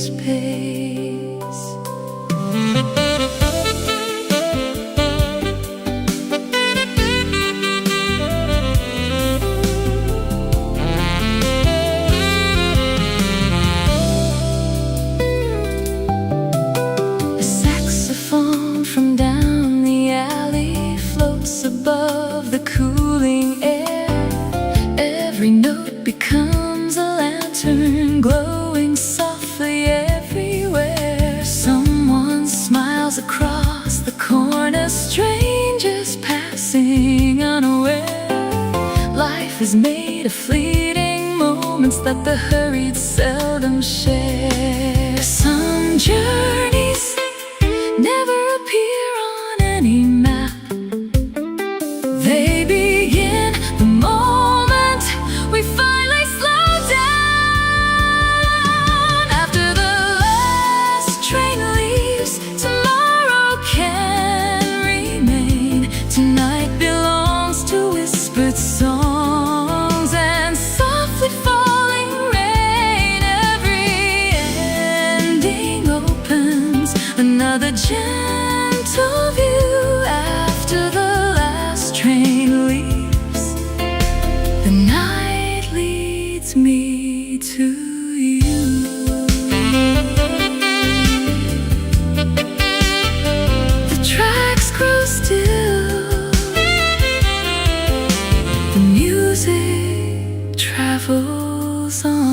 space. A saxophone from down the alley floats above the cooling air. Every note becomes a lantern glowing softly everywhere. Someone smiles across the corner, strangers passing unaware. Life is made of fleeting moments that the hurried seldom share. Some journeys never appear on any map. They begin the moment we finally slow down. After the last train leaves, tomorrow can remain. Tonight belongs to whispered songs and softly falling rain. Every ending opens another gentle view. After the last train leaves, the night leads me to you. The tracks grow still, the music travels on.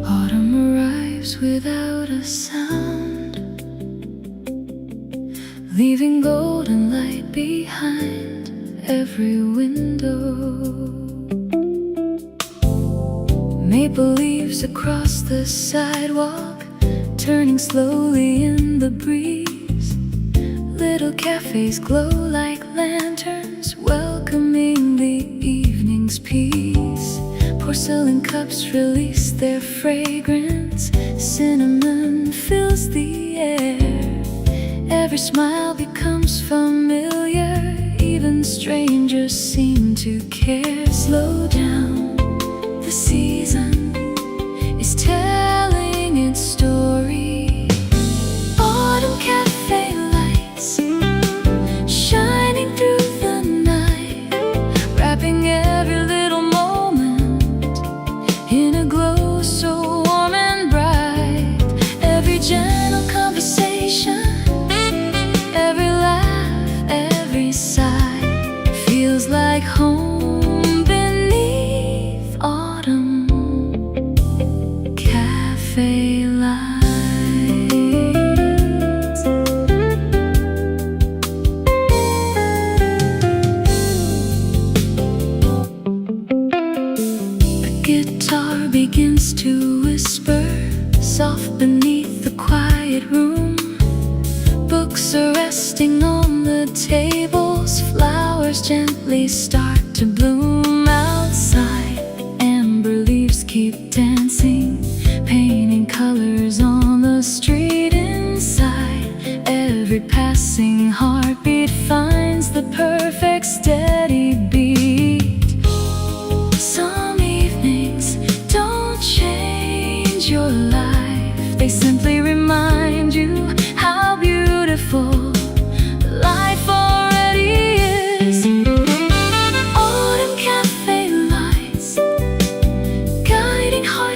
Autumn arrives without a sound, leaving golden light behind every window. Maple leaves across the sidewalk, turning slowly in the breeze. Little cafes glow like lanterns, welcoming the evening's peace. Porcelain cups release their fragrance, cinnamon fills the air. Every smile becomes familiar, even strangers seem to care. Slow down, the season is telling its story. Autumn cafe lights shining through the night, wrapping every little moment in a glow so warm and bright. Every gentle conversation, every laugh, every sigh feels like home beneath autumn cafe lights. The guitar begins to whisper, soft beneath the quiet room. Books are resting on the tables, flowers gently start to bloom. Outside, amber leaves keep dancing, painting colors on the street. Inside, every passing heartbeat finds the perfect steady beat. Some evenings don't change your life, they simply remind you how beautiful life already is. Autumn cafe lights, guiding hearts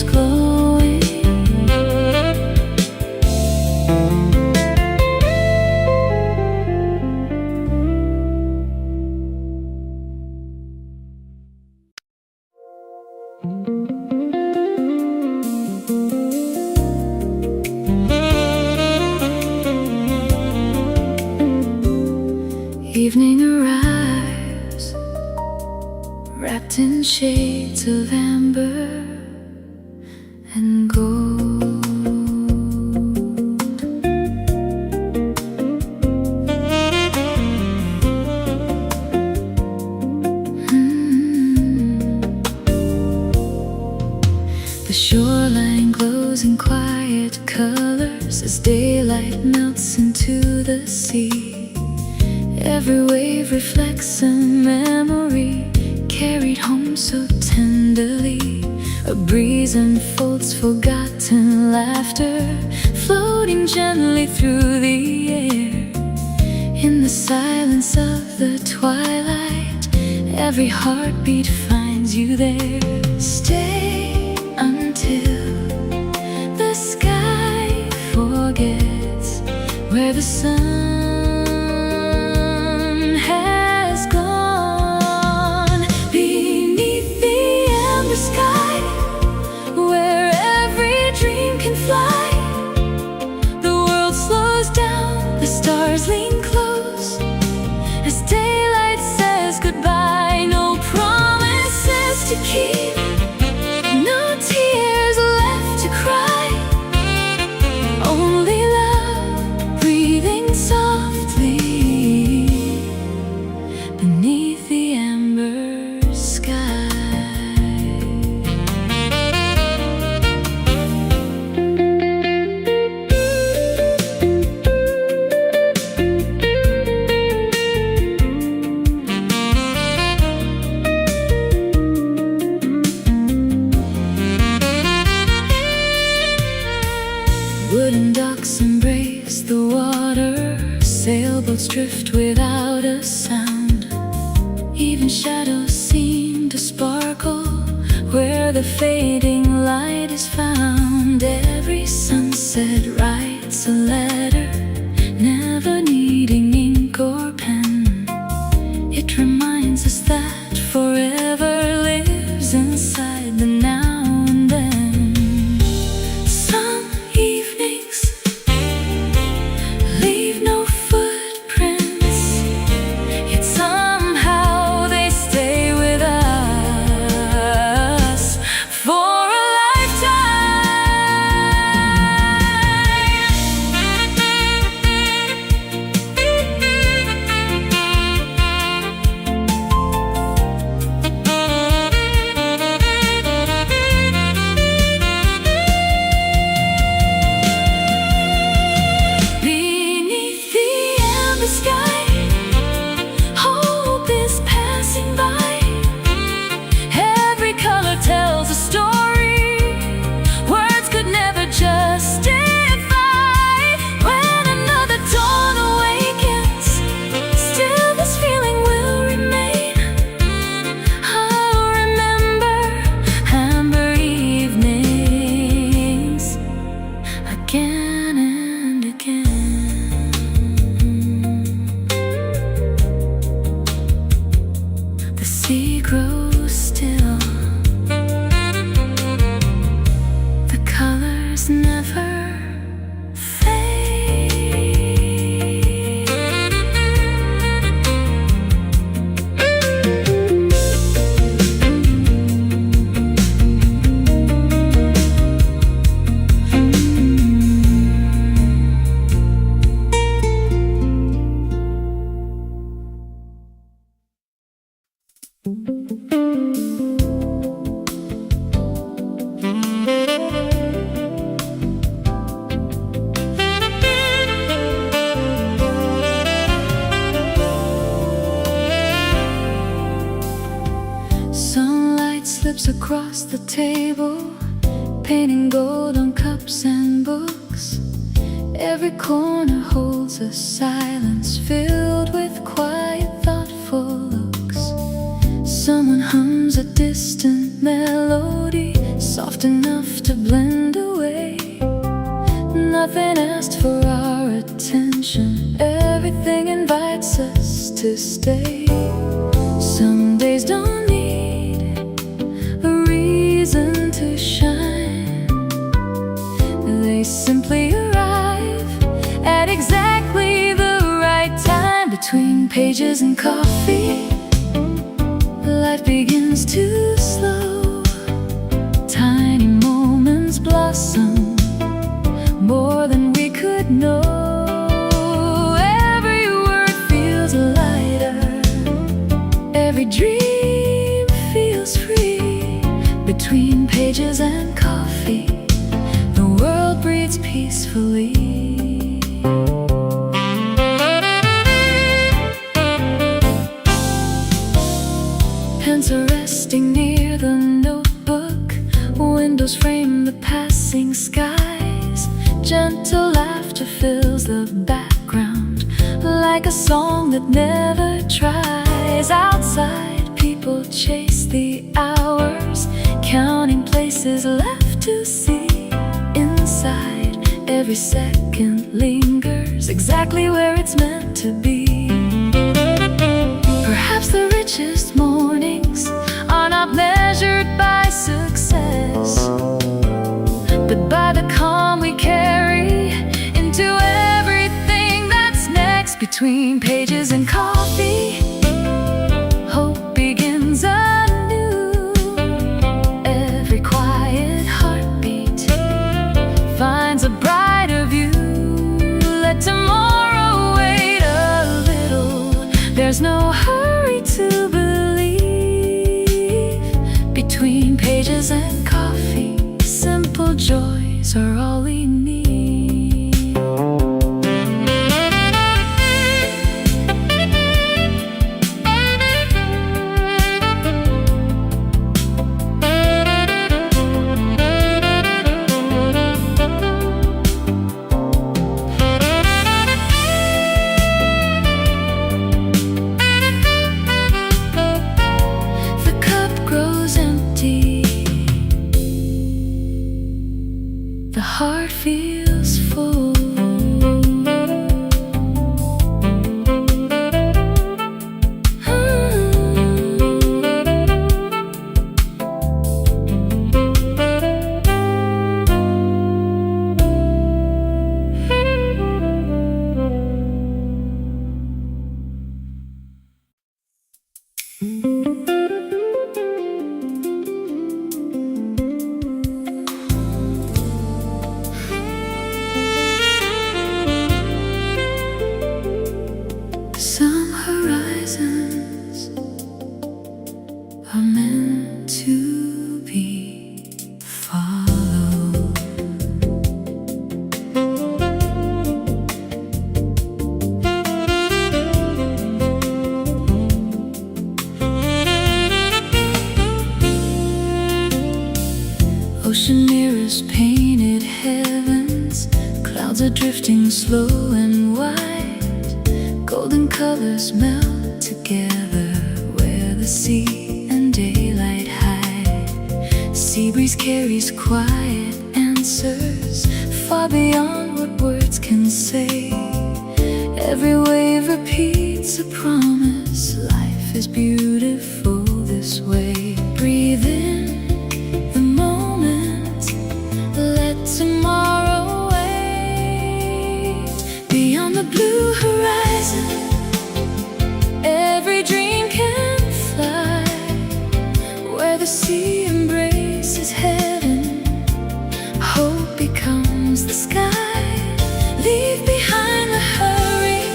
glowing. Evening arrives, wrapped in shades of amber and gold. The shoreline glows in quiet colors as daylight melts into the sea. Every wave reflects a memory carried home so tenderly. A breeze unfolds forgotten laughter, floating gently through the air. In the silence of the twilight, every heartbeat finds you there. Stay until the sky forgets where the sun has gone. Beneath the amber sky, where every dream can fly, the world slows down, the stars lean close as daylight says goodbye. No promises to keep, no tears left to cry, only love breathing softly beneath the amber sky. Wooden docks embrace the water, sailboats drift without a sound. Even shadows seem to sparkle where the fading light is found. Every sunset writes a letter, never needing ink or pen. It reminds us that forever lives inside the now and then. Some evenings leave no footprints, yet somehow they stay with us for a beneath the amber sky, hope is passing by. Every color tells a story words could never justify. When another dawn awakens, still this feeling will remain. I'll remember amber evenings again and again. The sea grows still, the colors never fade. Sunlight slips across the table, painting gold on cups and books. Every corner holds a silence filled with quiet, thoughtful looks. Someone hums a distant melody, soft enough to stay. Some days don't need a reason to shine. They simply arrive at exactly the right time. Between pages and coffee, life begins to slow. Tiny moments blossom more than we could know. Every word feels lighter, every dream feels free. Between pages and coffee, the world breathes peacefully. Pens are resting near the notebook. Windows frame the passing skies. Gentle laughter fills the background, like a song that never tries. Outside, people chase the hours, counting places left to see. Inside, every second lingers exactly where it's meant to be. Perhaps the richest mornings are not measured by success, but by the calm we carry into everything that's next. Between pages and coffee, hope begins anew. Every quiet heartbeat finds a brighter view. Let tomorrow wait a little. There's no hurry to believe. Between pages and coffee, simple joys are all we need. The cup grows empty, the heart feels full. Some horizons are meant to be followed. Ocean mirrors painted heavens, clouds are drifting slow and wide. Golden colors melt together where the sea and daylight hide. Sea breeze carries quiet answers far beyond what words can say. Every wave repeats a promise. Life is beautiful this way. Breathe in the moment, let tomorrow wait. Beyond the blue horizon, every dream can fly. Where the sea embraces heaven, hope becomes the sky. Leave behind the hurry,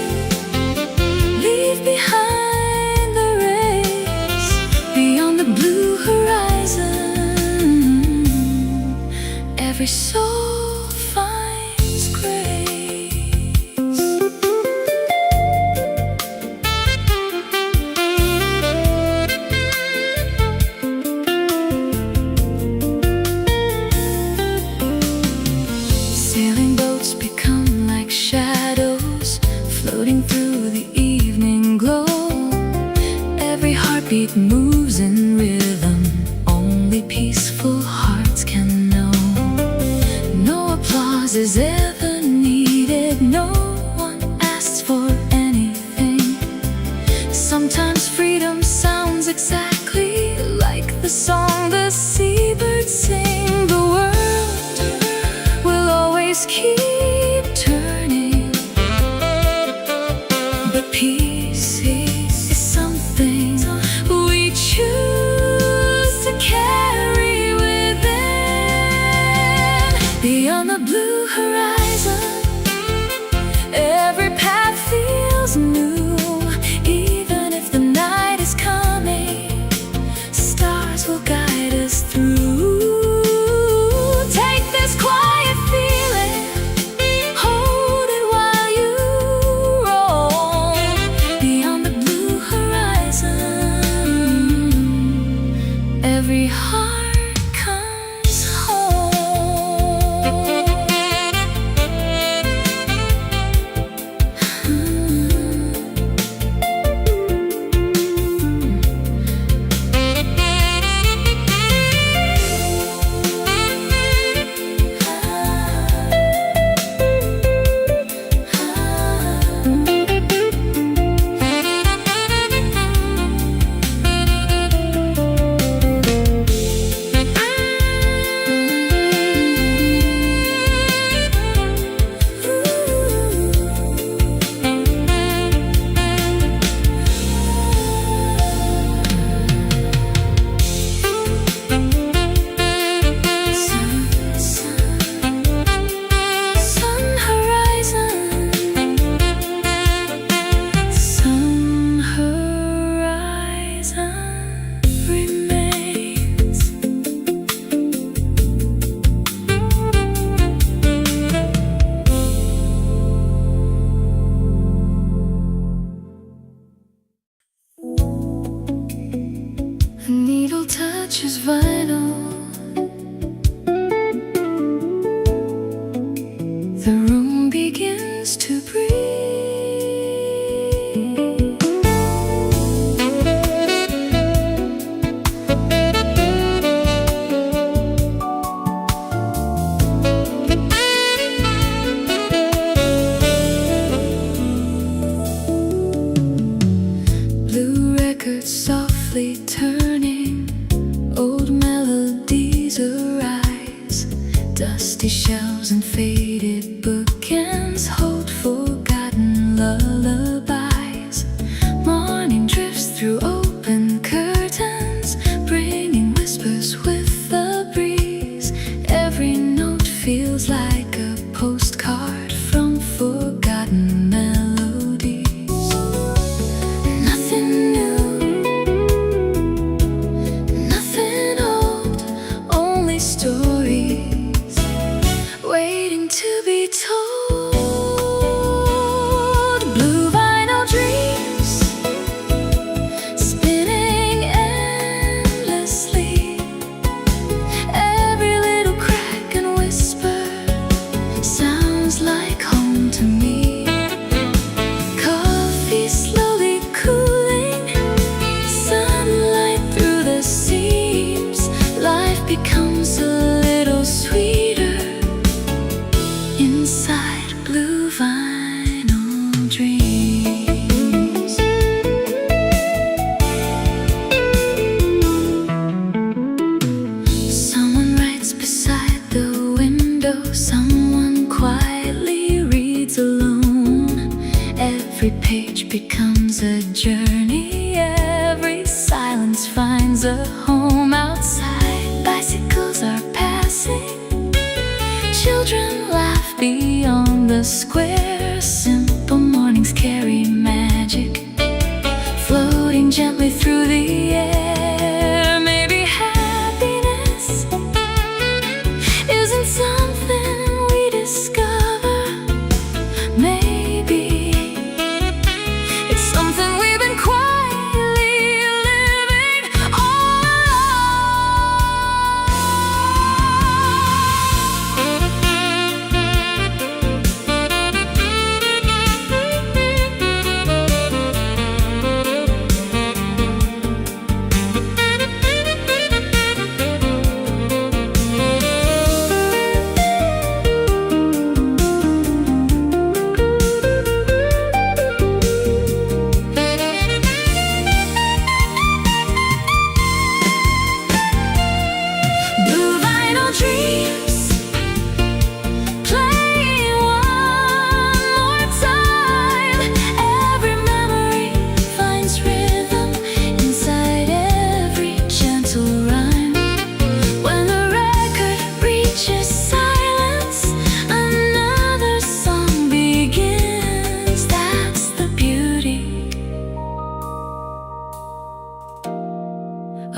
leave behind the race. Beyond the blue horizon, every soul finds grace. Sailing boats become like shadows, floating through the evening glow. Every heartbeat moves in rhythm, only peaceful hearts can know. No applause is ever needed, no one asks for anything. exactly like the song the seabirds sing. The world will always keep turning, but peace is something we choose to carry within. Beyond the blue horizon, every path feels new. Even if the night is coming, stars will guide us through. Take this quiet feeling, hold it while you roll. Beyond the blue horizon, every heart comes home. The needle touches vinyl. The room begins to breathe. Blue records softly turning, old melodies arise. Dusty shelves and faded bookends hold forgotten lullabies. Morning drifts through open curtains, bringing whispers with the breeze. Every note feels like a postcard from forgotten melodies. Nothing new,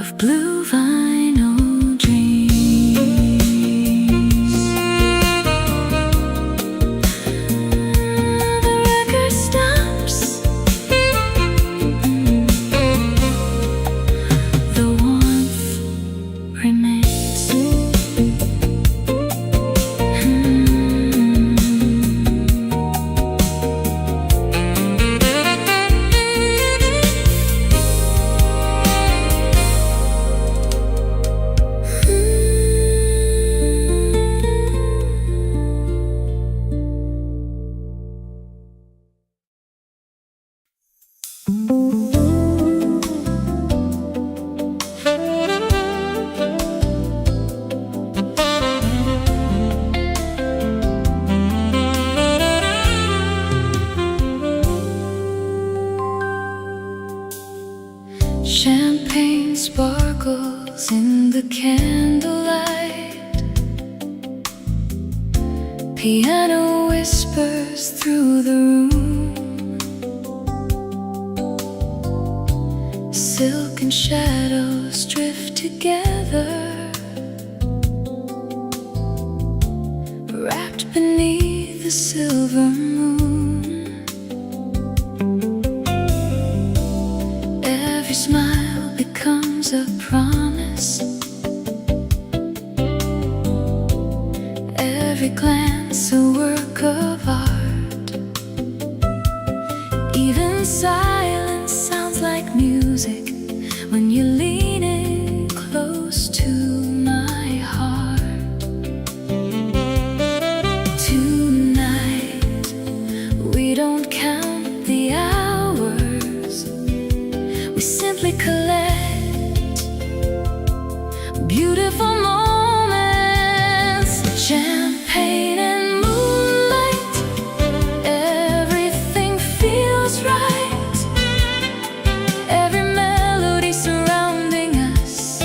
of blue vinyl dreams. The record stops. The warmth remains. Champagne sparkles in the candlelight. Piano whispers through the room. Silken shadows drift together, wrapped beneath the silver moon. Every smile becomes a promise. Every glance a work of art. Even silence sounds like music when you lean in close to my heart. Tonight, we don't count the hours. We simply collect beautiful moments. Champagne and moonlight, everything feels right. Every melody surrounding us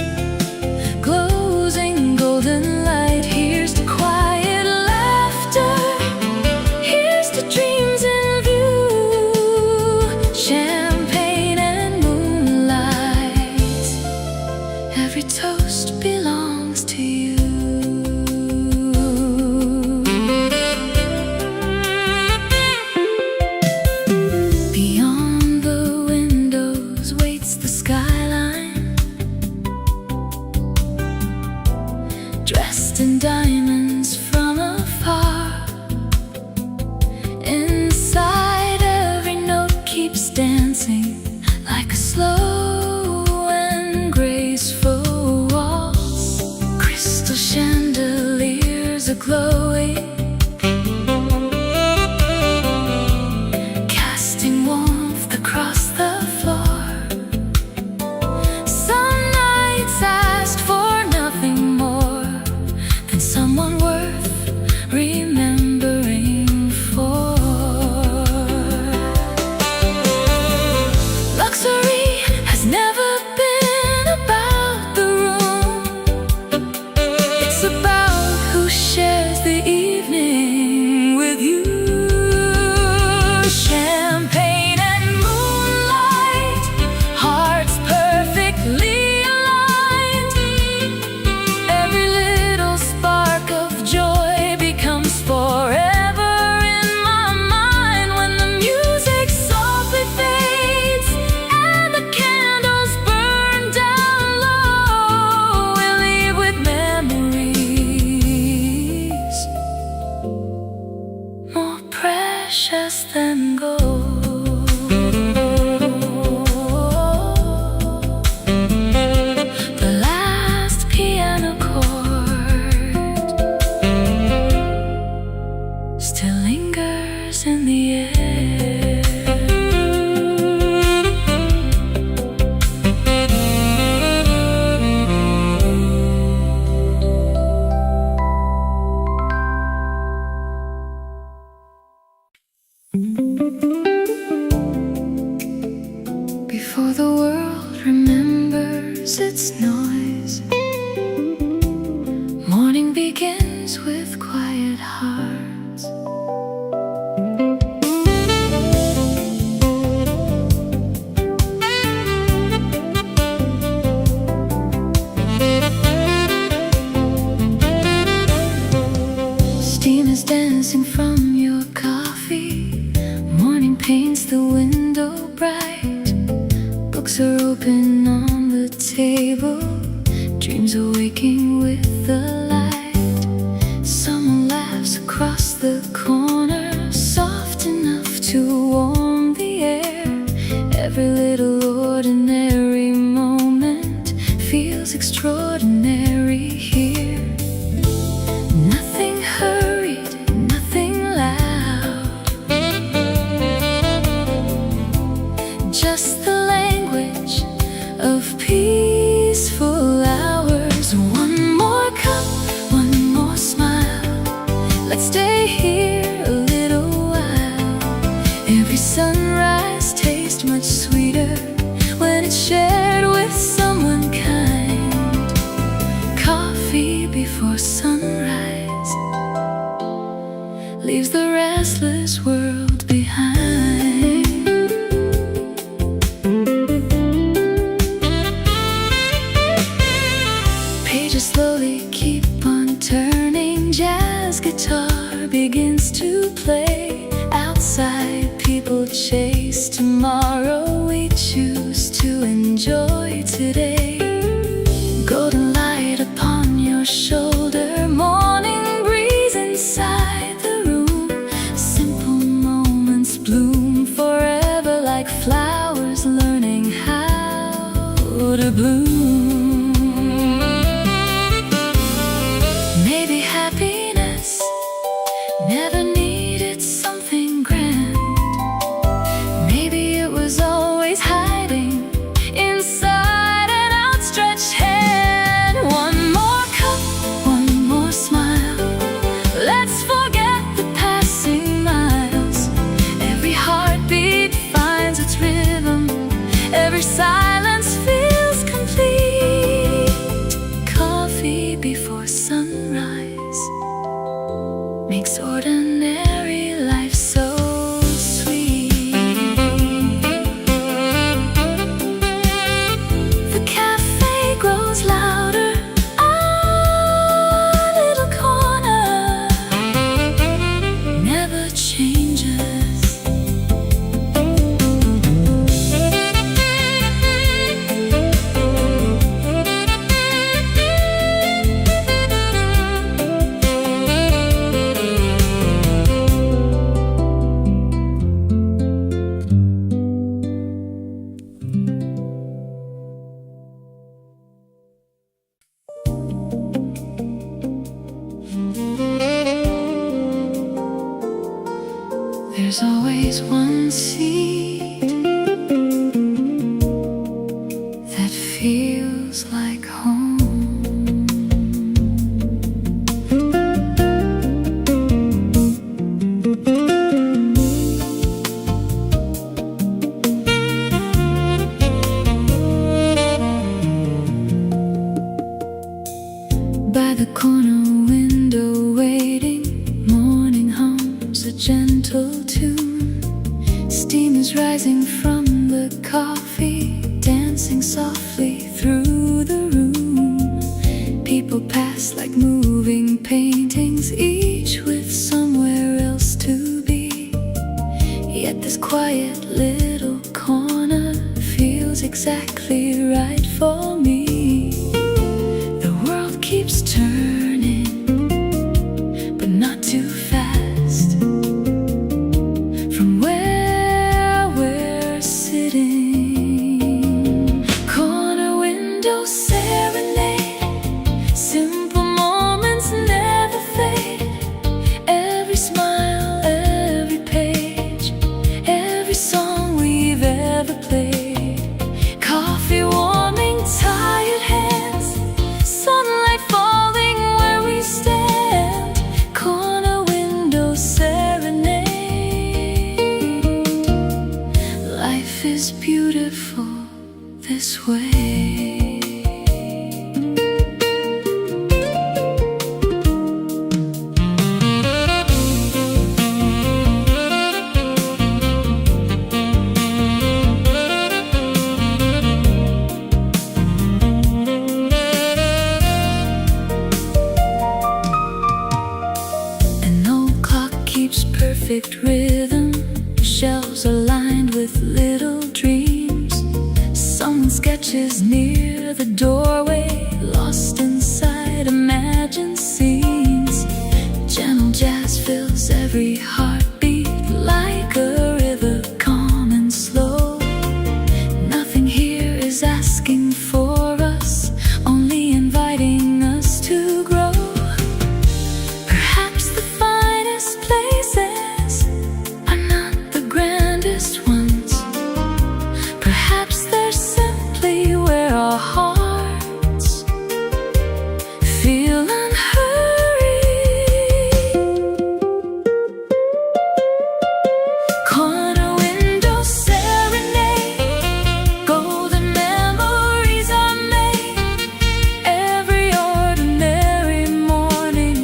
glows in golden light. Here's to quiet laughter, here's to dreams in view. Champagne and moonlight, every toast belongs to you. Beyond the windows waits the skyline, dressed in diamonds from afar. Inside, every note keeps dancing like a slow and graceful waltz. Crystal chandeliers are glowing, casting warmth across the floor. open on the table, dreams awaking with the light. Someone laughs across the corner, soft enough to warm the air. Every little ordinary moment feels extraordinary here. Nothing hurried, nothing loud, just the language of peaceful hours. One more cup, one more smile, let's stay here a little while. Every sunrise tastes much sweeter when it's shared with someone kind. Coffee before sunrise leaves the restless world behind. Pages slowly keep on turning, jazz guitar begins to play. Outside people chase tomorrow, we choose to enjoy today. Golden light upon your shoulder, morning breeze inside the room. Simple moments bloom forever like flowers learning how to bloom. Maybe happiness never needed something grand. Maybe it was always hiding inside an outstretched hand. One more cup, one more smile, let's forget the passing miles. Every heartbeat finds its rhythm, every silence feels complete. Coffee before sunrise makes ordinary life so sweet. The cafe grows louder, our little corner never changes. There's always one seat that feels like home. By the corner window waiting, morning hums a gentle tune. Steam is rising from the coffee, dancing softly through the room. People pass like moving paintings, each with somewhere else to be. Yet this quiet little corner feels exactly right for me. The world keeps turning, but not too fast. From where we're sitting, corner window serenade, simple moments never fade. Every smile, every page, every song we've ever played. Coffee warming tired hands, sunlight falling where we stand. Corner window serenade. Life is beautiful this way. An old clock keeps perfect rhythm, shelves are lined with little dreams. Someone's sketches near the doorway, lost inside imagined scenes. Gentle jazz fills every heartbeat like a river, calm and slow. Nothing here is asking for us, only inviting us to grow. Perhaps the finest places are not the grandest ones. Perhaps they're simply where our hearts feel unhurried. Corner window serenade, golden memories are made. Every ordinary morning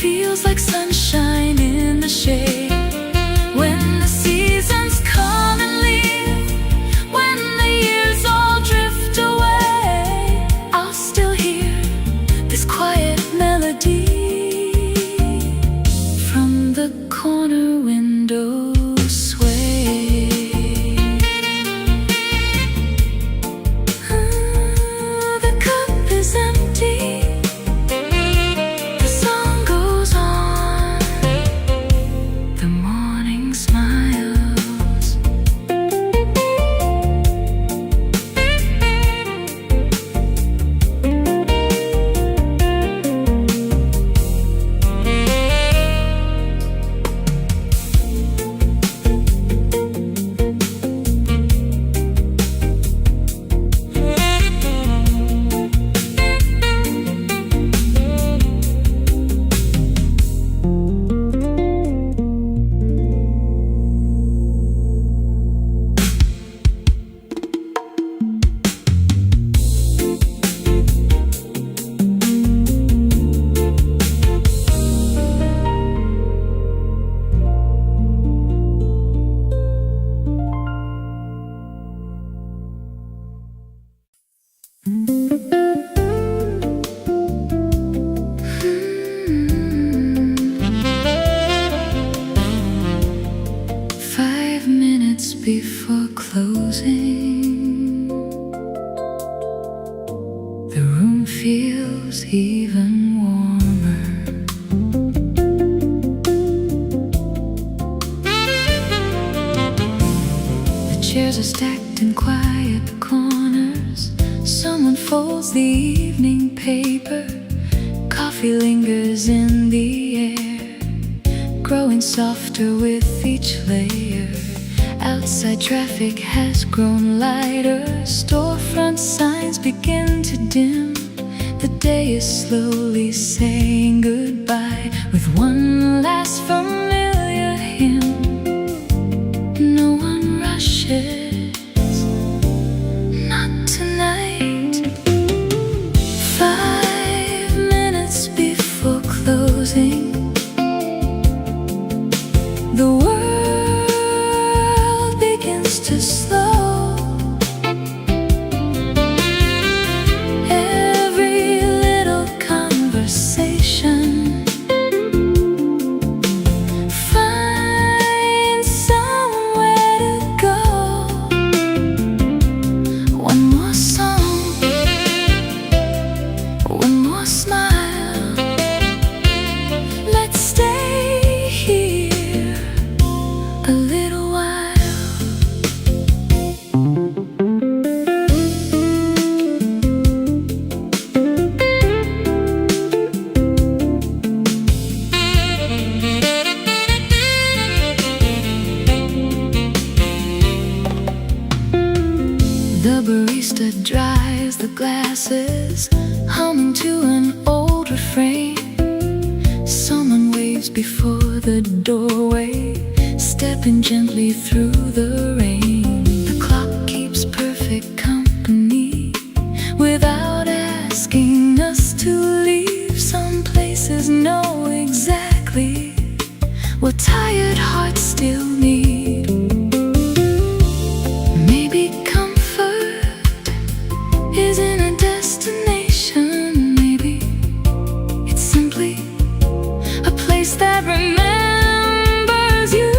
feels like sunshine in the shade. When the seasons come and leave, when the years all drift away, I'll still hear this quiet melody from the corner window sway. The cup is empty, the song goes on, the morning smiles. Five minutes before closing, the room feels even warmer. The chairs are stacked in quiet corners. Someone folds the evening paper. Coffee lingers in the air, growing softer with each layer. Outside traffic has grown lighter. Storefront signs begin to dim. The day is slowly saying goodbye with one last familiar hymn. No one rushes, not tonight. 5 minutes before closing, the world begins to slow. Every little conversation finds somewhere to go. One more song, one more smile. Let's stay here a little while. The barista dries the glasses, humming to an old refrain. Someone waves before the doorway, stepping gently through the rain. The clock keeps perfect company without asking us to leave. Some places know exactly what tired hearts still need. Maybe comfort is in a destination. Maybe it's simply a place that remembers you.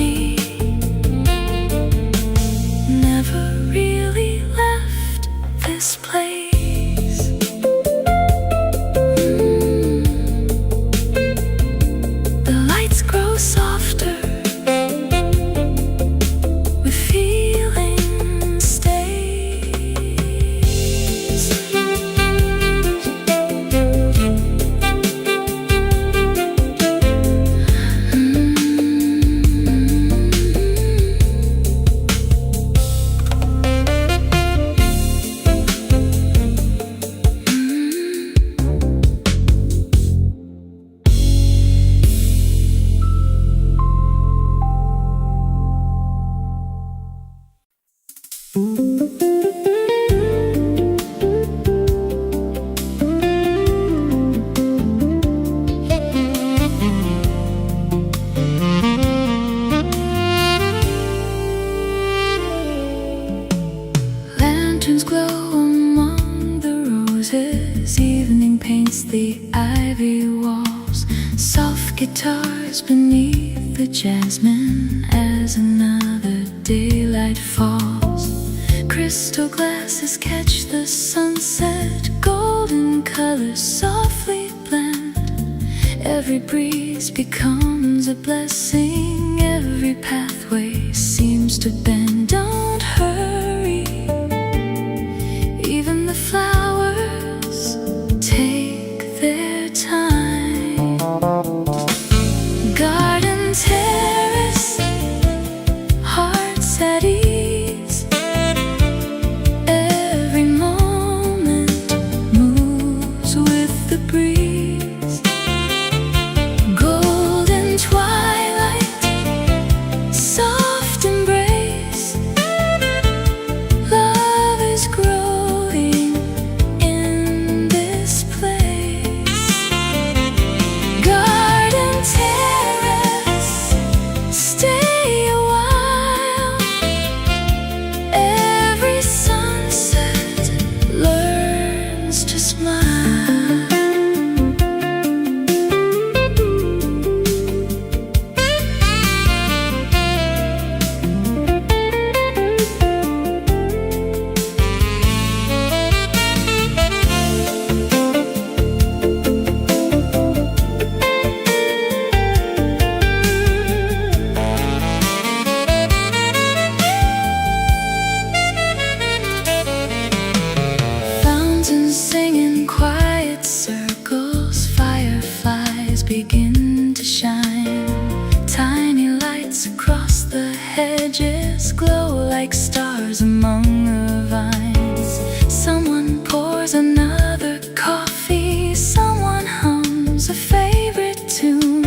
me. Never really left this place. The lights grow softer with feeling stays. Lanterns glow among the roses. Evening paints the ivy walls. Soft guitars beneath the jasmine as another daylight falls. Crystal glasses catch the sunset. Golden colors softly blend. Every breeze becomes a blessing. Every pathway seems to bend. Don't hurry. Even the flowers take their time. Garden terrace, hearts at ease. Every moment moves with the breeze. Golden twilight, soft embrace. Love is growing in this place. Garden terrace, stay a while. Every sunset learns to smile. Fountains sing in quiet circles. Fireflies begin to shine. Tiny lights across the hedges glow like stars among the vines. Someone pours another coffee. Someone hums a favorite tune.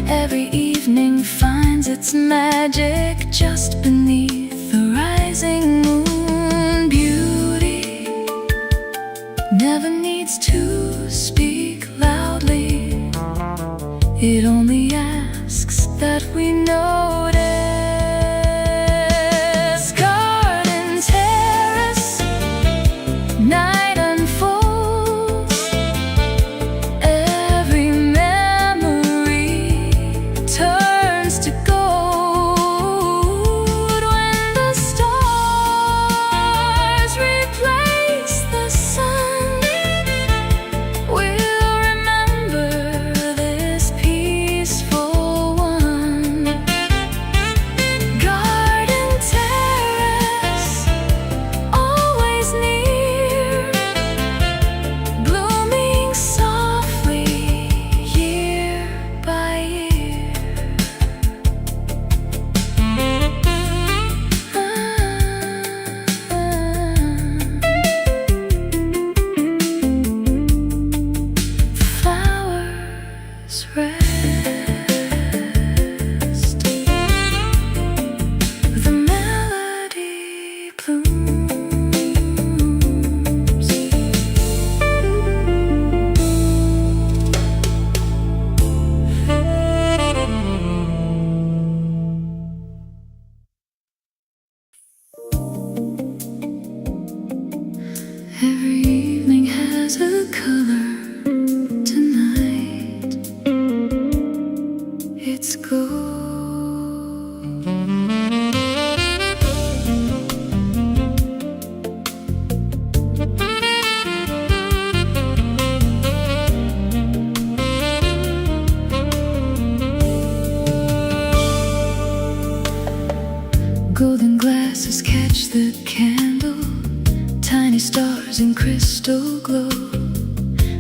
Every evening finds its magic just beneath the rising moon. Beauty never needs to speak loudly. It only asks that we notice. Garden terrace, night unfolds. Every memory turns to gold when the stars replace the sun. We'll remember this peaceful one. Garden terrace, always near, blooming softly year by year. Flowers rest, the melody blooms. Every evening has a color. Tonight it's gold. Golden glasses catch the candle, tiny stars in crystal glow.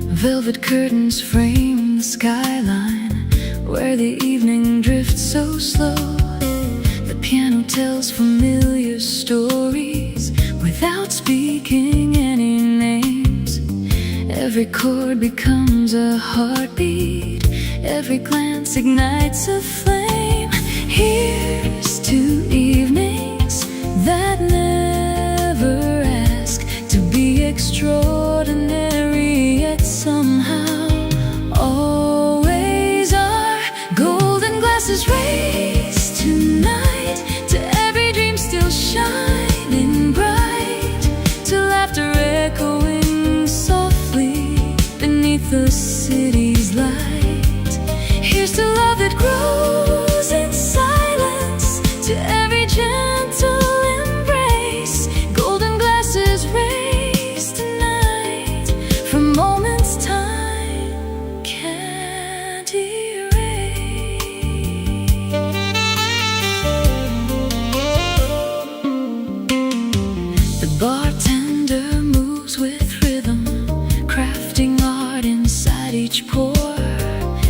Velvet curtains frame the skyline, where the evening drifts so slow. The piano tells familiar stories without speaking any names. Every chord becomes a heartbeat, every glance ignites a flame. Here's to evenings that never ask to be extraordinary, yet somehow always are. Golden glasses raise tonight to every dream still shining bright, to laughter echoing softly beneath the city's light. Here's to love that grows in silence, to every gentle embrace. Golden glasses raise tonight from moments time can't erase. The bartender moves with rhythm, crafting art inside each pour.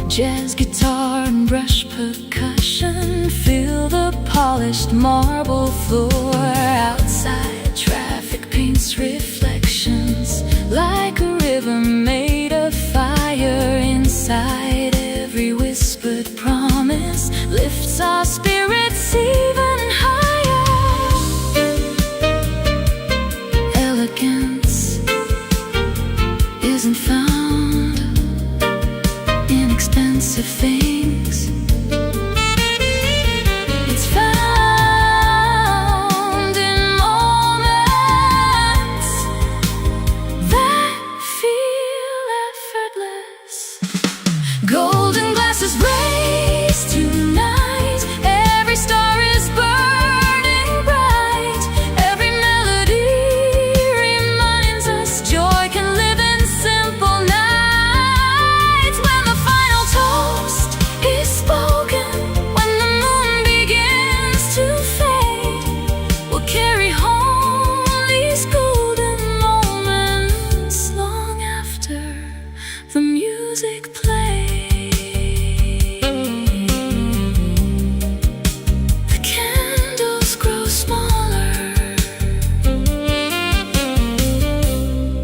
Jazz guitar and brush percussion fill the polished marble floor. Outside, traffic paints reflections like a river made of fire. Inside, every whispered promise lifts our spirits even higher. Elegance isn't found in expensive things, it's found in moments that feel effortless. Golden glasses raise tonight, every star is burning bright. Every melody reminds us joy can live in simple nights. When the final toast is spoken, when the moon begins to fade, we'll carry home these golden moments long after the music plays. The candles grow smaller,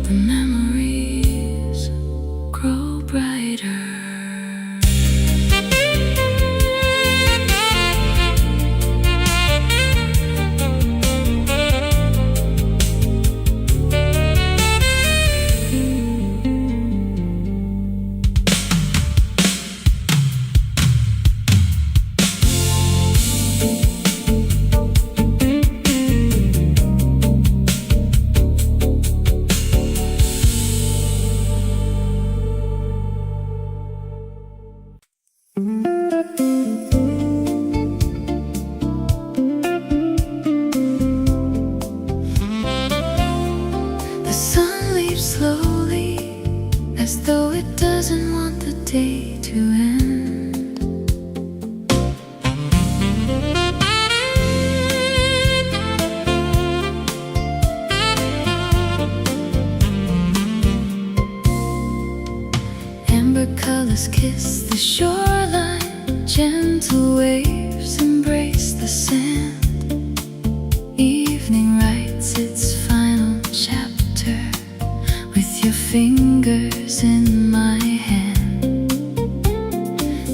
the memories grow brighter. The sun leaves slowly, as though it doesn't want the day to end. Amber colors kiss the shoreline, gentle waves embrace the sand. Evening writes its final chapter with your fingers in my hand.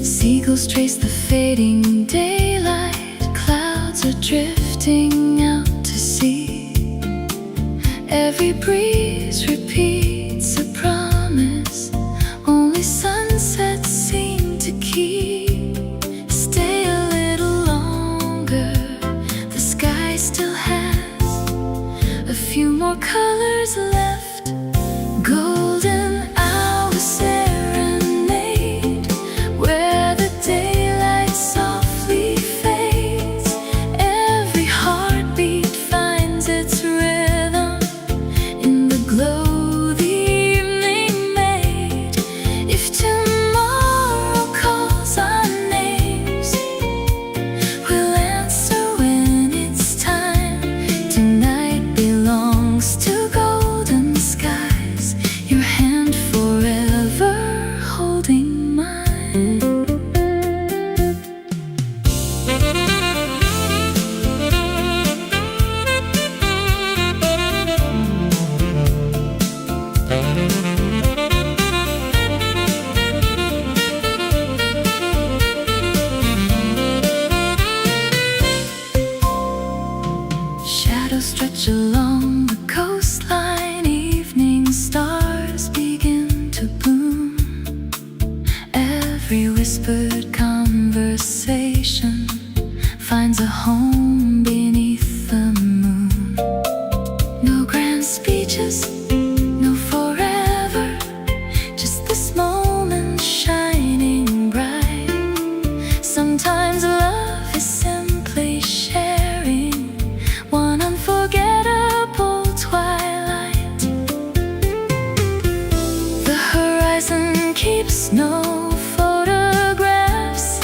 Seagulls trace the fading daylight, clouds are drifting out to sea. Every breeze repeats a promise, only sunsets seem to keep. Stay a little longer, the sky still has a few more colors left. Golden hour serenade, where the daylight softly fades. home beneath the moon. No grand speeches, no forever, just this moment shining bright. Sometimes love is simply sharing one unforgettable twilight. The horizon keeps no photographs,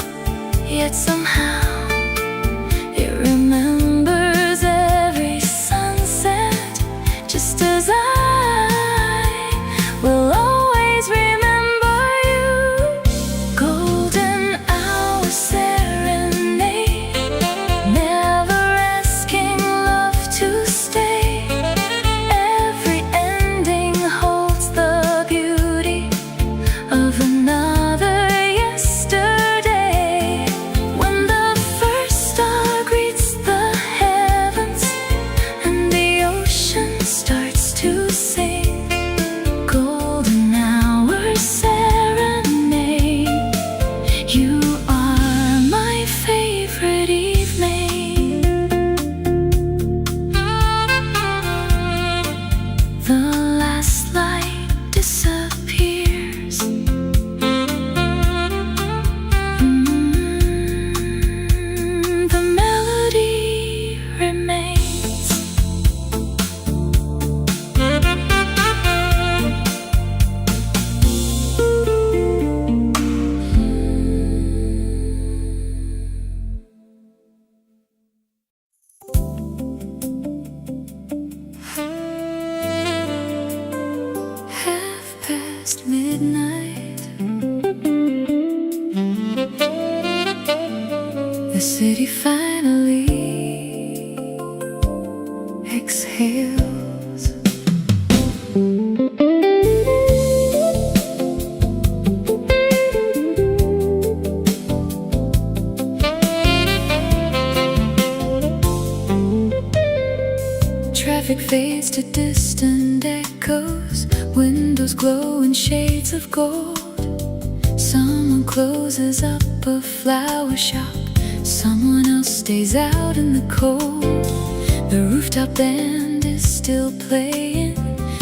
yet somehow it remembers every sunset, just as I will always remember you. Golden hour serenade, never asking love to stay. Every ending holds the beauty of another yesterday. When the first star greets the heavens and the ocean starts to sing, golden hour serenade, you are my favorite evening. The last light disappears. The melody remains. Half past midnight, the city finally exhales. Traffic fades to distant echoes, windows glow in shades of gold. Someone closes up a flower shop, someone else stays out in the cold. The rooftop band is still playing,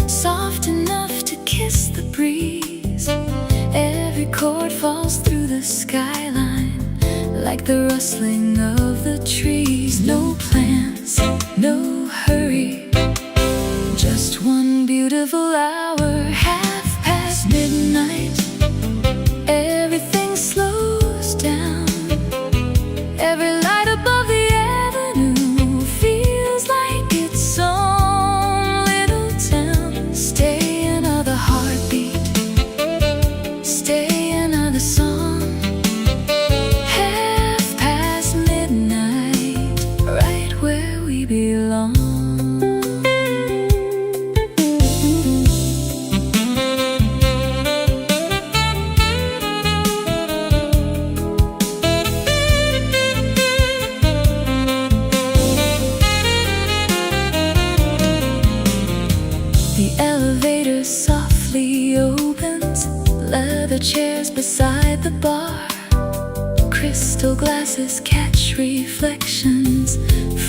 soft enough to kiss the breeze. Every chord falls through the skyline, like the rustling of the trees. No plans, no hurry, just one beautiful hour. Half past midnight, everything slows down. Every light above the avenue feels like its own little town. Stay another heartbeat, stay another song. Half past midnight, right where we belong. The elevator softly opens, leather chairs beside the bar. Crystal glasses catch reflections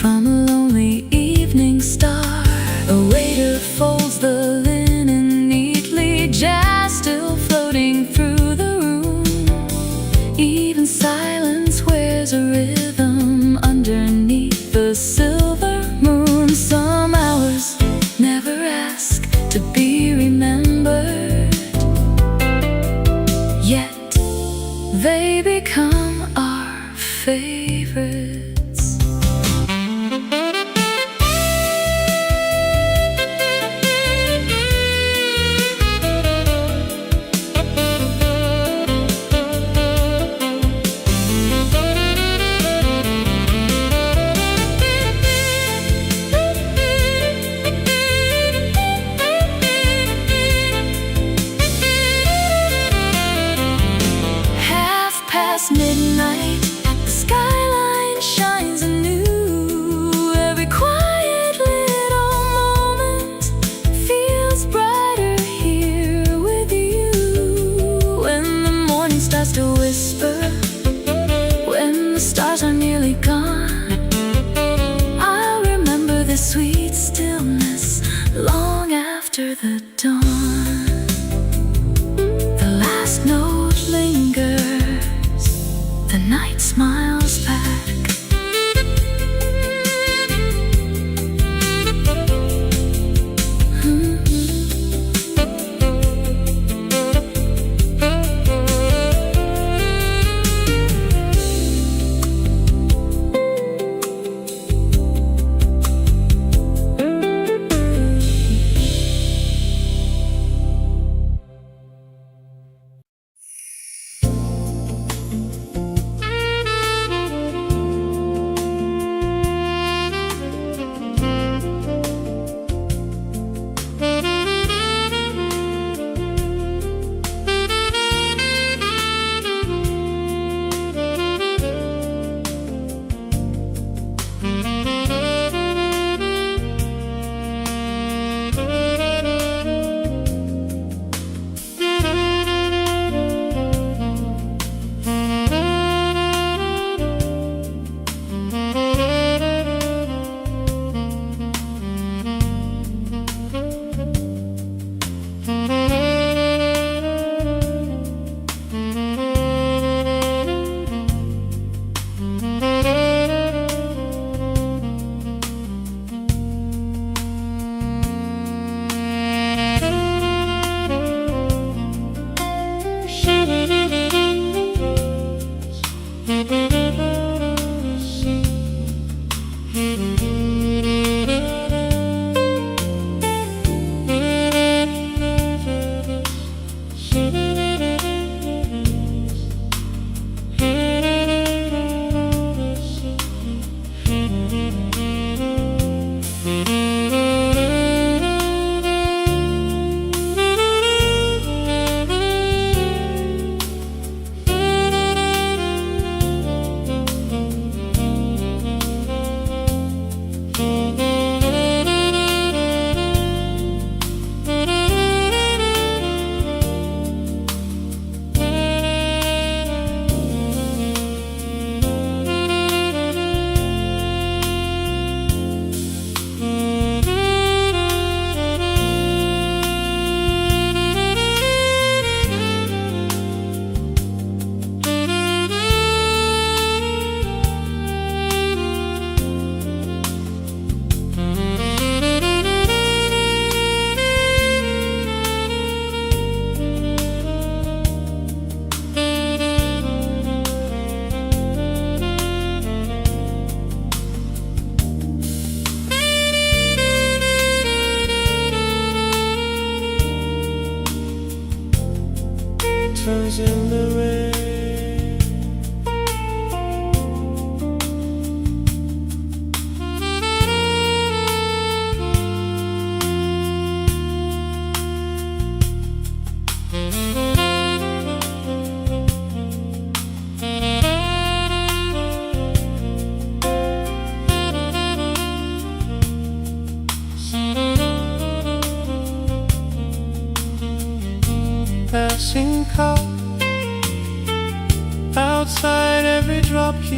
from a lonely evening star. A waiter folds the linen neatly, jazz still floating through the room. Even silence wears a rhythm underneath the silver moon. Some hours never ask to be remembered, yet they become our favorite.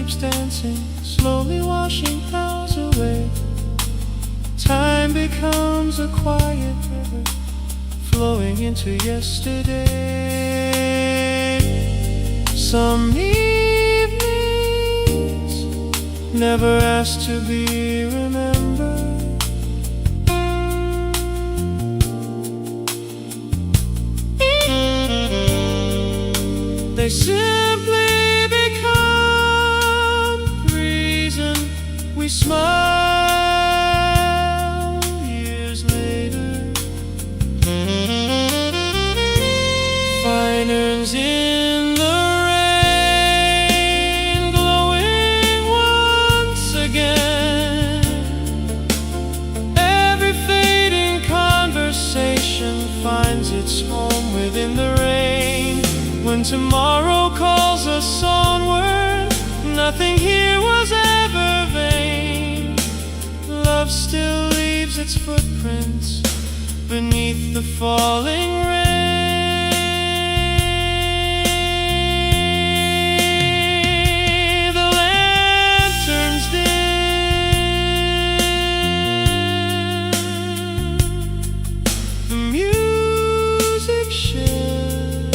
keeps dancing, slowly washing clouds away. Time becomes a quiet river, flowing into yesterday. Some evenings never asked to be remembered. They simply become the reason we smile years later. Fine urns in the rain, glowing once again. Every fading conversation finds its home within the rain. When tomorrow calls us onward, nothing here was ever vain. Love still leaves its footprints beneath the falling rain. The lanterns dim, the music shares.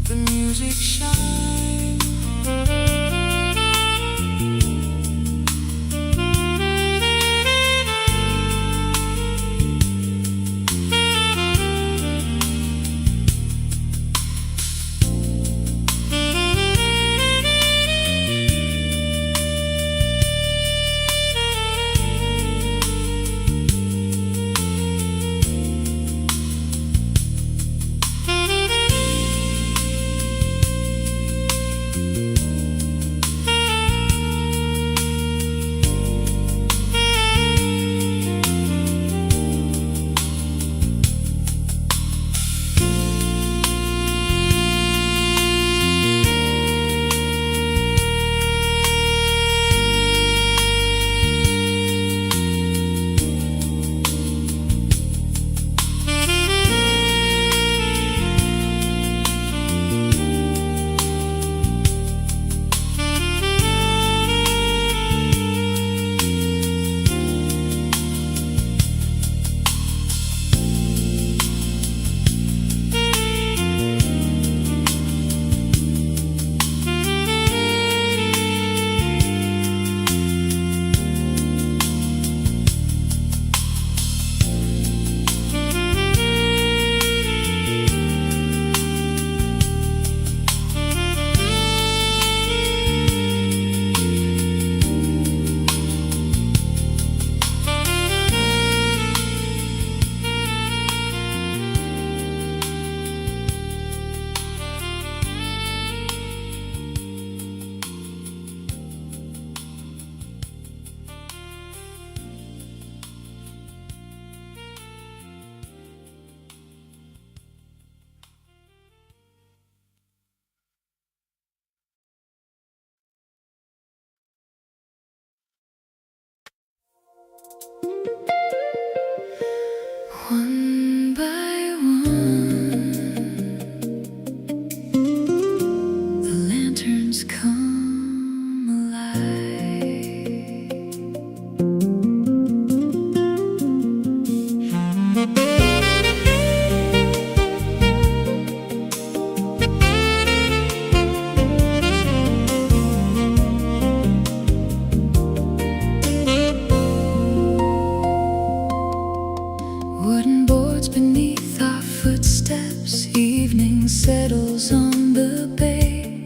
The music shines. on the bay.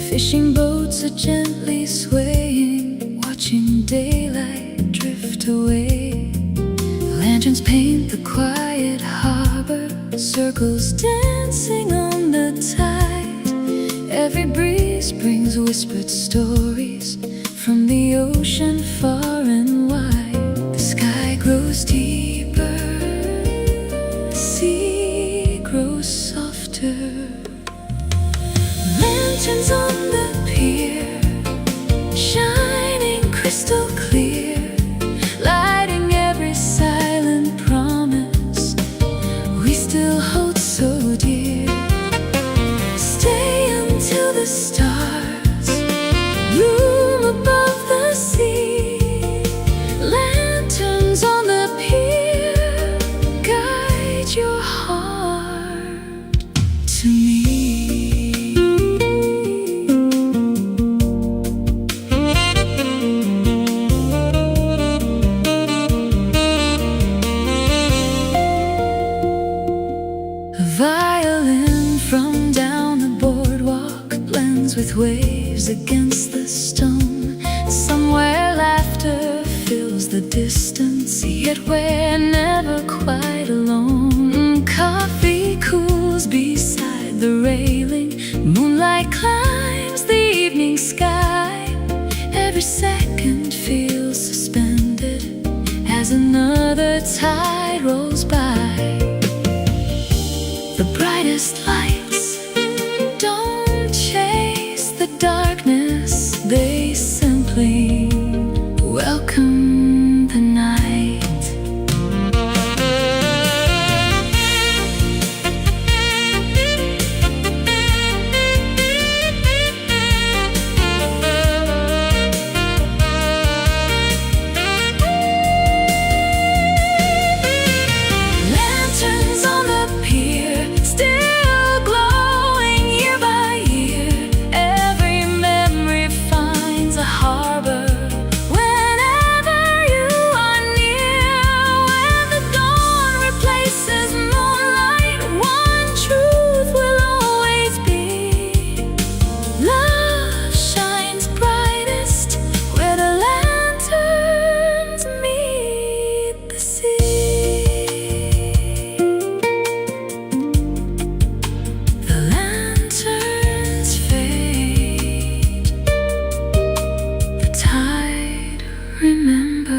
Fishing boats are gently swaying, watching daylight drift away. Lanterns paint the quiet harbor, circles dancing on the tide. Every breeze brings whispered stories from the ocean far and wide. The sky grows deeper, the sea grows softer. Lanterns on the pier, shining crystal clear, lighting every silent promise we still hold so dear. Stay until the stars loom above the sea. Lanterns on the pier, guide your heart to me. A violin from down the boardwalk blends with waves against the stone. Somewhere laughter fills the distance, yet we're never quite alone. Coffee cools beside the railing, moonlight climbs the evening sky. Every second feels suspended as another tide rolls by. The brightest lights don't chase the darkness, they simply welcome the night. Lanterns on the pier, still glowing year by year. Every memory finds a harbor whenever you are near. When the dawn replaces moonlight, one truth will always be: love shines brightest where the lanterns meet the sea. The lanterns fade, the tide remembers.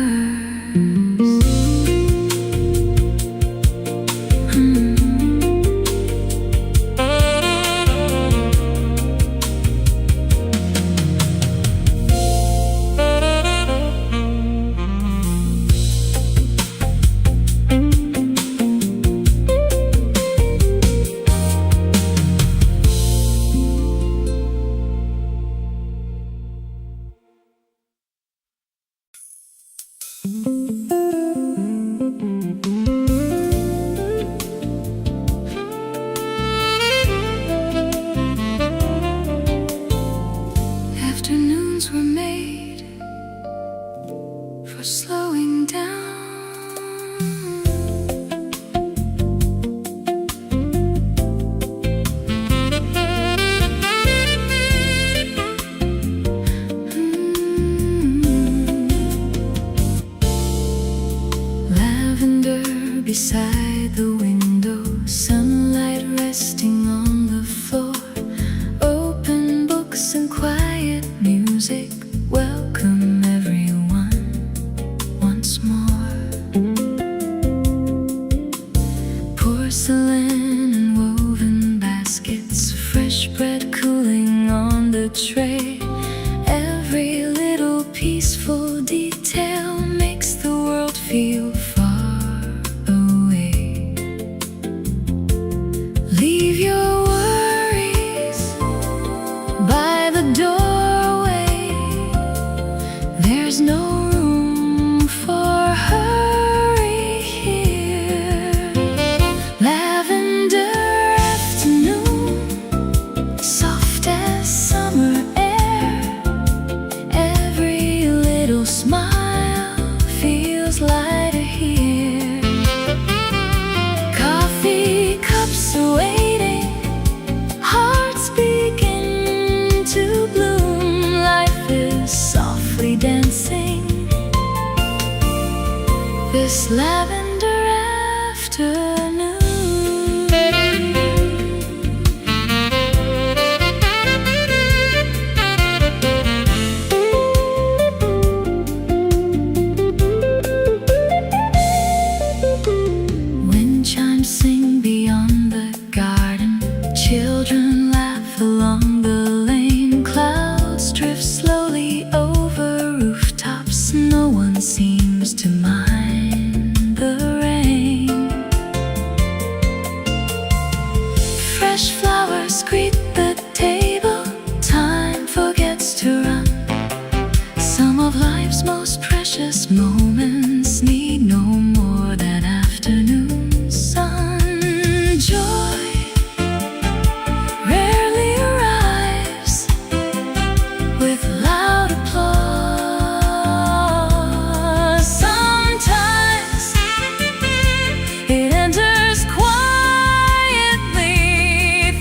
Afternoons were made for slowing down. Lavender beside the window, sunlight resting on the floor. Open books and quiet music welcome everyone once more. Porcelain and woven baskets, fresh bread cooling on the tray. Every little peaceful detail makes the world feel far away. Leave your worries by the doorway. There's no room for hurry here. Lavender afternoon, soft as summer air. lavender afternoon. Wind chimes sing beyond the garden. Children laugh along the lane. Clouds drift slowly over rooftops. No one seems to mind the rain. Fresh flowers greet the table. Time forgets to run. Some of life's most precious moments need no more than afternoon sun. Joy rarely arrives with loud applause. Sometimes it enters quietly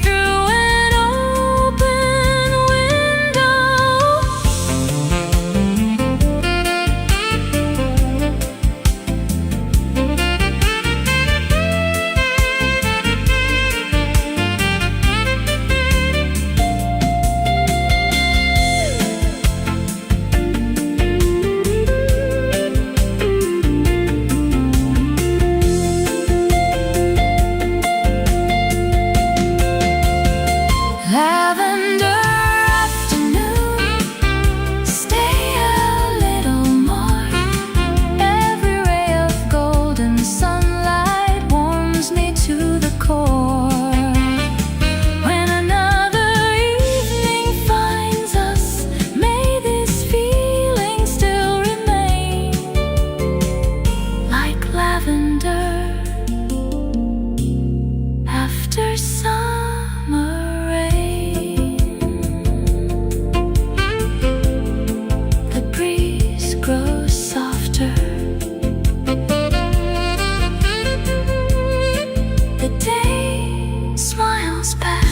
through an open window. Lavender afternoon, stay a little more. Every ray of golden sunlight warms me to the core. When another evening finds us, may this feeling still remain. Like lavender after summer rain. The breeze grows softer. The day smiles back.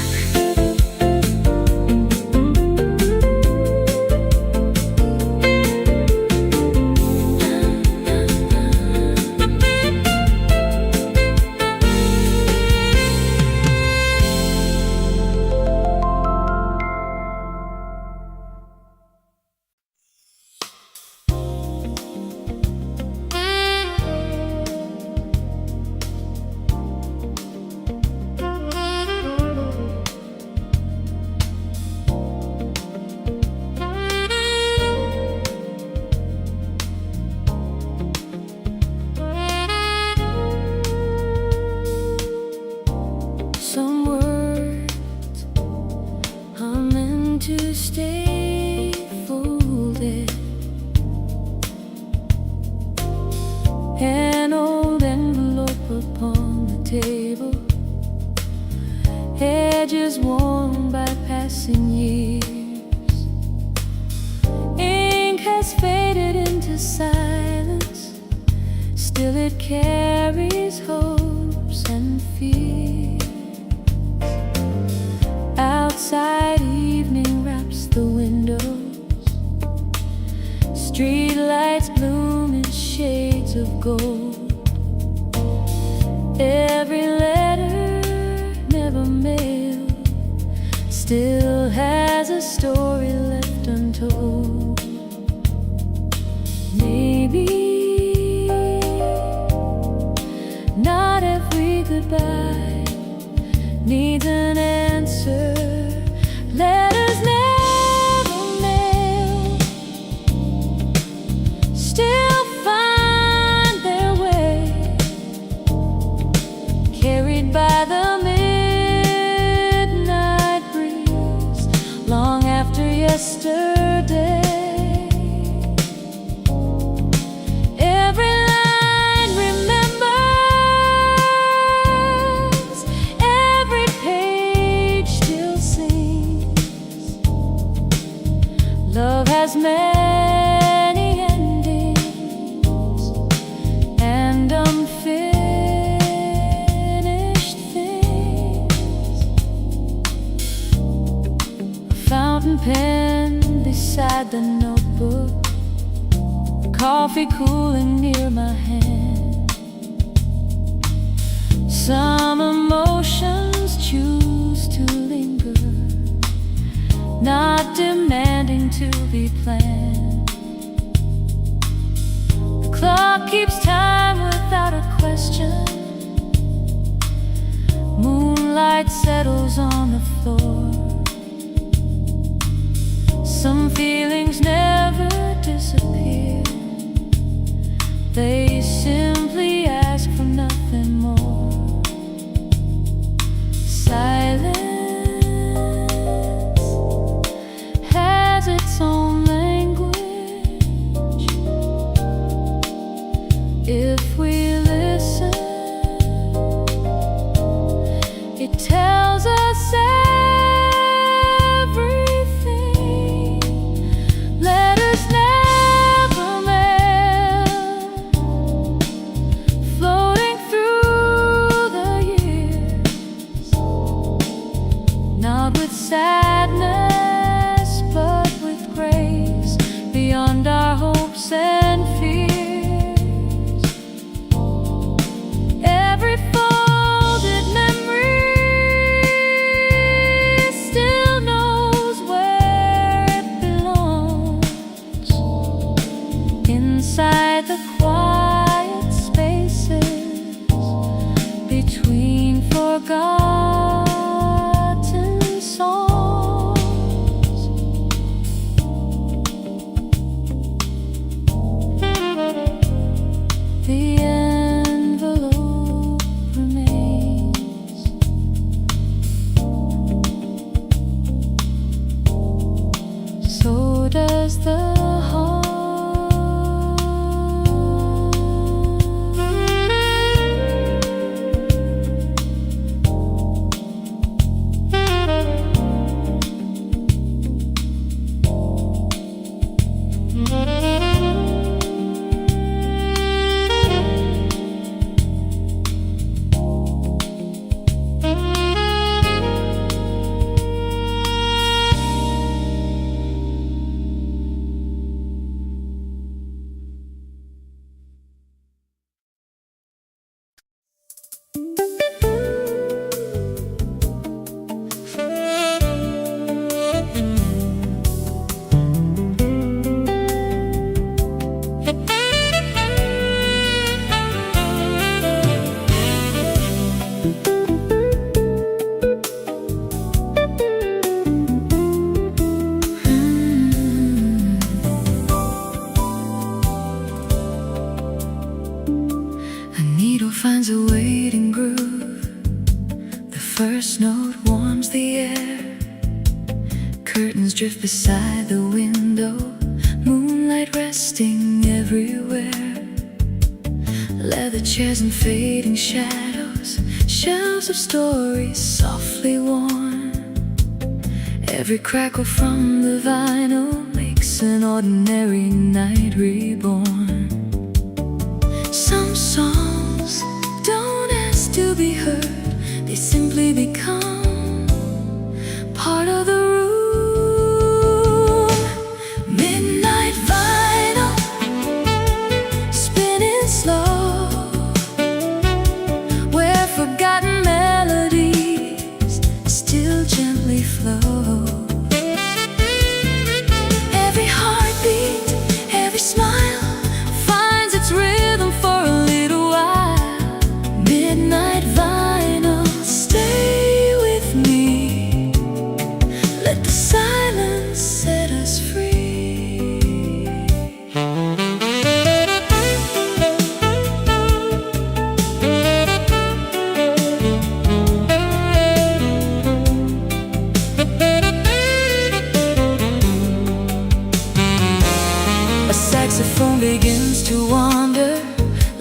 Some words are meant to stay folded. An old envelope upon the table, edges worn by passing years. Ink has faded into silence, still it carries hopes and fears. Outside evening wraps the windows. Street lights bloom in shades of gold. Every letter never mailed still has a story left untold. Maybe not every goodbye needs an answer. Letters never mailed still find their way, carried by the midnight breeze long after yesterday. Every line remembers, every page still sings. Love has many endings and unfinished things. A fountain pen beside the notebook, coffee cooling near my hand. Some emotions choose to linger, not demanding to be planned. The clock keeps time without a question. Moonlight settles on the floor. Some feelings never disappear. They simply ask for nothing more. Silence has its own language. If we listen, it tells us everything. Let us never melt, floating through the years, not with sadness, but with grace, beyond our hopes and fears. Every folded memory still knows where it belongs. Inside the quiet spaces between forgotten songs. The envelope remains. So does the heart. A needle finds a waiting groove. The first note warms the air. Curtains drift beside the window. Moonlight resting everywhere. Leather chairs and fading shadows. Shelves of stories softly worn. Every crackle from the vinyl makes an ordinary night reborn. Some songs don't ask to be heard. They simply become part of the room. Midnight vinyl, spinning slow, where forgotten melodies still gently flow. Every heartbeat, every smile finds its rhythm for a little while. Midnight vinyl, stay with me. Let the silence set us free. A saxophone begins to wander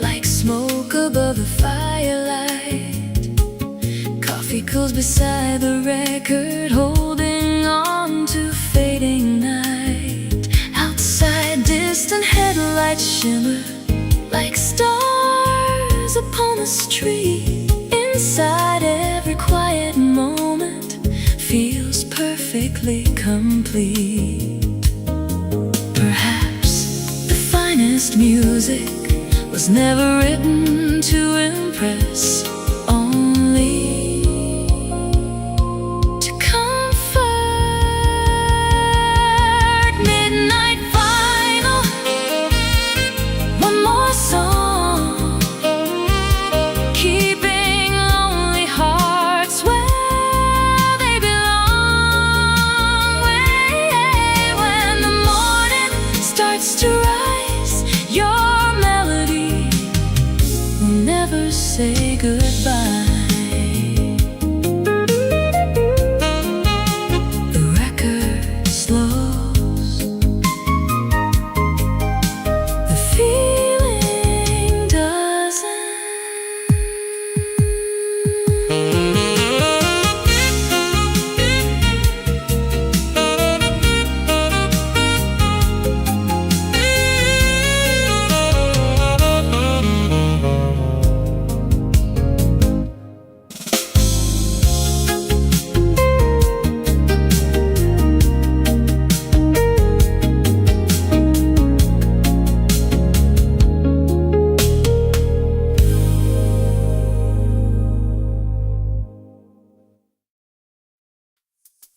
like smoke above the firelight. Coffee cools beside the record, holding on to fading night. Outside, distant headlights shimmer like stars upon the street. Inside, every quiet moment feels perfectly complete. Perhaps the finest music was never written to impress, only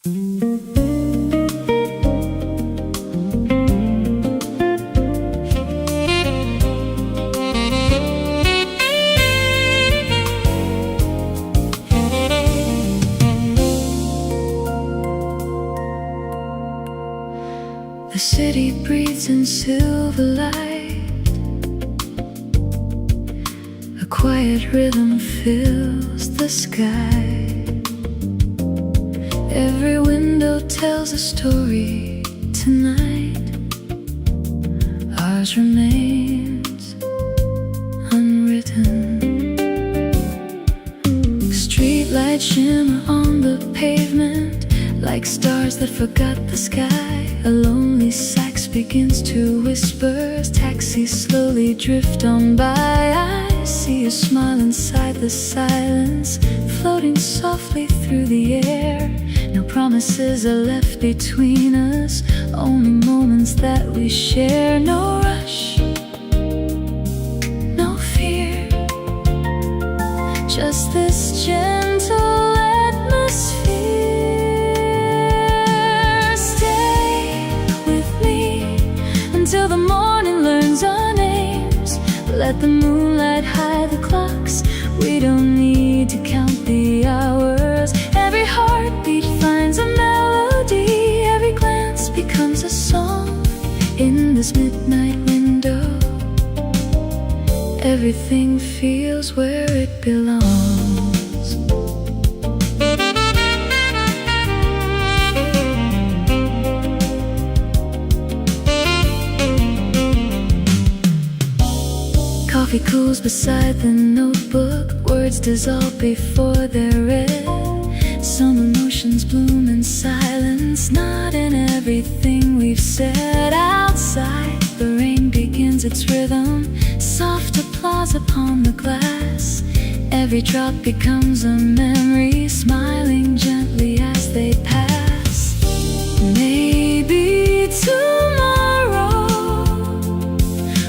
The city breathes in silver light. A quiet rhythm fills the sky. Every window tells a story tonight. Ours remains unwritten. Streetlights shimmer on the pavement like stars that forgot the sky. A lonely sax begins to whisper as taxis slowly drift on by. I see a smile inside the silence, floating softly through the air. No promises are left between us, only moments that we share. No rush, no fear, just this gentle atmosphere. Till the morning learns our names. Let the moonlight hide the clocks. We don't need to count the hours. Every heartbeat finds a melody. Every glance becomes a song. In this midnight window, everything feels where it belongs. Coffee cools beside the notebook. Words dissolve before they're read. Some emotions bloom in silence, not in everything we've said. Outside, the rain begins its rhythm. Soft applause upon the glass. Every drop becomes a memory, smiling gently as they pass. Maybe tomorrow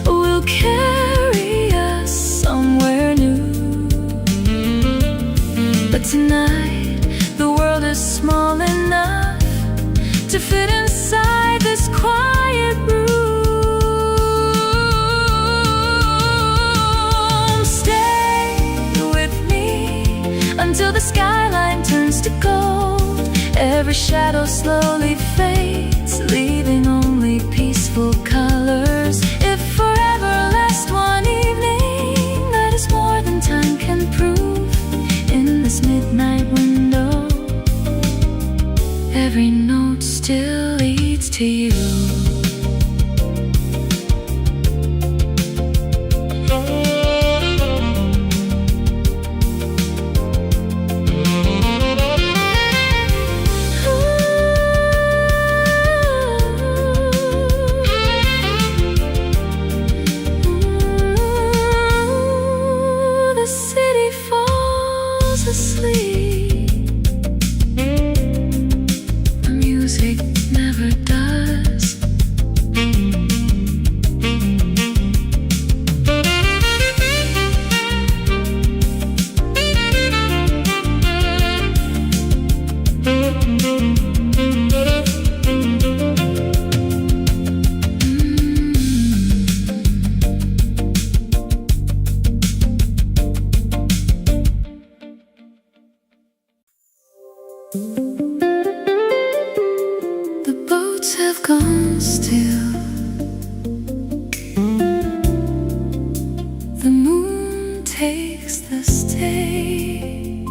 will carry us somewhere new. But tonight, the world is small enough to fit inside this quiet room. Stay with me until the skyline turns to gold. Every shadow slowly fades, leaving only peaceful colors. If forever lasts one evening, that is more than time can prove. In this midnight window, every note still leads to you. The city falls asleep. The music never does. The boats have gone still. The moon takes the stage.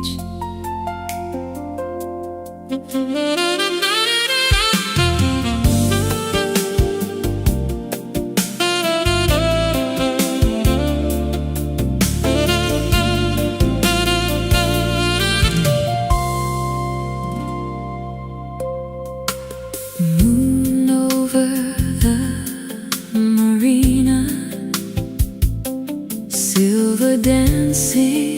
Moon over the marina, silver dancing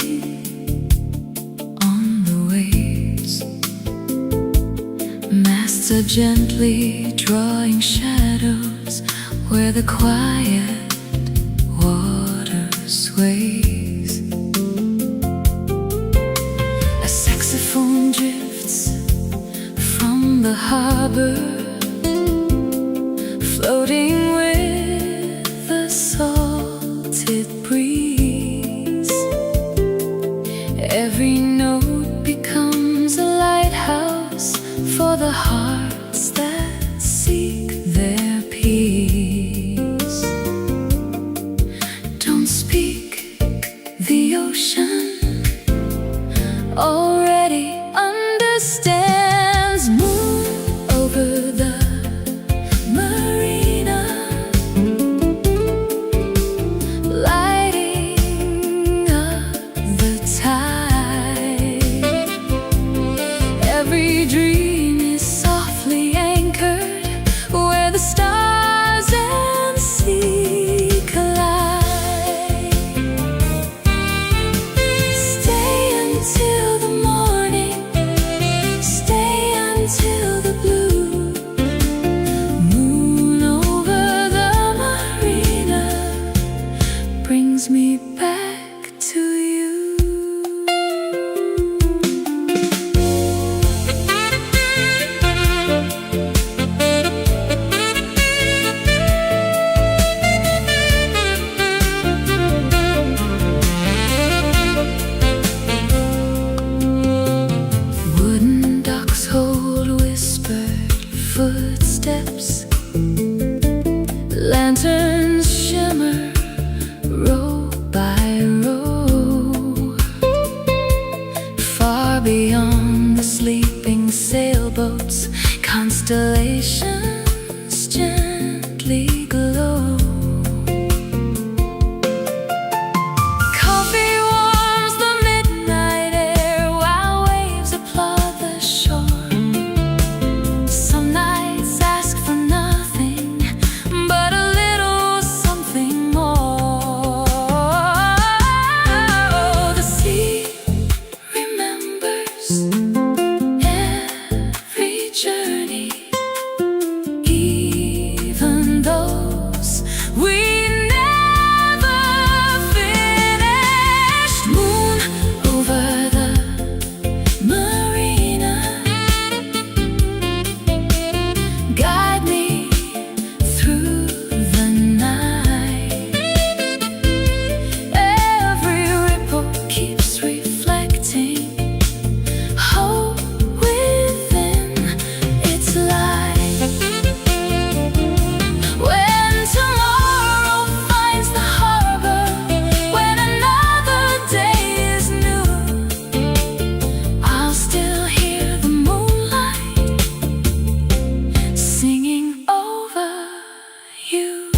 on the waves. Masts are gently drawing shadows where the quiet water sways. A saxophone drifts from on the harbor, floating with the salted breeze. Every note becomes a lighthouse for the hearts that seek their peace. Don't speak, the ocean already understands. Moon over the marina, lighting up the tide. Every dream is softly anchored where the stars and sea collide. Stay until the morning, stay until the blue. Moon over the marina brings me back to you. Wooden docks hold whispered footsteps. Lanterns shimmer row by row. Far beyond the sleeping sailboats, constellations gently glow. Coffee warms the midnight air while waves applaud the shore. Some nights ask for nothing but a little something more. The sea remembers every journey, even those we never finished. Moon over the marina, guide me through the night. Every ripple keeps reflecting hope within its light. When tomorrow finds the harbor, when another day is new, I'll still hear the moonlight singing over you.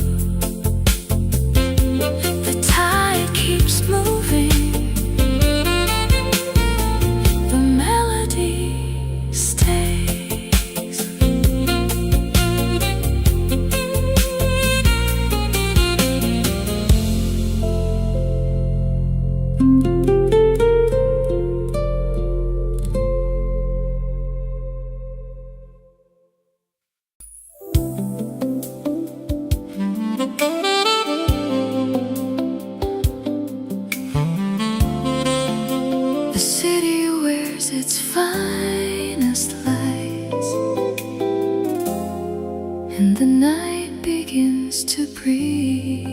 The tide keeps moving, the melody stays. The city wears its finest lights, and the night begins to breathe.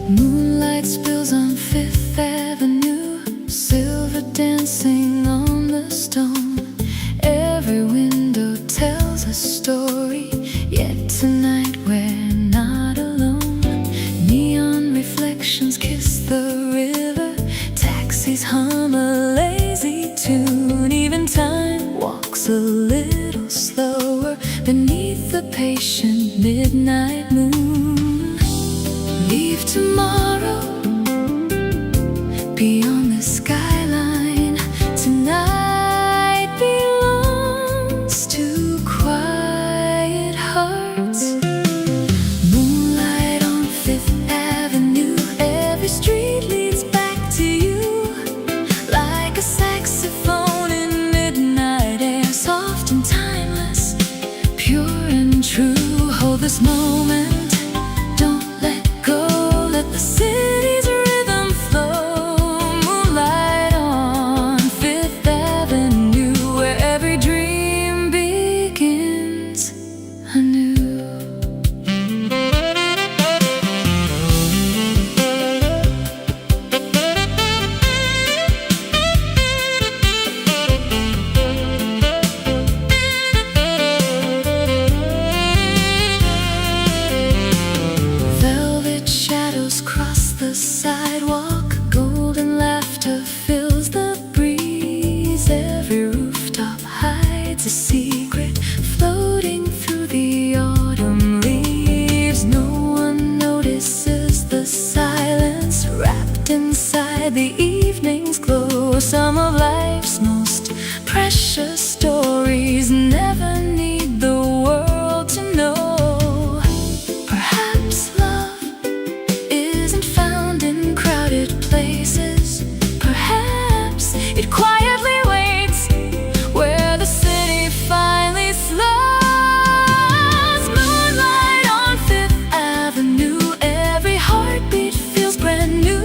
Moonlight spills on Fifth Avenue, silver dancing on the stone. Every window tells a story, yet tonight we're not alone. Neon reflections kiss the river, taxis hum a lazy tune. Even time walks a little slower beneath the patient midnight moon. Leave tomorrow beyond the skyline. Tonight belongs to quiet hearts. Moonlight on Fifth Avenue, every street leads back to you. Like a saxophone in midnight air, soft this moment, don't let go, let the city's rhythm flow. Moonlight on Fifth Avenue, where every dream begins anew. Velvet shadows cross the sidewalk, golden laughter fills the breeze. Every rooftop hides a secret, floating through the autumn leaves. No one notices the silence, wrapped inside the evening's glow. Some of life's most precious stories never need the world to know. Perhaps love isn't found in crowded places. Perhaps it quietly waits where the city finally slows. Moonlight on Fifth Avenue, every heartbeat feels brand new.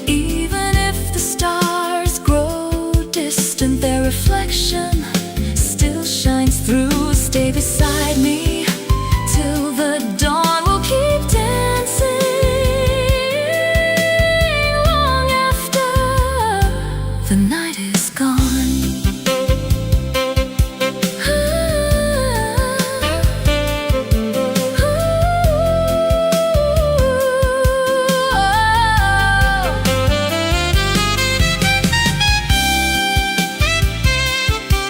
Even if the stars grow distant, their reflection still shines through. Stay beside me till the dawn, we'll keep dancing long after the night is gone.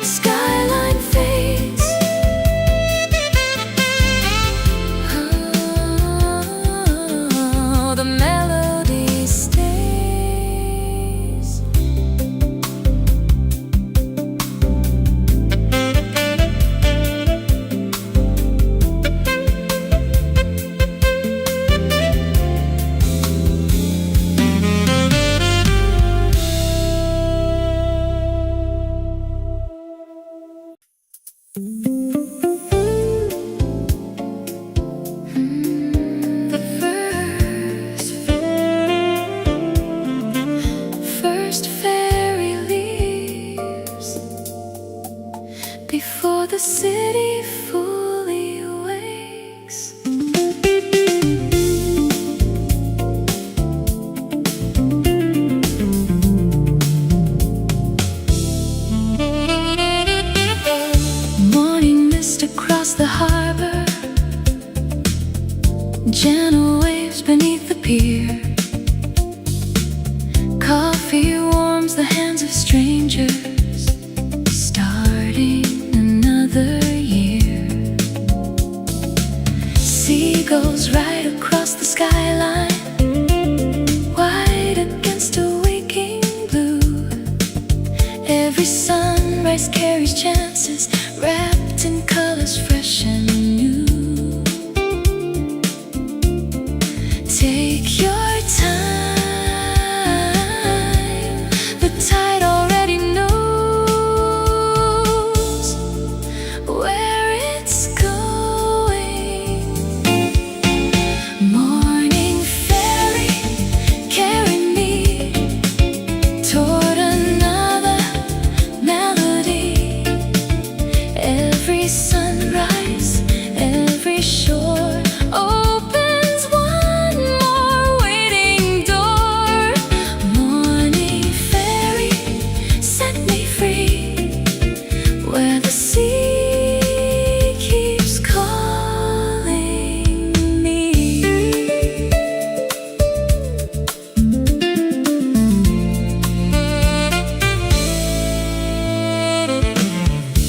Skyline fades, the melody stays. The first fairy leaves before the city fully wakes. Morning mist across the harbor, gentle waves beneath the pier. Coffee warms the hands of strangers, starting another year. Seagulls ride across the skyline, white against a waking blue. Every sunrise carries chances, wrapped in colors fresh and new. Take your time, the tide already knows where it's going. Morning fairy, carry me toward another melody. Every sunrise, every shore opens one more waiting door. Morning fairy, set me free where the sea keeps calling me.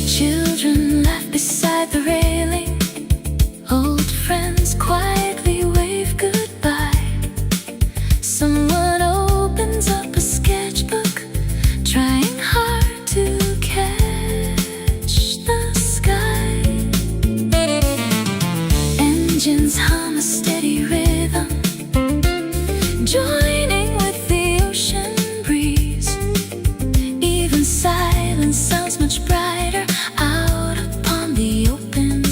Children laugh beside the railing, old friends quietly wave goodbye. Someone opens up a sketchbook, trying hard to catch the sky. Engines hum a steady rhythm, joining with the ocean breeze. Even silence sounds much brighter out upon the open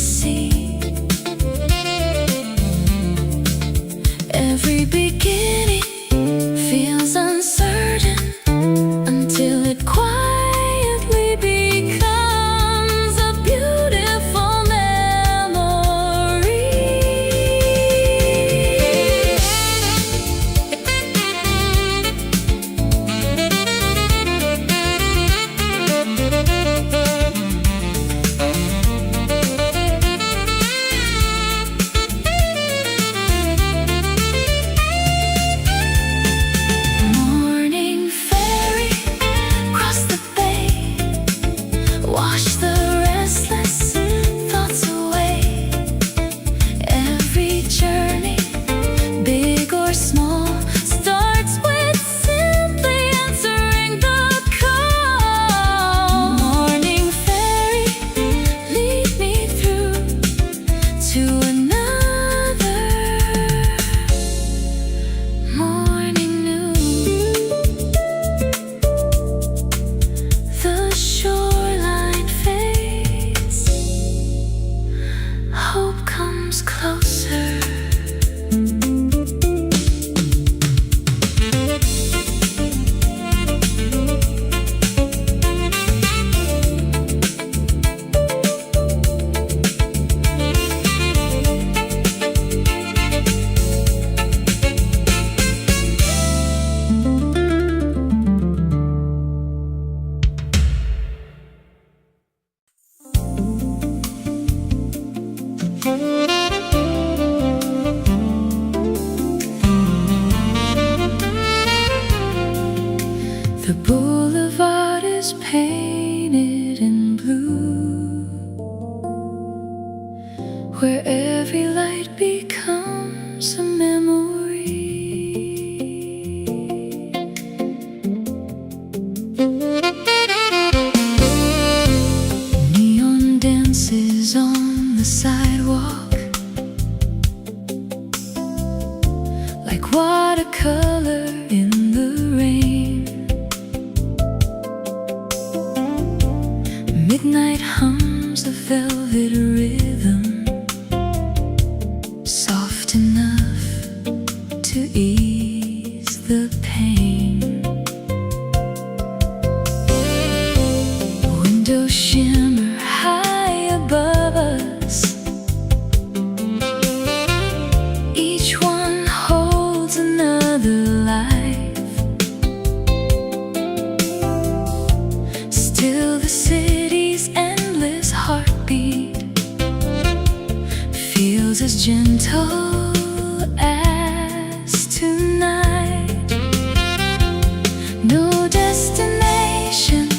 where every light becomes a memory. Neon dances on the sidewalk like watercolor in the rain. Midnight hums a velvet rhythm, soft enough to ease the pain. Windows shimmer high above us, each one holds another life. Still the city's endless heartbeat feels as gentle as tonight. No destination,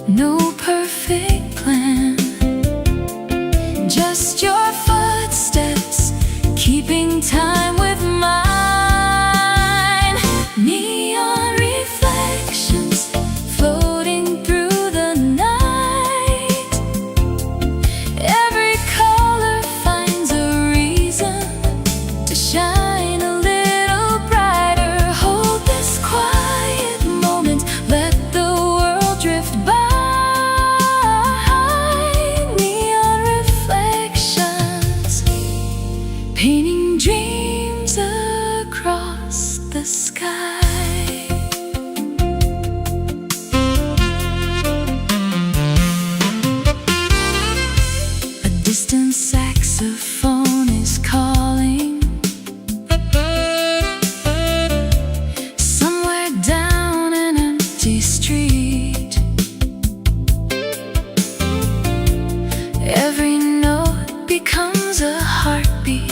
no perfect plan, just your footsteps keeping time with mine. Neon reflections floating through the night. Every color finds a reason to shine a little brighter. Hold this quiet moment, let the world drift by. Neon reflections, painting dreams across the sky. A distant saxophone is calling somewhere down an empty street. Every note becomes a heartbeat.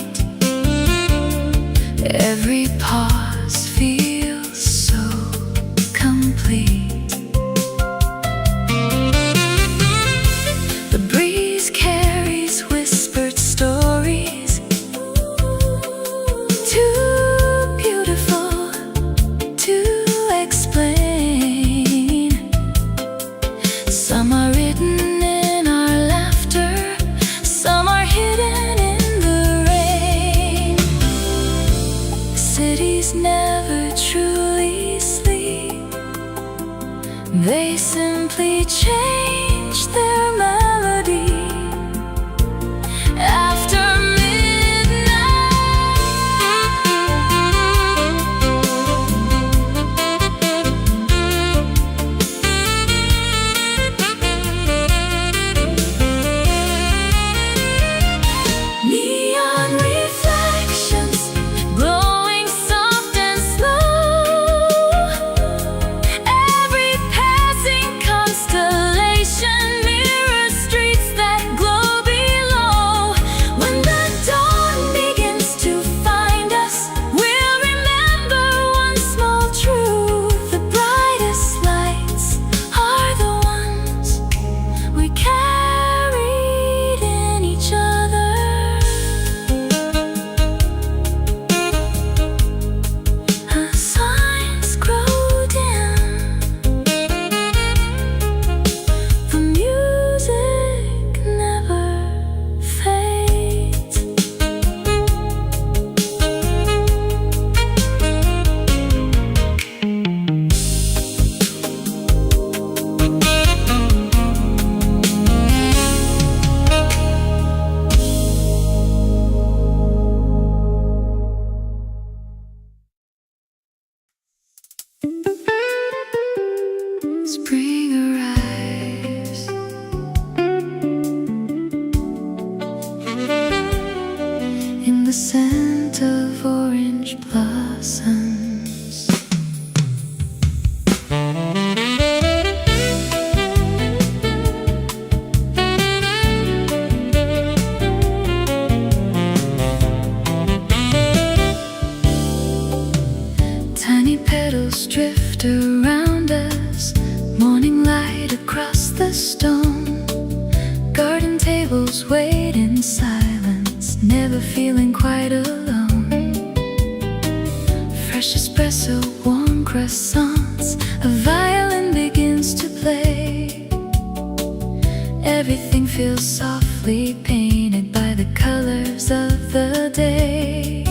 Every pause feels so complete. The breeze carries whispered stories, too beautiful to explain. Some are written in our laughter, some are hidden in the rain. Cities never truly sleep, they simply change their melody after neon reflections glowing soft and slow. Every passing constellation mirrors streets that glow below. When the dawn begins to find us, we'll remember one small truth: the brightest lights are the ones we carried in each other. As signs grow dim, the music never fades. Spring arrives, in the scent of orange blossoms. Tiny petals drift around us, morning light across the stone. Garden table tables wait in silence, never feeling quite alone. Fresh espresso, warm croissants, a violin begins to play. Everything feels softly painted by the colors of the day.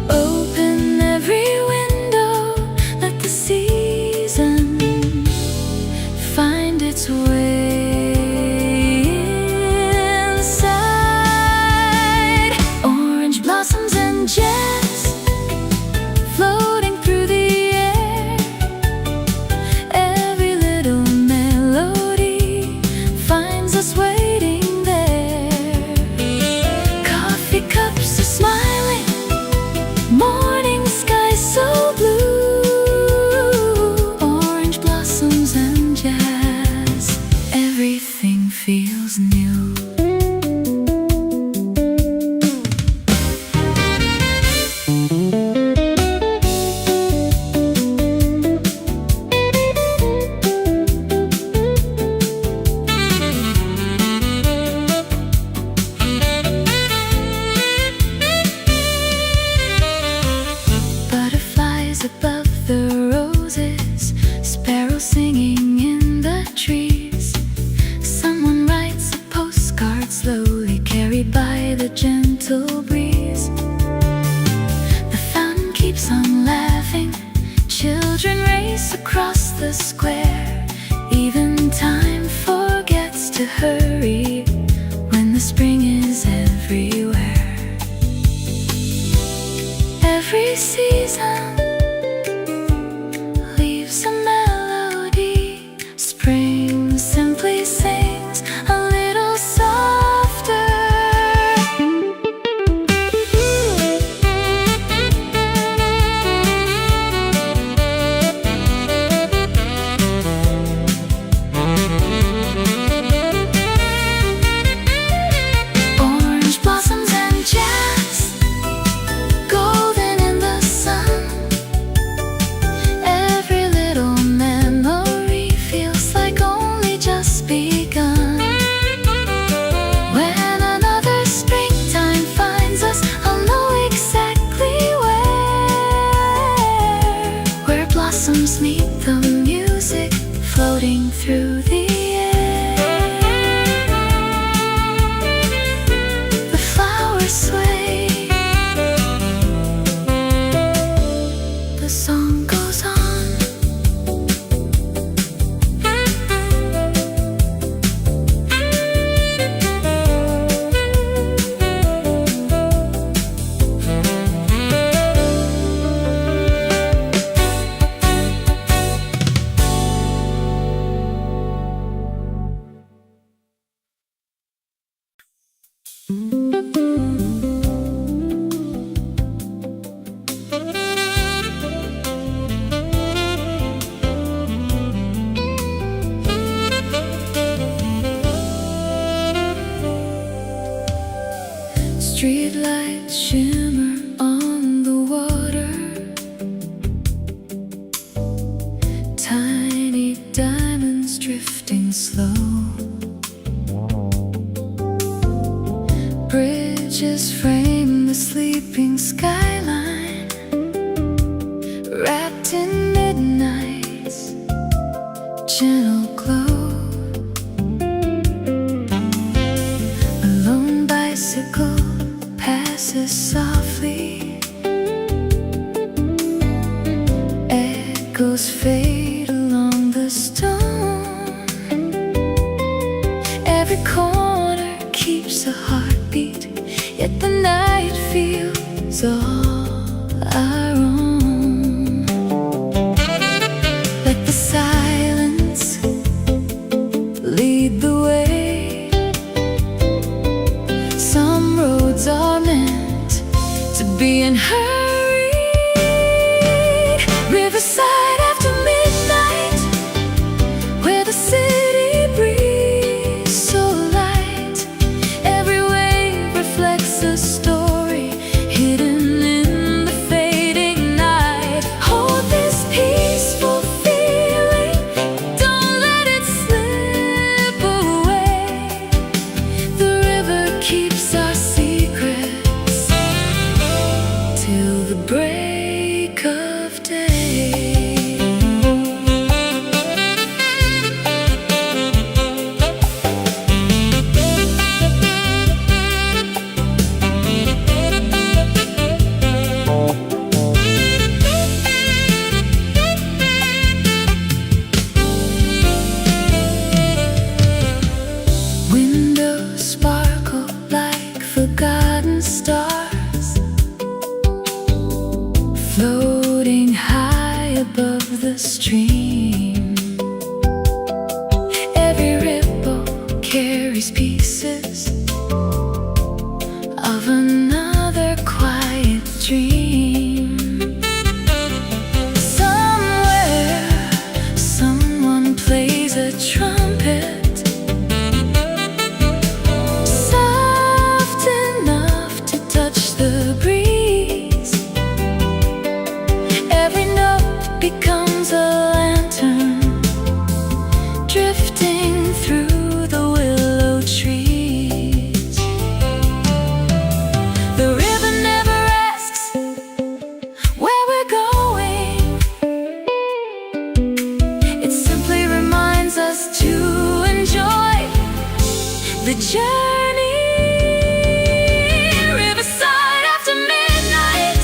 Open every window, let the season find its way inside. Orange blossoms and jazz floating through the air. Every little melody finds us waiting there. Coffee cups are smiling, morning sky so blue. Orange blossoms and jazz, everything feels new. Butterflies above the roses, sparrows singing in the trees. Someone writes a postcard slowly, carried by the gentle breeze. The fountain keeps on laughing, children race across the square. Even time forgets to hurry when the spring is everywhere. Every season leaves a melody. Spring simply sings a little softer. Orange blossoms and jazz, golden in the sun. Every little memory feels like only just begun. When another springtime finds us, I'll know exactly where blossoms meet the music floating through the air. The flowers sway, the song goes on. Streetlights shimmer on the water, tiny diamonds drifting slow. Bridges frame the sleeping skyline, wrapped in midnight's gentle glow. A lone bicycle passes softly, echoes fade along the stone. Every corner keeps a heartbeat, yet the night feels all our own. Let the silence lead the way. Some roads are meant to be unhurried. Riverside after midnight, where the city breeze so light. Every wave reflects a story hidden in the fading sparkle like forgotten stars, floating high above the stream. Every ripple carries pieces of another quiet dream. Somewhere, someone plays a trumpet, soft enough to touch the breeze. Every note becomes a lantern, drifting through the willow trees. The river never asks where we're going, it simply reminds us to enjoy the journey. Riverside after midnight,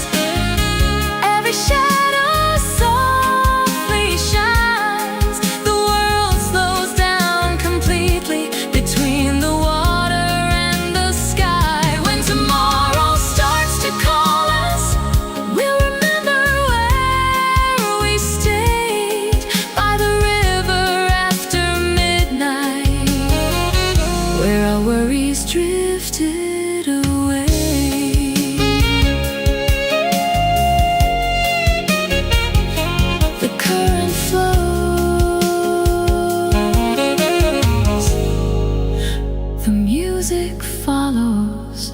every shadow softly shines. The world slows down completely between the water and the sky. When tomorrow starts to call us, we'll remember where we stayed by the river after midnight, where our worries drifted away. The current flows, the music follows.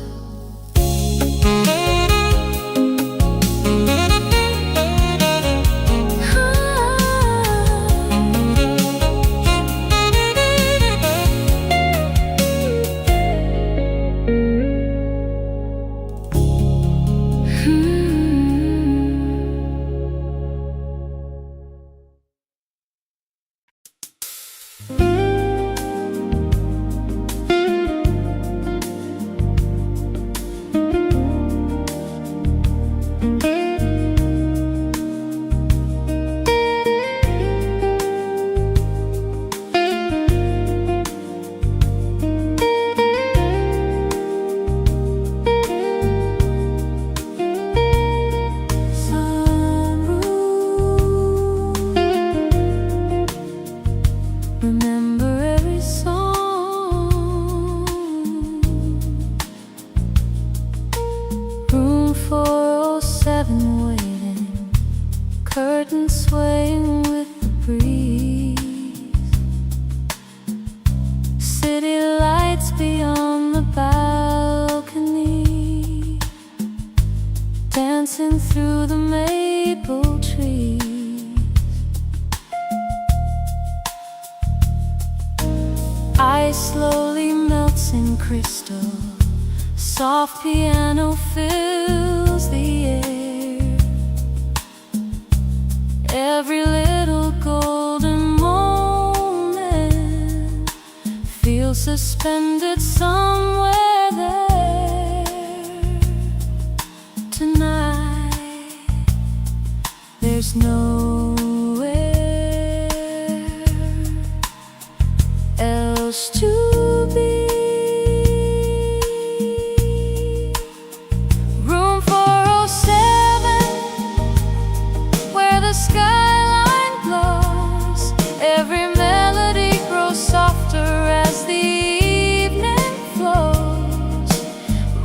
Remember every song. Room 407 waiting, curtains swaying with the breeze. City lights beyond the balcony, dancing through the maple trees. Ice slowly melts in crystal, soft piano fills the air. Every little golden moment feels suspended somewhere there. Tonight, there's nowhere else to be. Room 407, where the skyline glows. Every melody grows softer as the evening flows.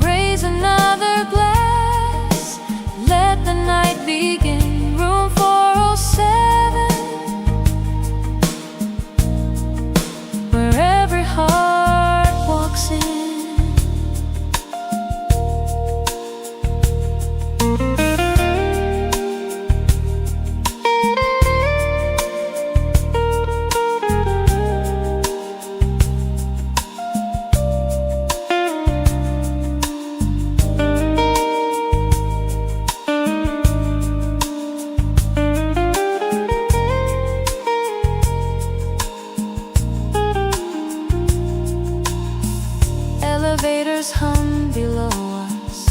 Raise another glass, let the night begin. Room 407, where every heart walks in. Elevators hum below us,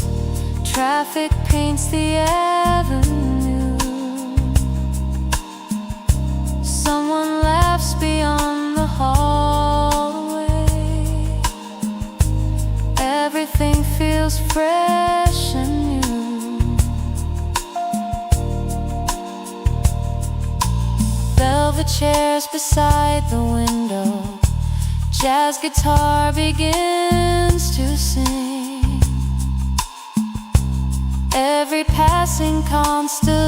traffic paints the avenue. Someone laughs beyond the hallway. feels fresh and new. Velvet chairs beside the window, jazz guitar begins to sing. Every passing constellation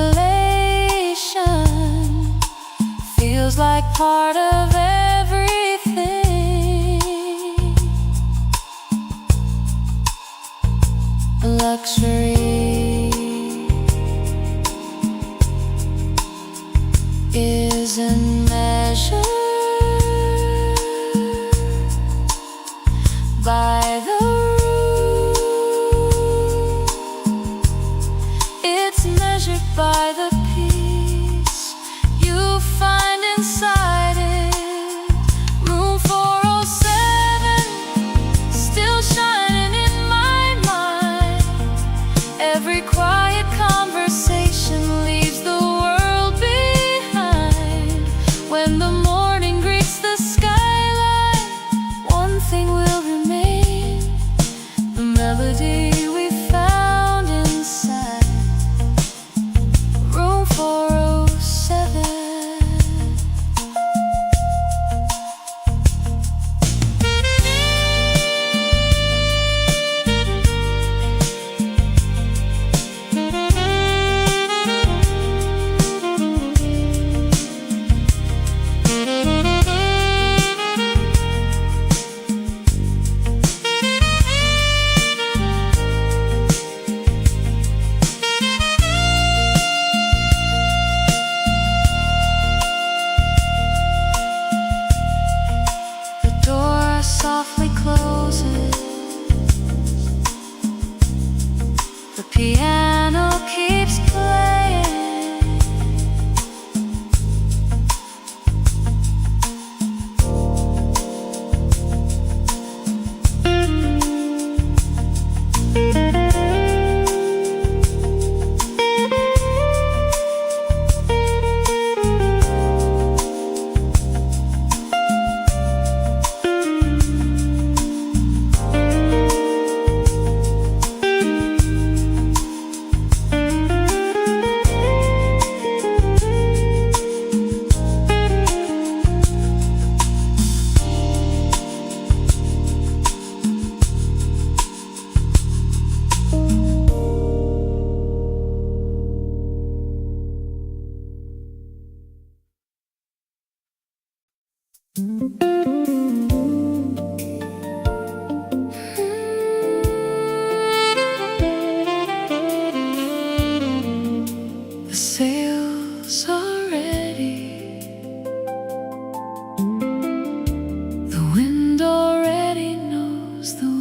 feels like part of everything. Luxury isn't measured by the room, it's measured by the peace you find inside it. Room 407, still shining in my mind. Every quiet conversation leaves the world behind. When the morning greets the skyline, one thing will remain: the melody we found inside room 407. The door softly closes. The piano keeps playing. The sails are ready. The wind already knows the way.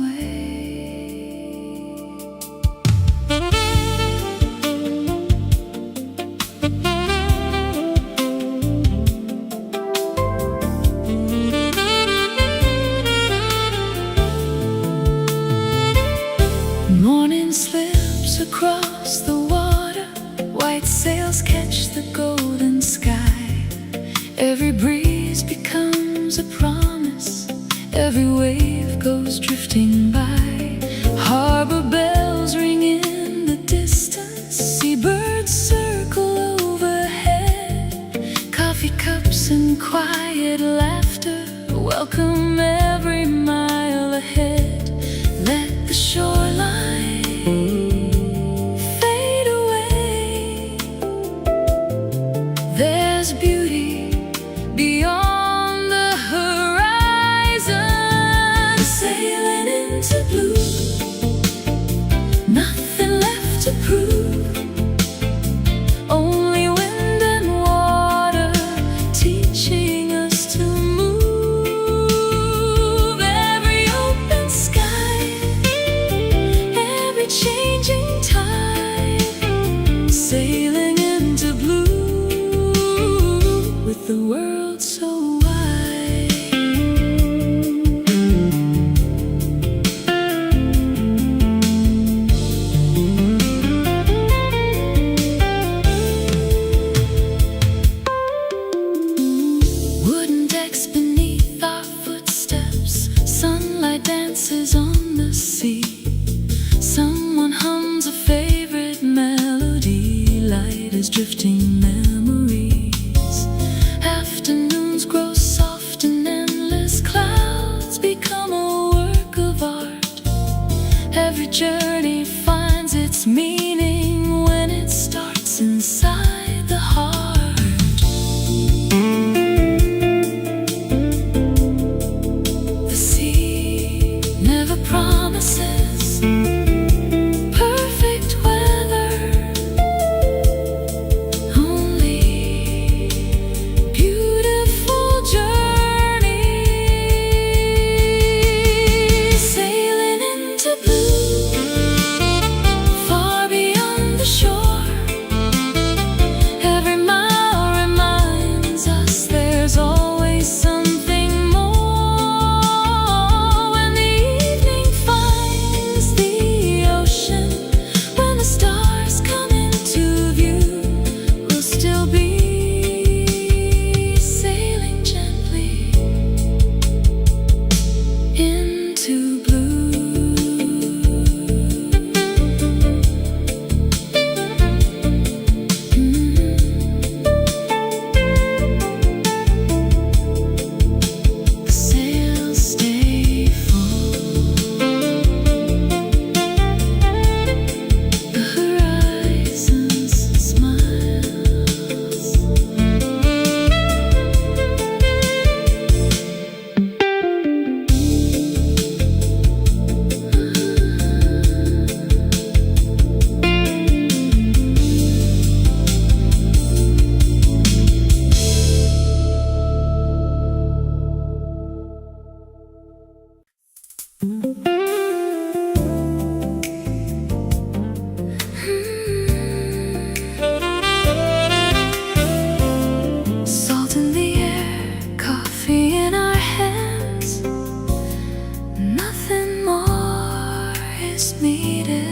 Morning slips across the water, white sails catch the golden sky. Every breeze becomes a promise, every wave goes drifting by. Harbor bells ring in the distance, seabirds circle overhead. Coffee cups and quiet laughter welcome every mile ahead. Let the shoreline fade away. There's beauty beyond the horizon. Sailing into blue, nothing left to prove. Only wind and water teaching us to move. Every open sky, every changing tide, sailing into blue with the world so wide. Every journey finds its meaning when it starts inside the heart. The sea never promises perfect weather, only beautiful journeys, sailing into blue, far beyond the shore. Every mile reminds us there's always something more. When the evening finds the ocean, when the stars come into view, we'll still be sailing gently into blue. The sails stay full, the horizons smiles. Salt in the air, coffee in our hands, nothing more is needed.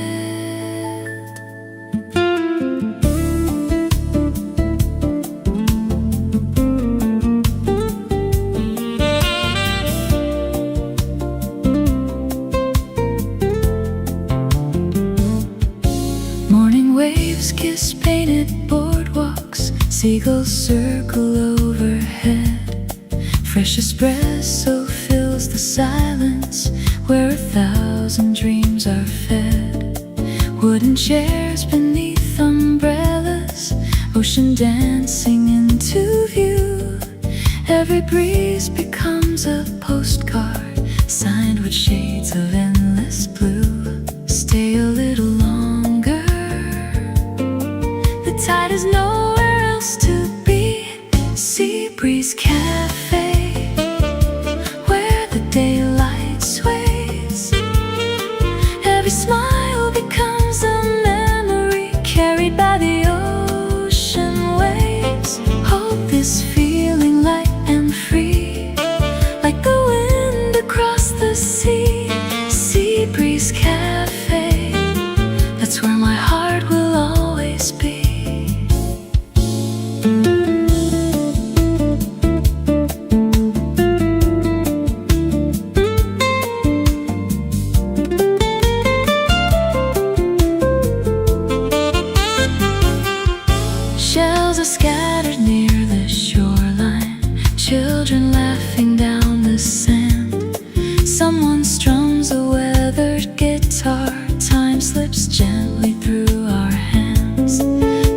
Morning waves kiss painted boardwalks, seagulls circle overhead. Fresh espresso fills the silence where 1,000 dreams are fed. Wooden chairs beneath umbrellas, ocean dancing into view. Every breeze becomes a postcard signed with shades of endless blue. Stay a little longer, the tide is nowhere else to be. Sea breeze cafe, where the daylight sways. Every smile becomes a memory carried by the ocean waves. Hold this feeling light and free, like the wind across the sea. Sea breeze cafe, that's where my heart will always be. Shells are scattered near the shoreline, children laughing down the sand. Someone strums a weathered guitar, time slips gently through our hands.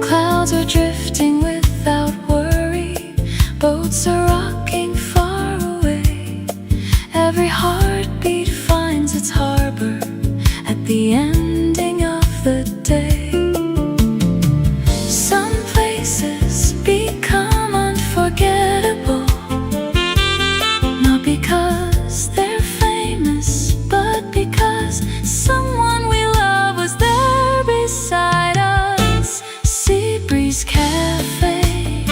Clouds are drifting without worry, boats are rocking far away. Every heartbeat finds its harbor at the ending of the day. Some places become unforgettable, not because they're famous, but because someone we love was there beside us. Sea breeze cafe,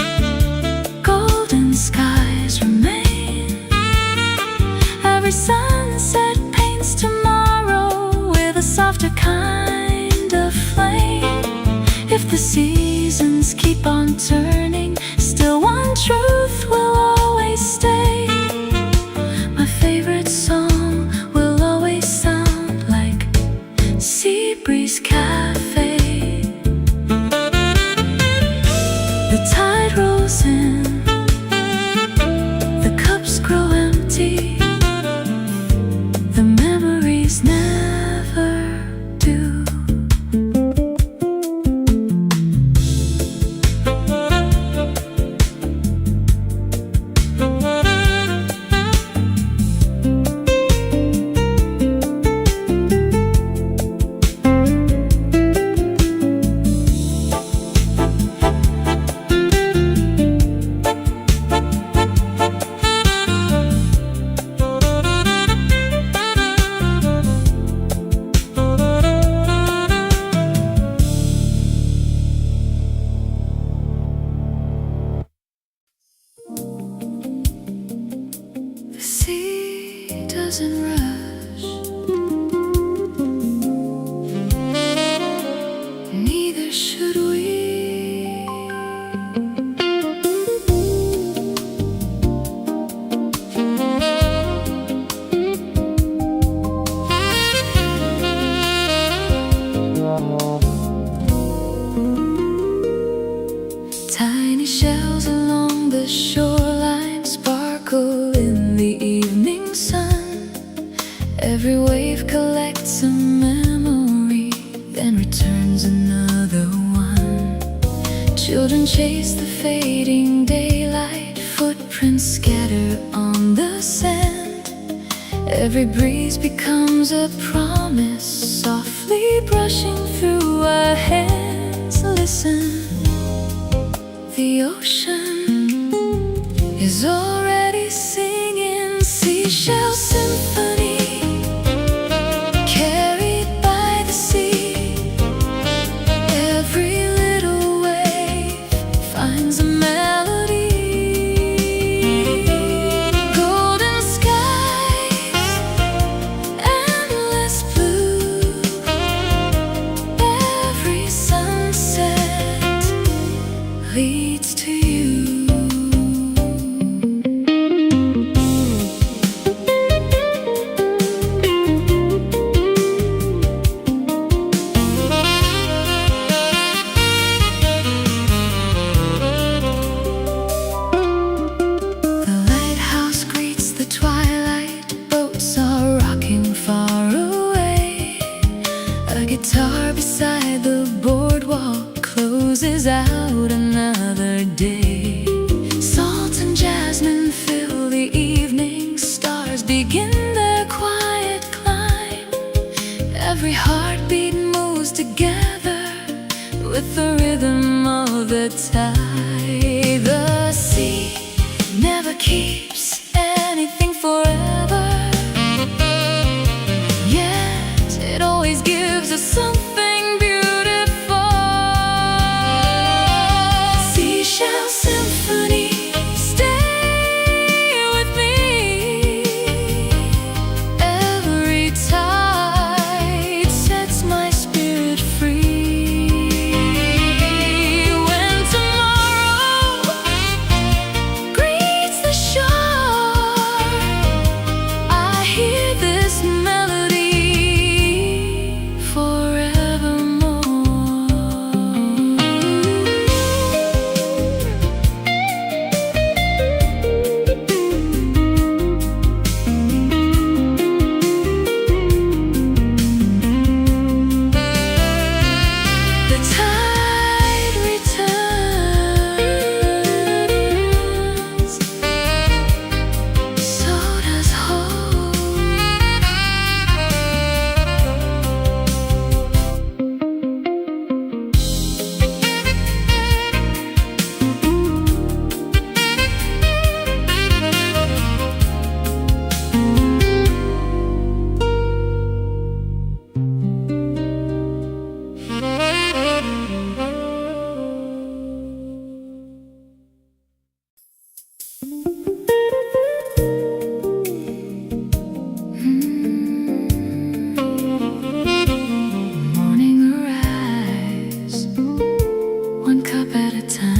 golden skies remain. Every sunset paints tomorrow with a softer kind of flame. If the seasons keep on turning, still one truth will always stay. My favorite song will always sound like Sea Breeze Cafe. The tide rolls in, the cups grow empty, the memories never Every wave collects a memory, then returns another one. Children chase the fading daylight, footprints scatter on the sand. Every breeze becomes a promise, softly brushing through our hands. Listen, the ocean is already singing seashell symphony, carried by the sea. Every little wave finds a melody. Golden skies, endless blue. Every sunset leads to you. Guitar beside the boardwalk closes out another day. Salt and jasmine fill the evening, stars begin their quiet climb. Every heartbeat moves together with the rhythm of the tide. The sea never keeps anything forever, yet it always gives us something beautiful. Seashell symphony, stay with me. Every tide sets my spirit free. When tomorrow greets the shore, I hear this melody forevermore. The tide returns, so does hope. Morning arrives, one cup at a time.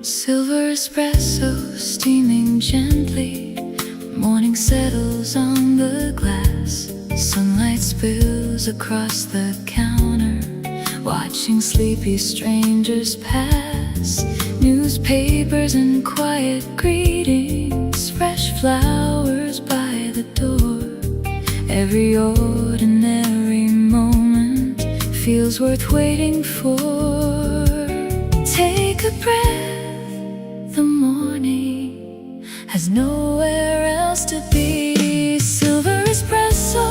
Silver espresso steaming gently. Morning settles on the glass. Sunlight spills across the counter, watching sleepy strangers pass. Newspapers and quiet greetings, fresh flowers by the door. Every ordinary moment feels worth waiting for. Take a breath, the morning has nowhere else to be. Silver espresso,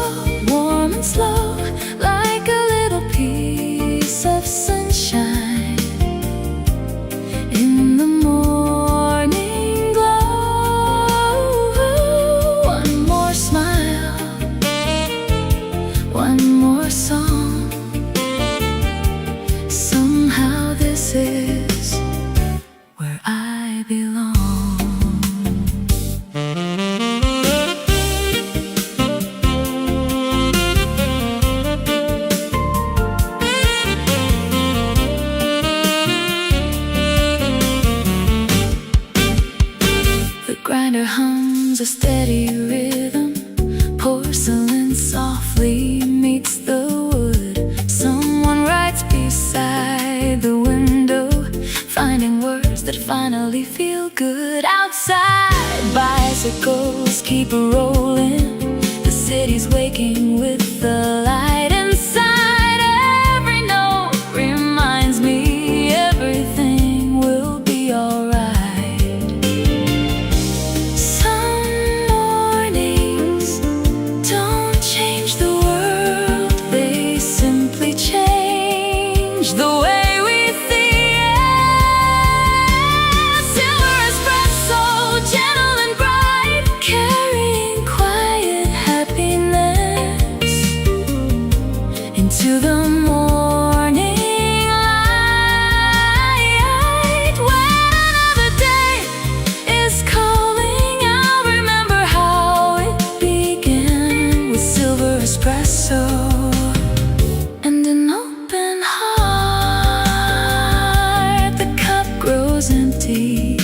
warm and slow, like a little piece of sunshine in the morning glow. One more smile, one more song. Somehow this is where I belong. Porcelain softly meets the wood. Someone writes beside the window, finding words that finally feel good. Outside, bicycles keep rolling. The city's waking with the light inside. Every note reminds me everything will be alright. Some mornings don't change the world, they simply change the way we see it. Silver espresso, gentle and bright, carrying quiet happiness into the morning light. When another day is calling, I'll remember how it began with silver espresso and an open heart. The cup grows empty,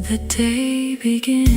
the day begins.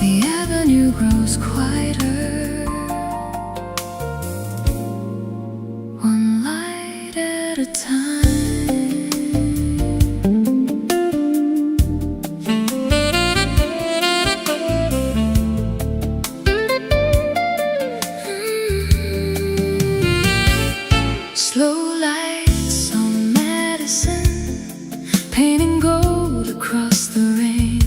The avenue grows quieter, one light at a time. Slow lights on Madison, painting gold across the rain.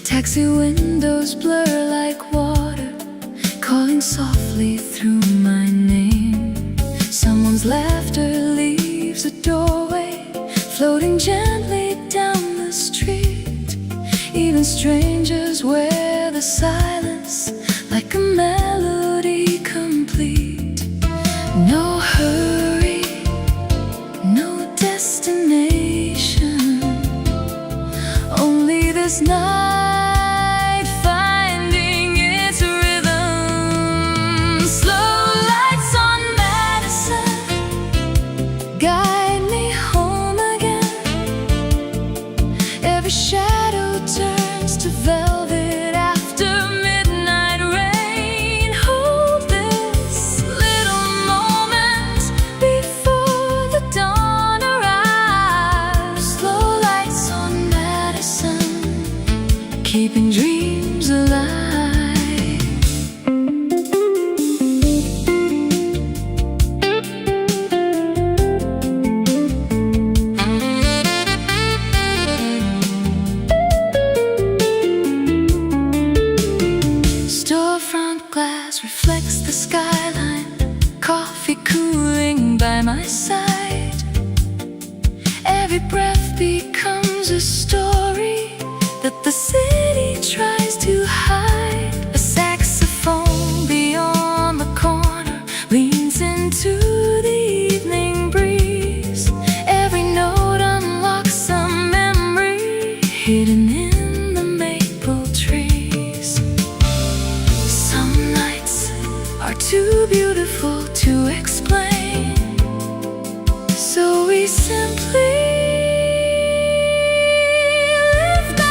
Taxi windows blur like water, calling softly through my name. Someone's laughter leaves a doorway, floating gently down the street. Even strangers wear the silence like a melody complete. No hurry, no destination, only this night finding its rhythm. Slow lights on Madison guide me home again. Every shadow turns to velvet after midnight rain. Hold this little moment before the dawn arrives. Slow lights on Madison, keeping dreams alive. Storefront glass reflects the skyline, coffee cooling by my side. Every breath becomes a story that the city tries to hide. A saxophone beyond the corner leans into the evening breeze. Every note unlocks a memory hidden in the maple trees. Some nights are too beautiful to explain, so we simply live back.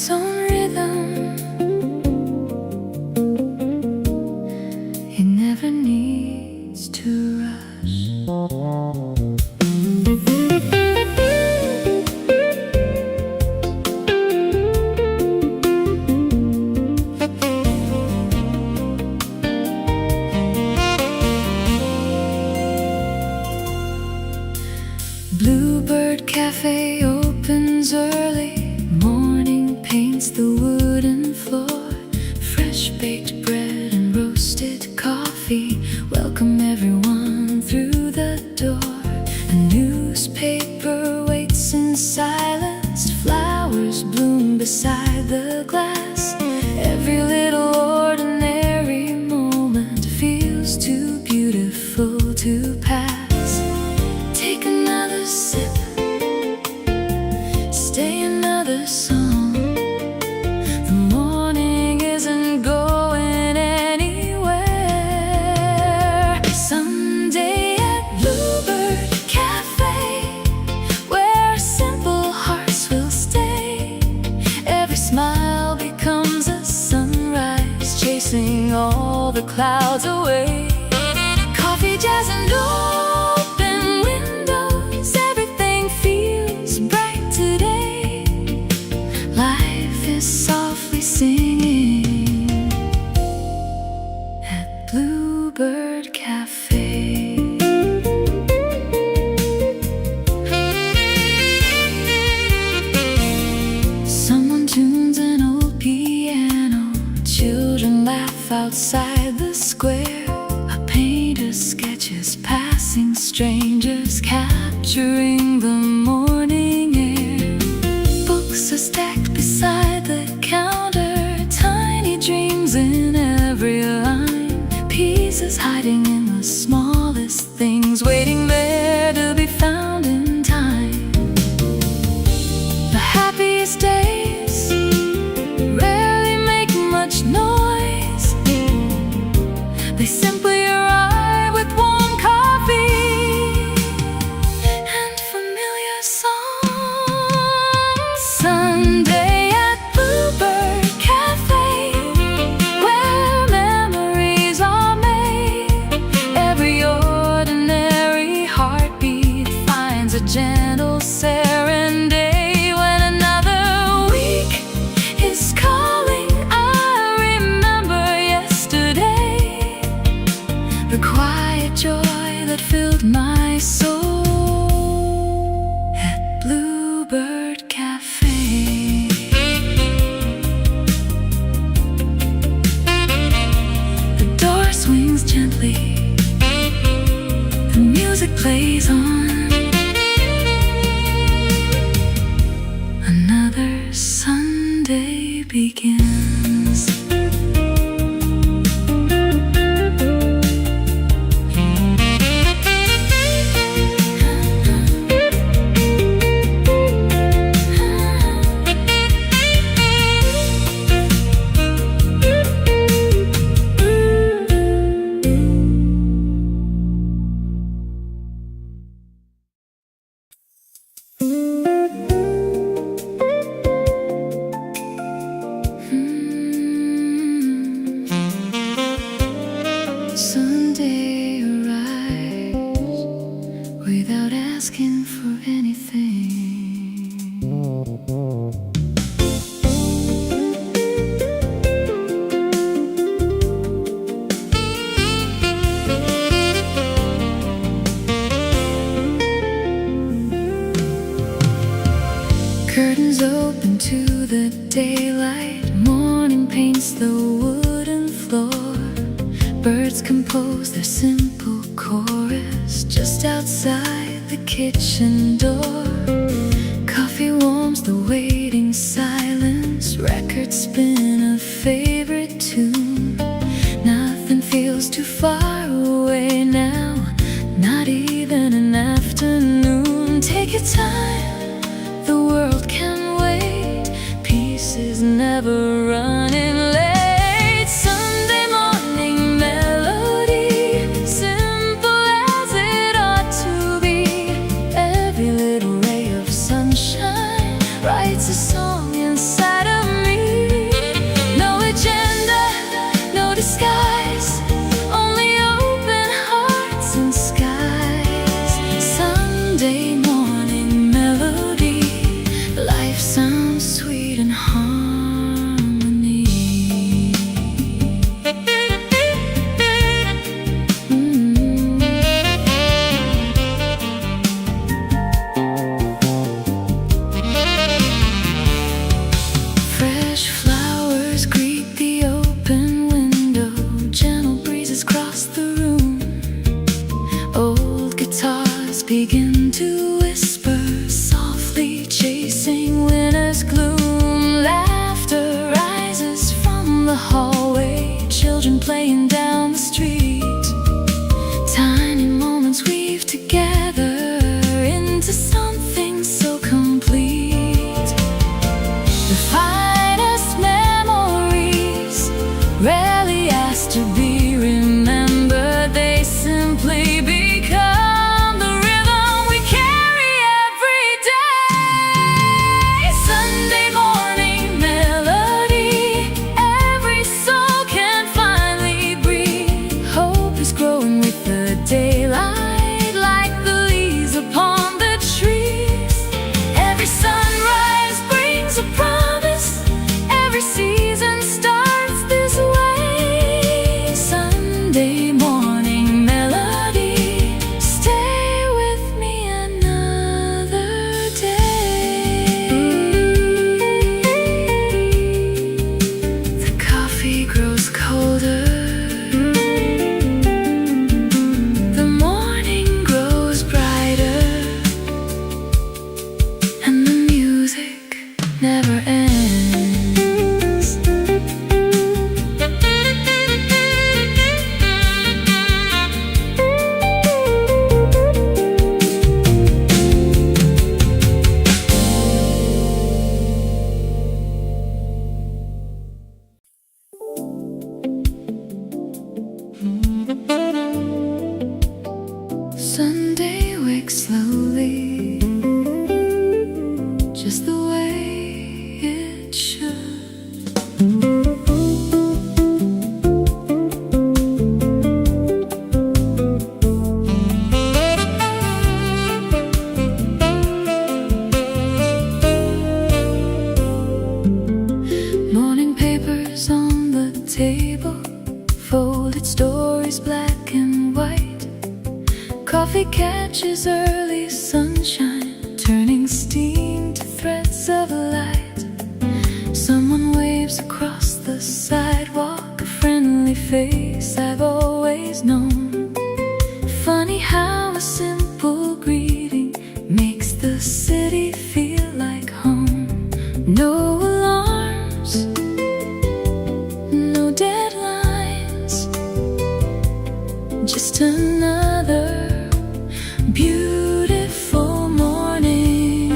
its own rhythm. It never needs to rush. Bluebird Cafe opens early. Morning paints the wooden floor. Fresh baked bread and roasted coffee welcome everyone through the door. A newspaper waits in silence. Flowers bloom beside the glass. Every little ordinary moment feels too beautiful to pass. Take another sip, stay another song. The morning isn't going anywhere. Someday at Bluebird Cafe, where simple hearts will stay. Every smile becomes a sunrise, chasing all the clouds away. Coffee, jazz, and open windows, everything feels bright today. Life is softly singing at Bluebird Cafe. Someone tunes an old piano. Children laugh outside the square. A painter sketches passing strangers, capturing the morning air. Books are stacked beside the counter, tiny dreams in every line. Pieces hiding in the smallest things, waiting there to be found in time. The happiest days rarely make much noise. They simply arrive with warm coffee and familiar songs. Sunday at Bluebird Cafe, where memories are made. Every ordinary heartbeat finds a gentle serenade. When another week is calling, I remember yesterday, the quiet joy that filled my soul at Bluebird Cafe. The door swings gently, the music plays on. Another Sunday begins. Sunday arrives without asking for anything. Curtains open to the daylight. Morning paints the wooden floor. Birds compose their simple chorus just outside the kitchen door. Coffee warms the waiting silence. Records spin a favorite tune. Nothing feels too far away now, not even an afternoon. Take your time, the world can wait. Peace is never running late. Sunday morning melody, simple as it ought to be. Every little ray of sunshine writes a song inside of children playing down the street. Tiny moments weave together into something so complete. The finest memories, rarely asked to be remembered, they simply become the rhythm we carry every day. Sunday morning melody, every soul can finally breathe. Hope is growing with the daylight, like the leaves upon the trees. Every sunrise brings a promise, every season starts this way. Sunday morning melody, stay with me another day. The coffee grows colder, the morning grows brighter, and the music never ends. Sunday wakes slowly, just the way it should. Morning papers on the table, folded stories black and white. Coffee catches early sunshine, turning steam to threads of light. Someone waves across the sidewalk, a friendly face I've always known. Funny how a simple greeting makes the city feel like home. No alarms, no deadlines, just another beautiful morning.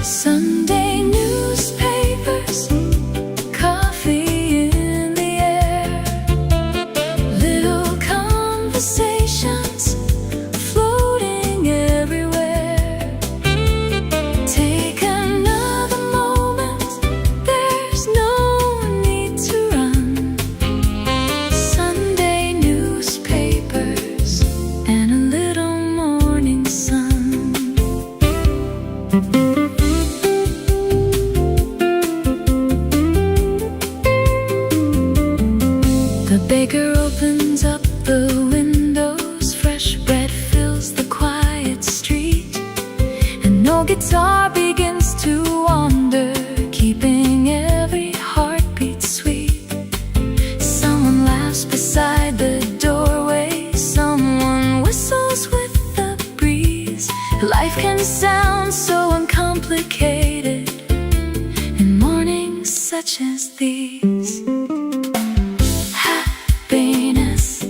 Sunday newspapers, coffee in the air, little conversations floating everywhere. Take another moment, there's no need to run. Sunday newspapers and a little morning sun. The baker opens up the windows, fresh bread fills the quiet street, and no guitar begins to wander, keeping every heartbeat sweet. Someone laughs beside the doorway, someone whistles with the breeze. Life can sound so uncomplicated in mornings such as these. Happiness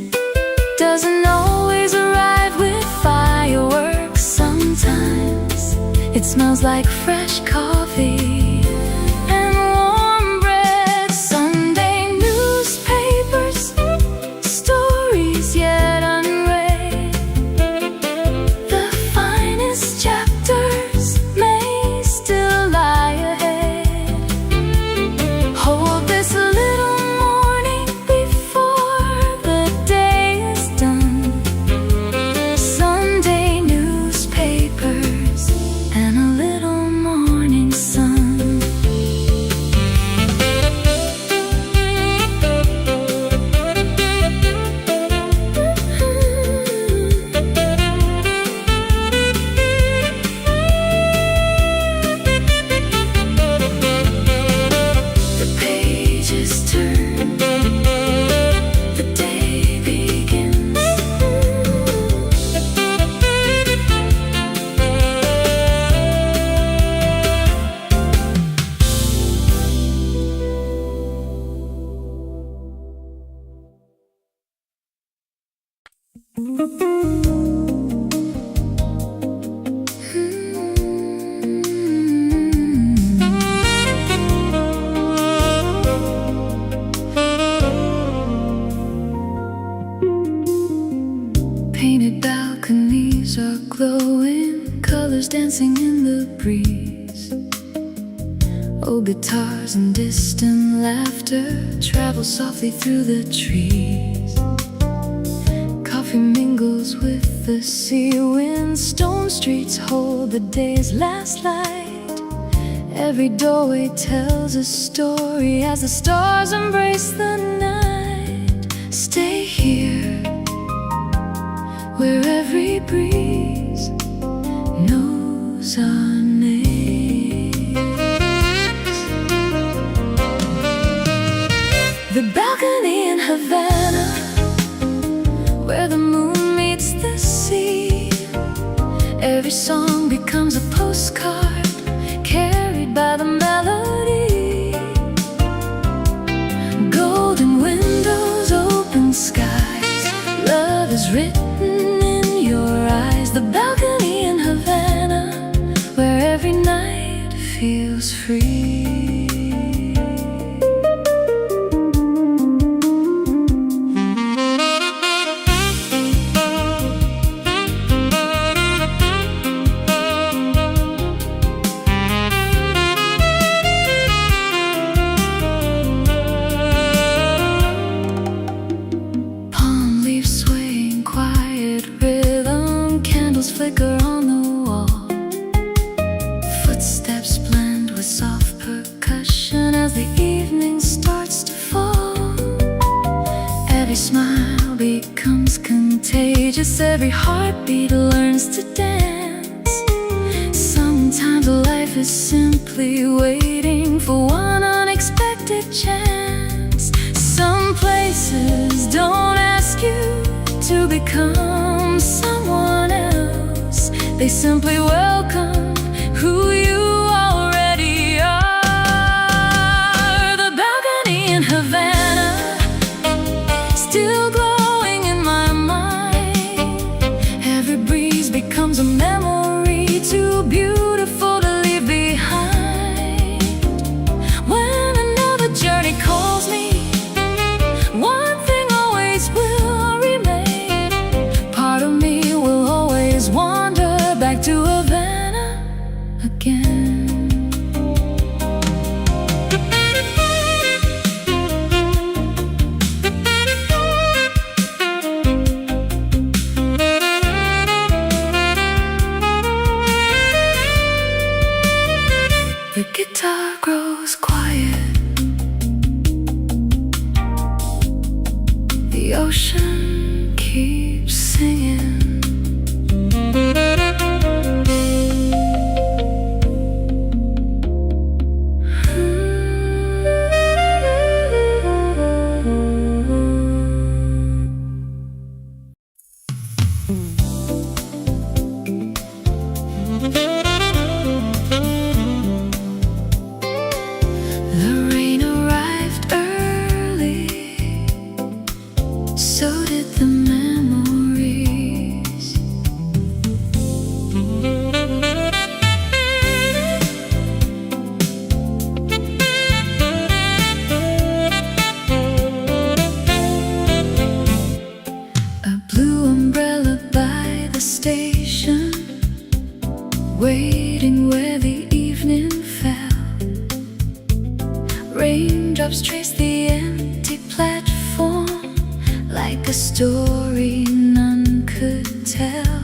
doesn't always arrive with fireworks. Sometimes it smells like fresh coffee and warm bread. Sunday newspapers, stories yet unread. The finest chapters may still lie ahead. Hold this little morning before the day is done. Sunday newspapers and a little more. Painted balconies are glowing, colors dancing in the breeze. Old guitars and distant laughter travel softly through the trees. Coffee mingles with the sea wind, stone streets hold the day's last light. Every doorway tells a story as the stars embrace the night. Stay here, where every breeze knows our names. The balcony in Havana, where the moon meets the sea. Every song becomes a postcard carried by the melody. Golden windows, open skies, love is written in your eyes. The balcony in Havana, where every night feels free. Palm leaves swaying, quiet rhythm, candles flicker on the wall. Footsteps blend with soft percussion as the evening starts to fall. Every smile becomes contagious, every heartbeat learns to dance. Sometimes life is simply waiting for one unexpected chance. Some places don't ask you to become someone else, they simply welcome who you already are. The balcony in Havana, still glowing in my mind. Every breeze becomes a memory too beautiful to leave behind. When another journey calls me, one thing always will remain. Part of me will always wander back to Havana again. The guitar grows quiet, the ocean keeps singing. The rain arrived early, so did the memories. A blue umbrella by the station, waiting where the evening fell. Raindrops trace the empty platform like a story none could tell.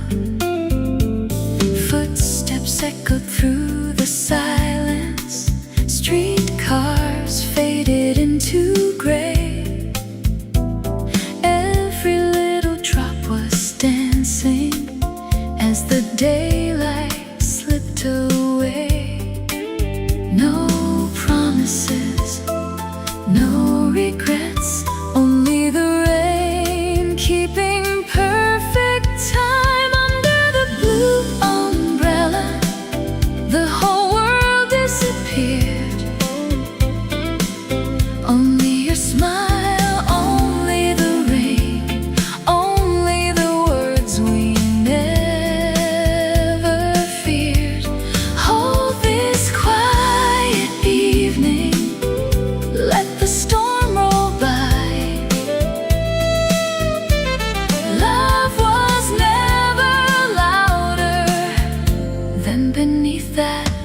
Footsteps echoed through the silence, streetcars faded into gray. Every little drop was dancing as the daylight slipped away. No promises, no regrets, only the rain keeping perfect time under the blue umbrella. The whole world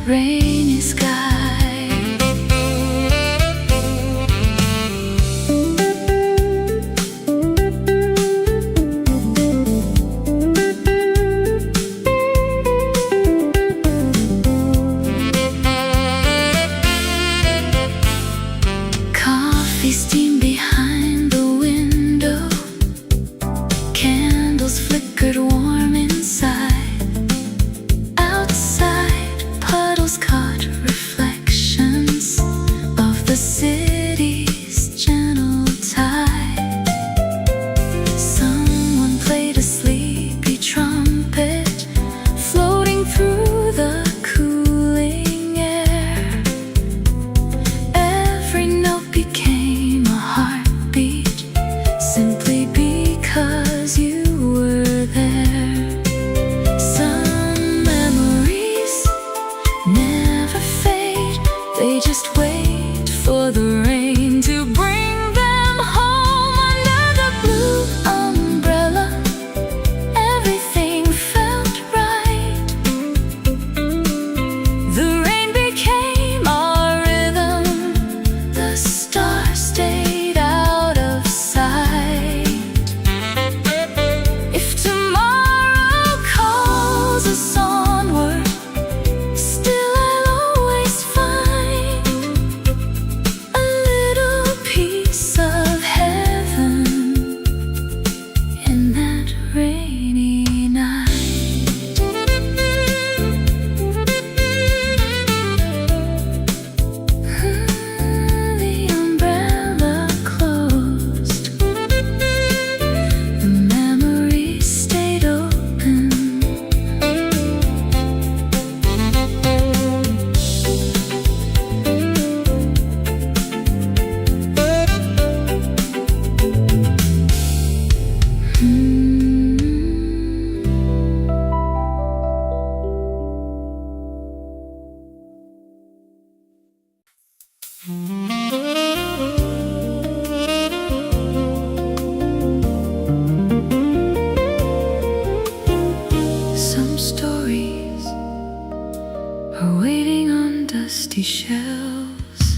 rainy sky. Coffee steam behind the window, candles flickered warm inside. Outside, puddles caught reflections of the city's gentle tide. Someone played a sleepy trumpet, floating through the cooling air. Every note became a heartbeat, simply because you were there. Some memories never fade, they just wait for the rain to bring them home. Under the blue umbrella, everything felt right. The rain became our rhythm, the stars stayed out of sight. If tomorrow calls us onward, still I'll always find a little piece of heaven in that rainy night. The umbrella closed, the memory stayed open. Some stories are waiting on dusty shelves.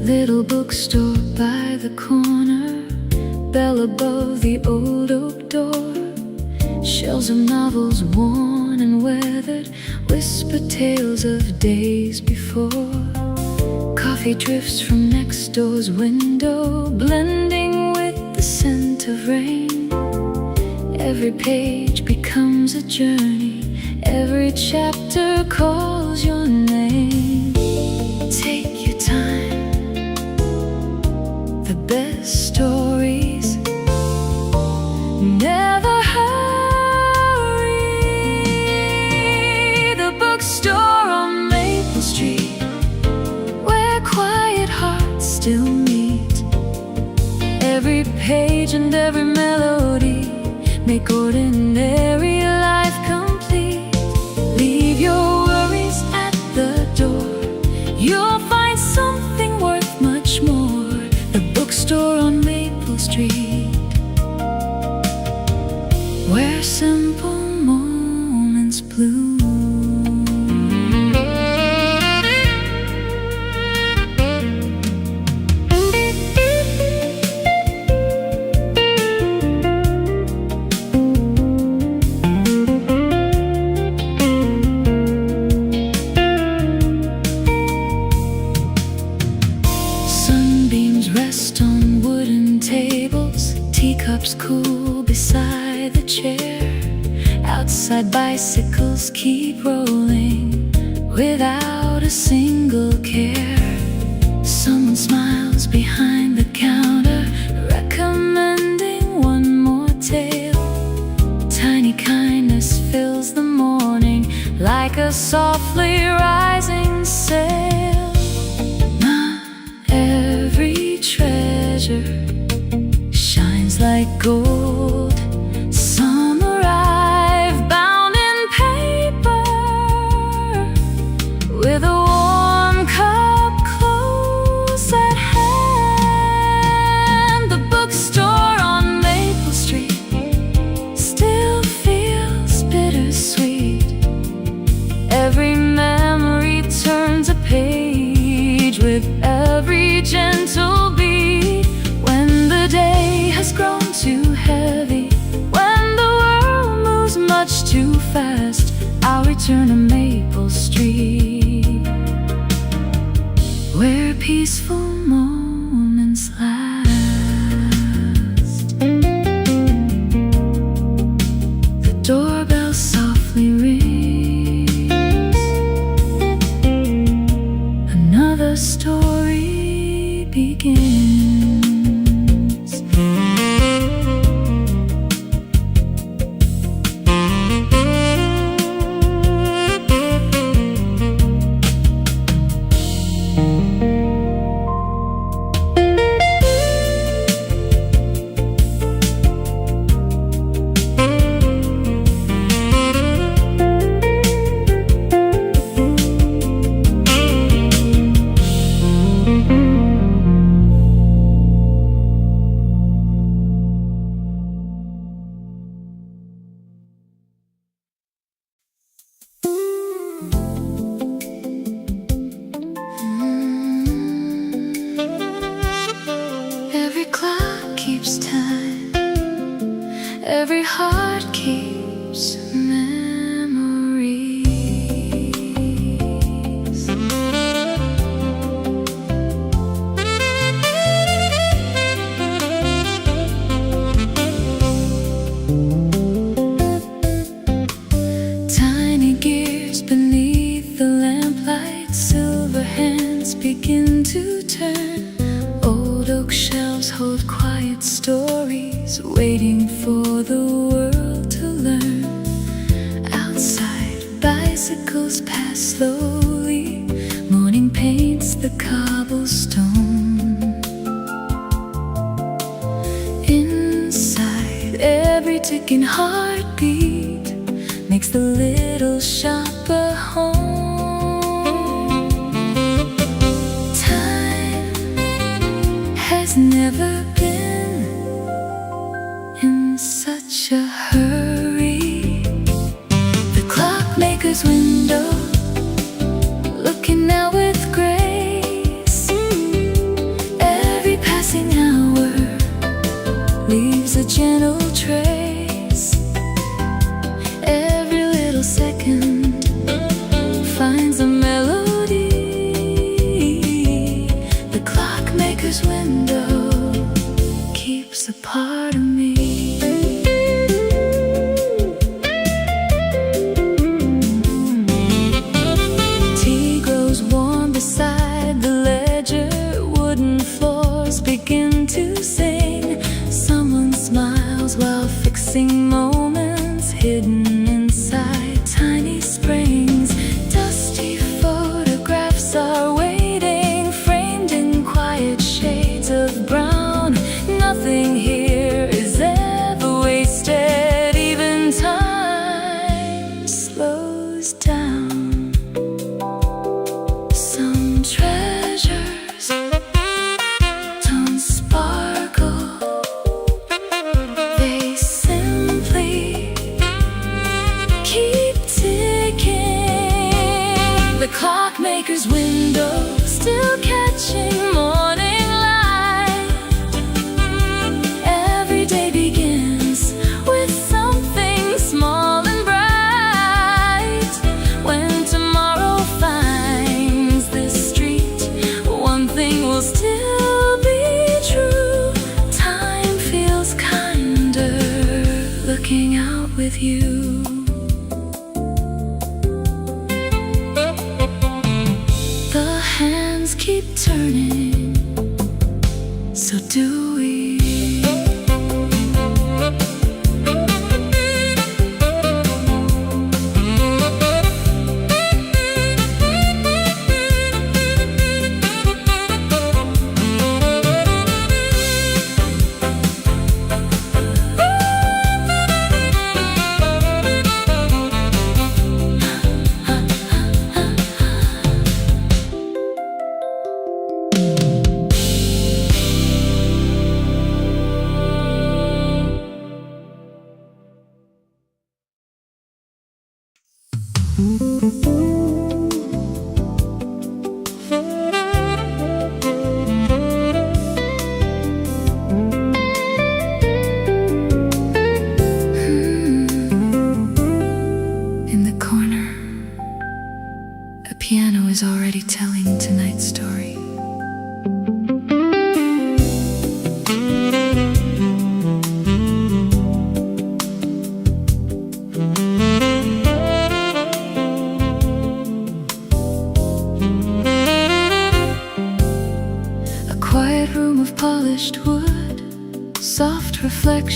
Little bookstore by the corner, bell above the old oak door. Shelves of novels worn and weathered whisper tales of days before. Coffee drifts from next door's window, blending with the scent of rain. Every page becomes a journey, every chapter calls your name. Take your time, the best stories never hurry. The bookstore on Maple Street, where quiet hearts still meet. Every page and every melody make ordinary life complete. Leave your worries at the door, you'll find something worth much more. The bookstore on Maple Street, where simple moments bloom. Sunbeams rest on wooden tables, teacups cool beside the chair. Outside, bicycles keep rolling without a single care. Someone smiles behind the counter, recommending one more tale. Tiny kindness fills the morning like a softly rising sail. Not every treasure shines like gold. Some arrive bound in paper with a warm fast, I'll return to Maple Street, where peaceful moments last. The doorbell softly rings. Another story begins. Every clock keeps time, every heart keeps memories. Tiny gears beneath the lamplight, silver hands begin to turn. Old oak shelves hold quiet stories, waiting for the world to learn. Outside, bicycles pass slowly, morning paints the cobblestone. Inside, every ticking heartbeat makes the little shop a home. Never been in such a hurry. The clockmaker's window, looking out with grace. Every passing hour leaves a gentle trace. Every little second finds a melody. The clockmaker's window keeps a part of me. Tea grows warm beside the ledger, wooden floors begin to sing. Someone smiles while fixing moments hidden inside tiny springs. Dusty photographs are waiting, framed in quiet shades of brown. Nothing here is ever wasted, even time slows down. Some treasures don't sparkle, they simply keep ticking. The clockmaker's window still catching morning light. Every day begins with something small and bright. When tomorrow finds this street, one thing will still be true. Time feels kinder looking out with you. The hands keep turning, so do we.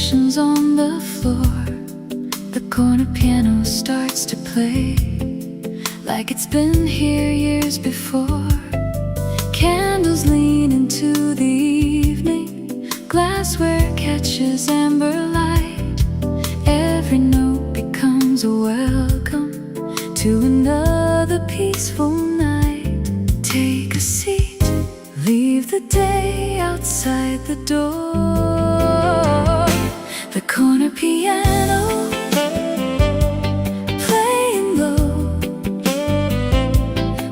cushions on the floor. The corner piano starts to play like it's been here years before. Candles lean into the evening, glassware catches amber light. Every note becomes a welcome to another peaceful night. Take a seat, leave the day outside the door. The corner piano playing low,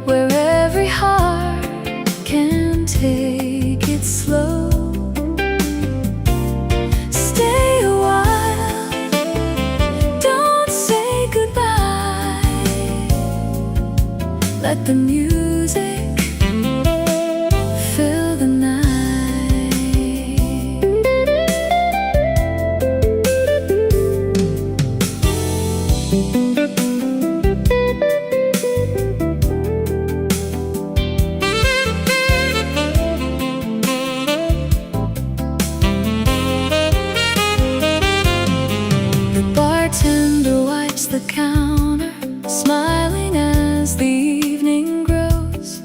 where every heart can take it slow. Stay a while, don't say goodbye. Let the music fill the night. The bartender wipes the counter, smiling as the evening grows.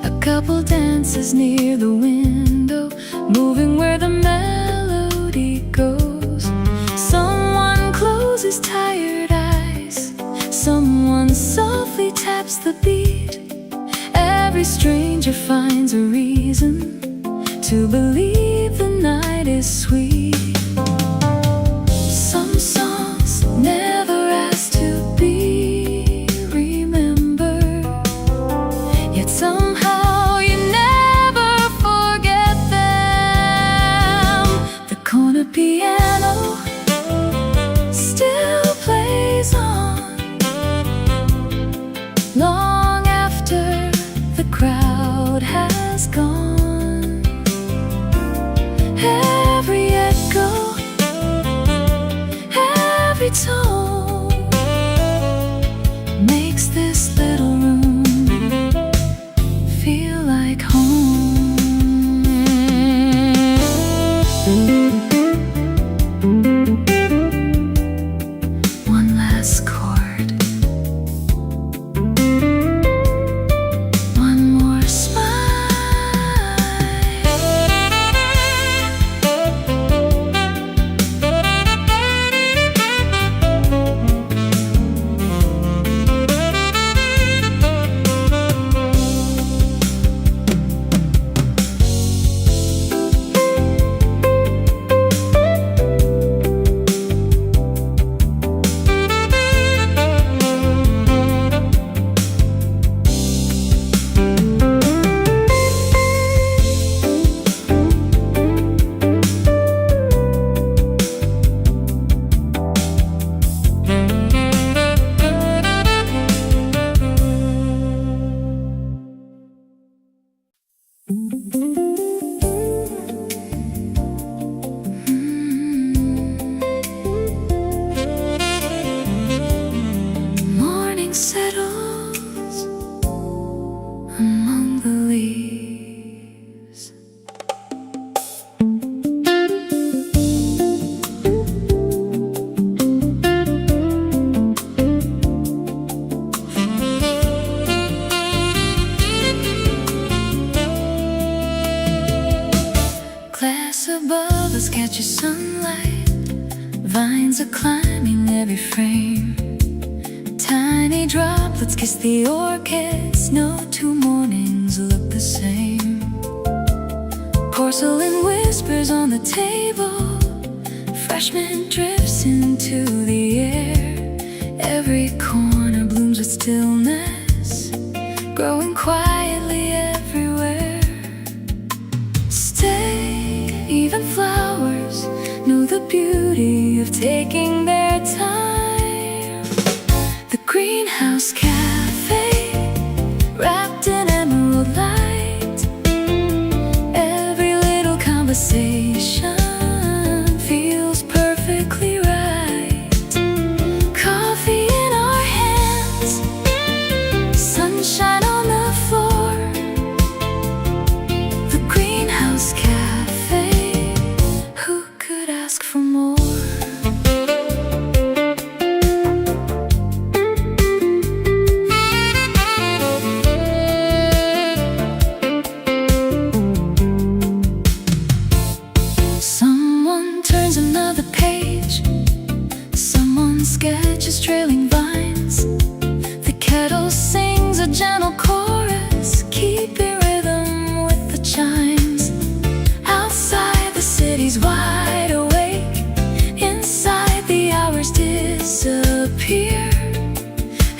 A couple dances near the window, moving where the melody goes. Someone closes tired eyes, someone softly taps the beat. Every stranger finds a reason to believe the night is sweet. Some songs never ask to be remembered, yet somehow you never forget them. The corner piano still plays on long after the crowd has gone. Every echo, every tone makes this little room feel like home. One last chord, one more smile. Morning settles among the leaves. Glass above us catches sunlight, vines are climbing every frame. Tiny droplets kiss the orchids, no two mornings look the same. Porcelain whispers on the table, fresh mint drifts into the air. Every corner blooms with stillness, growing quietly everywhere. Stay, even flowers know the beauty of taking their time. The greenhouse café, wrapped in emerald light. Every little conversation feels perfectly right. Coffee in our hands, sunshine on the floor. The greenhouse café, who could ask for more? sketches trailing vines. The kettle sings a gentle chorus, keeping rhythm with the chimes. Outside the city's wide awake, inside the hours disappear.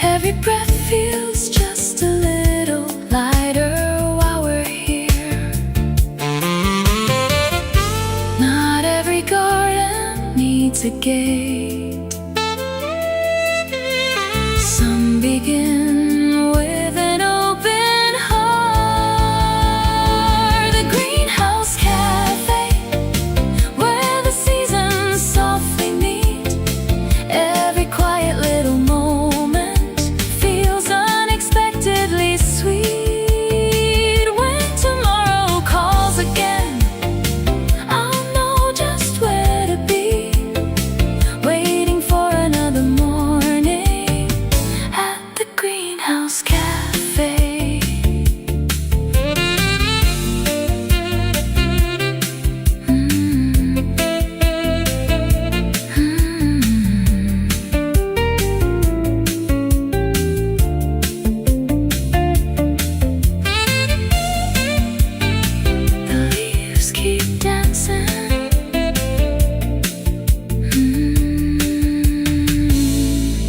Every breath feels just a little lighter while we're here. Not every garden needs a gate. Some begin with an open heart. The greenhouse cafe, where the seasons softly meet. Every quiet little moment feels unexpectedly sweet. When tomorrow calls again, I'll know just where to be, waiting for another morning at the greenhouse cafe. The leaves keep dancing.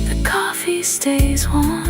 The coffee stays warm.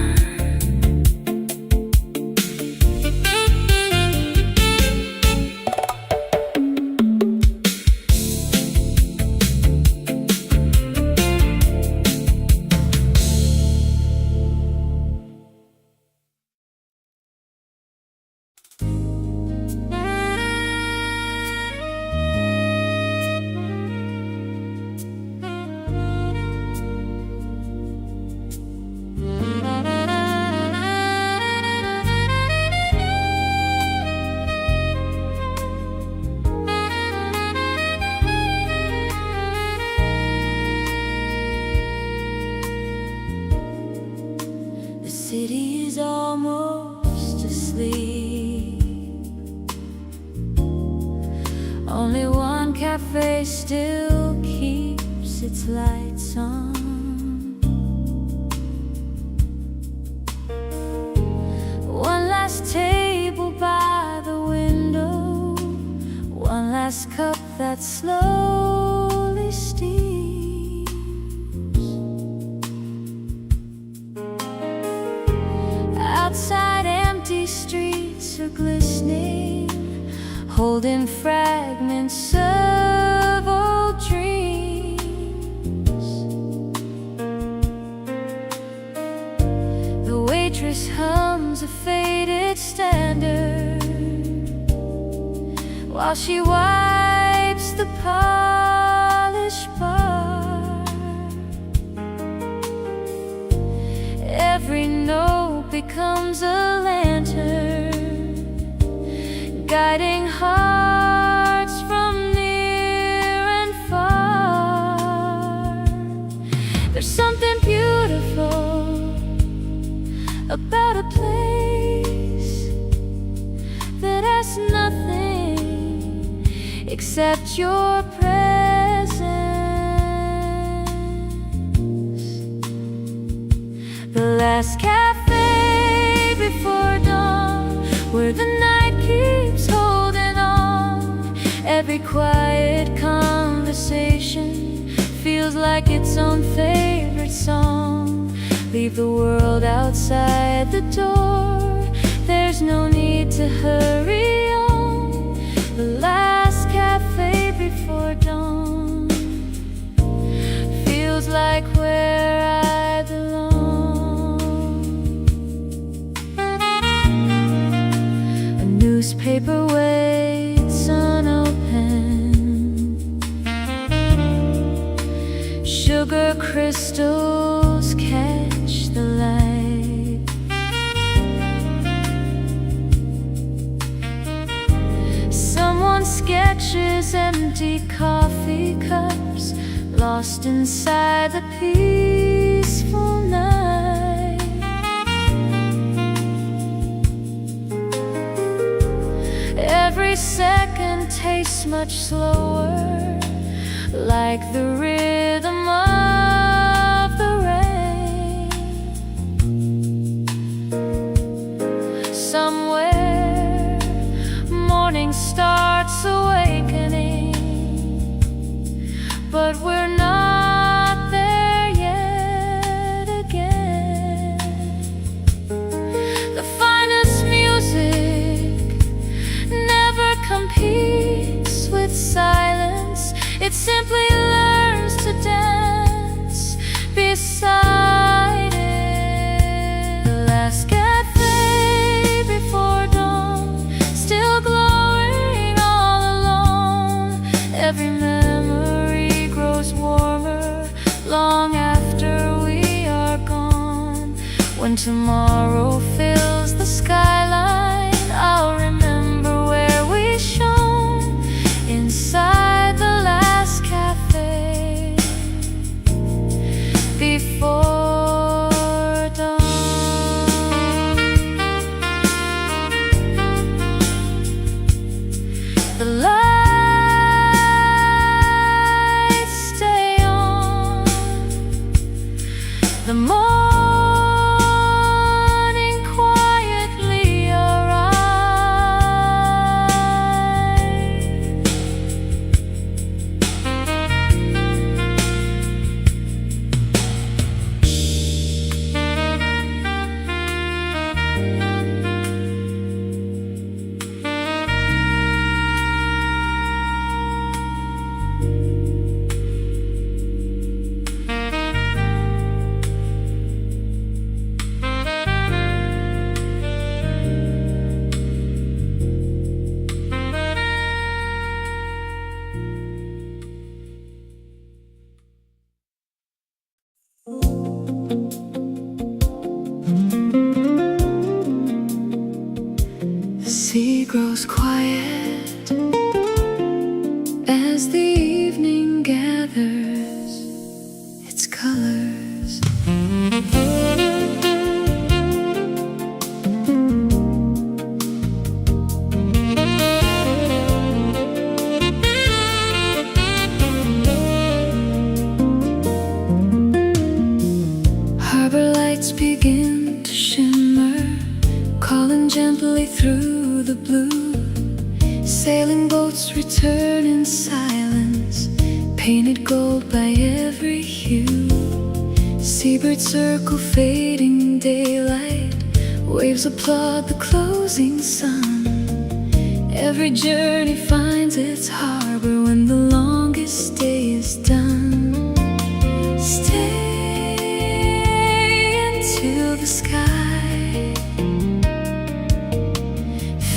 The city is almost asleep. Only one cafe still keeps its lights on. One last table by the window, one last cup that slowly steams. Outside, empty streets are glistening, holding fragments of old dreams. The waitress hums a faded standard while she wipes the polished bar. Every note becomes a lantern, guiding hearts from near and far. There's something beautiful about a place that has nothing except your presence. The last cafe before dawn, where the night keeps holding on. Every quiet conversation feels like its own favorite song. Leave the world outside the door, there's no need to hurry on. The last cafe before dawn feels like where I belong. A newspaper waits unopened, sugar crystals catch the light. Someone sketches empty coffee cups, lost inside the peaceful night. Every second tastes much slower, like the rhythm of the When tomorrow fills the skyline, I'll remember where we shone inside the last cafe before dawn. The lights stay on. The morning quietly arrives. The sea grows quiet as the evening gathers its colors. Harbor lights begin to shimmer, calling gently through the blue. Sailing boats return in silence, painted gold by every hue. Seabirds circle fading daylight, waves applaud the closing sun. Every journey finds its harbor when the longest day is done. Stay until the sky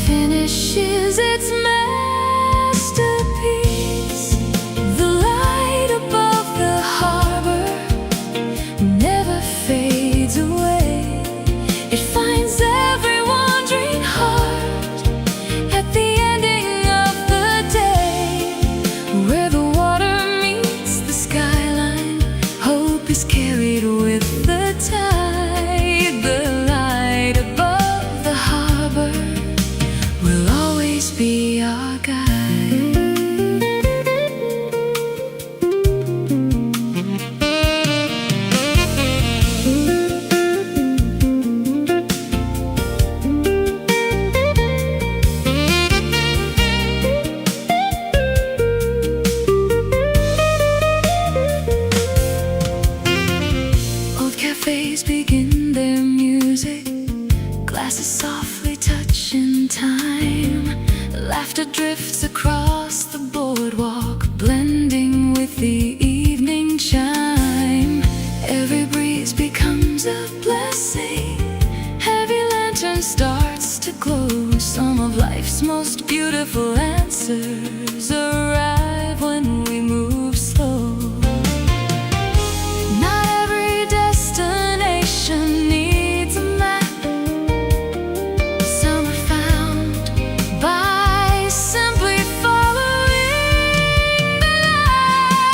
finishes its masterpiece. The light above the harbor never fades away. It finds every wandering heart at the ending of the day. Where the water meets the skyline, hope is carried with the tide. The light above the harbor will always be our guide. Old cafes begin their music, glasses softly touch in time. Laughter drifts across the boardwalk, blending with the evening chime. Every breeze becomes a blessing, heavy lantern starts to glow. Some of life's most beautiful answers arrive when we move slow. Not every destination needs a map. Some are found by simply following the light.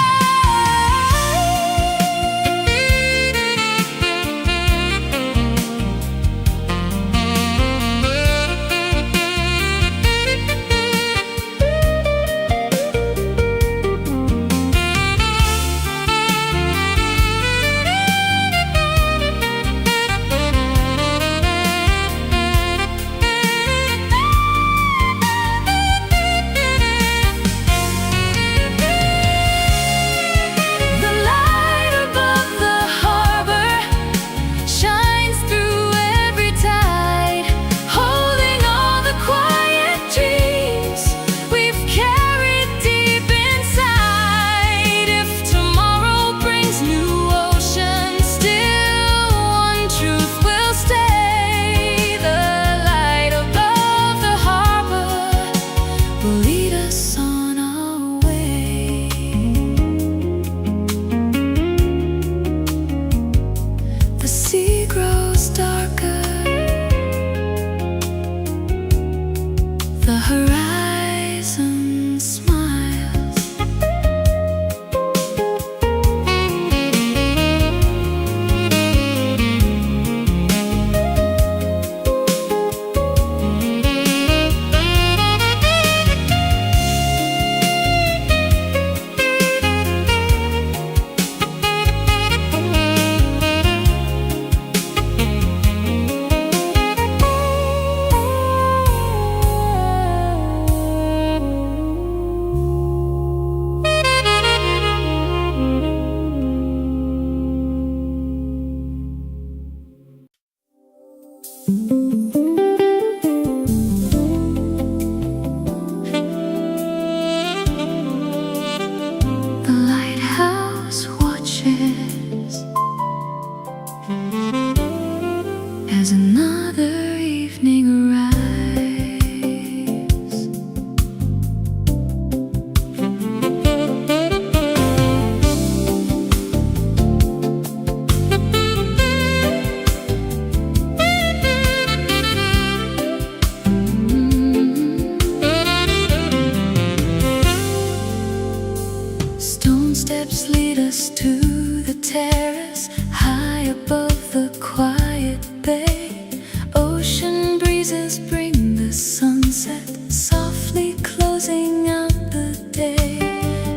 terrace, high above the quiet bay. Ocean breezes bring the sunset, softly closing out the day.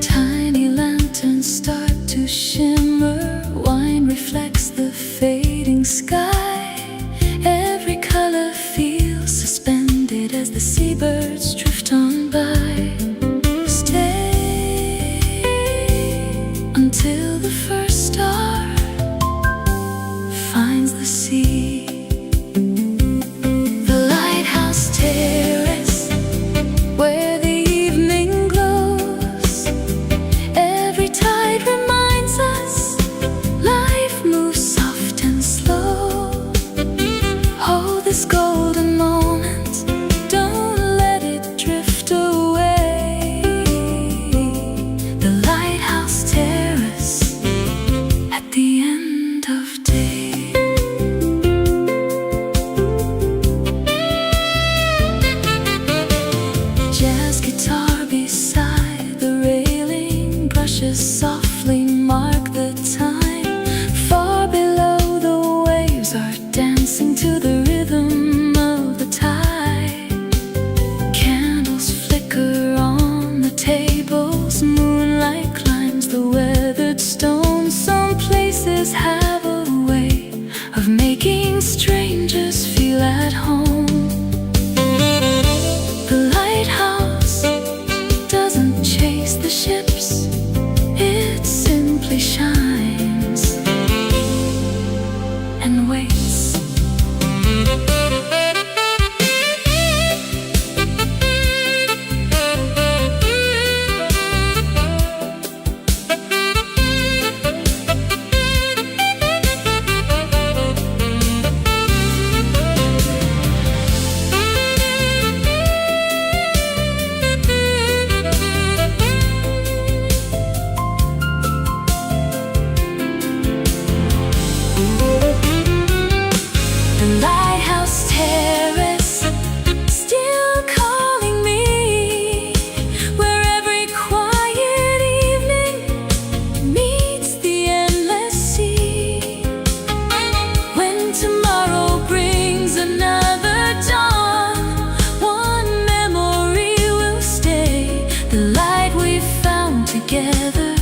Tiny lanterns start to shimmer, wine reflects the fading sky. Every color feels suspended as the seabirds drift on by. Stay until the first star finds the sea. The lighthouse terrace, where the evening glows. Every tide reminds us life moves soft and slow. Hold this golden moment, don't let it drift away. The lighthouse terrace at the end of day. Jazz guitar beside the railing, brushes softly mark the time. Far below, the waves are dancing to the rhythm of the tide. Candles flicker on the tables, moonlight climbs the weathered stones. Some places have a way of making strangers feel at home. The lighthouse doesn't chase the ships, it simply shines and waits. The lighthouse terrace, still calling me, where every quiet evening meets the endless sea. When tomorrow brings another dawn, one memory will stay. The light we found together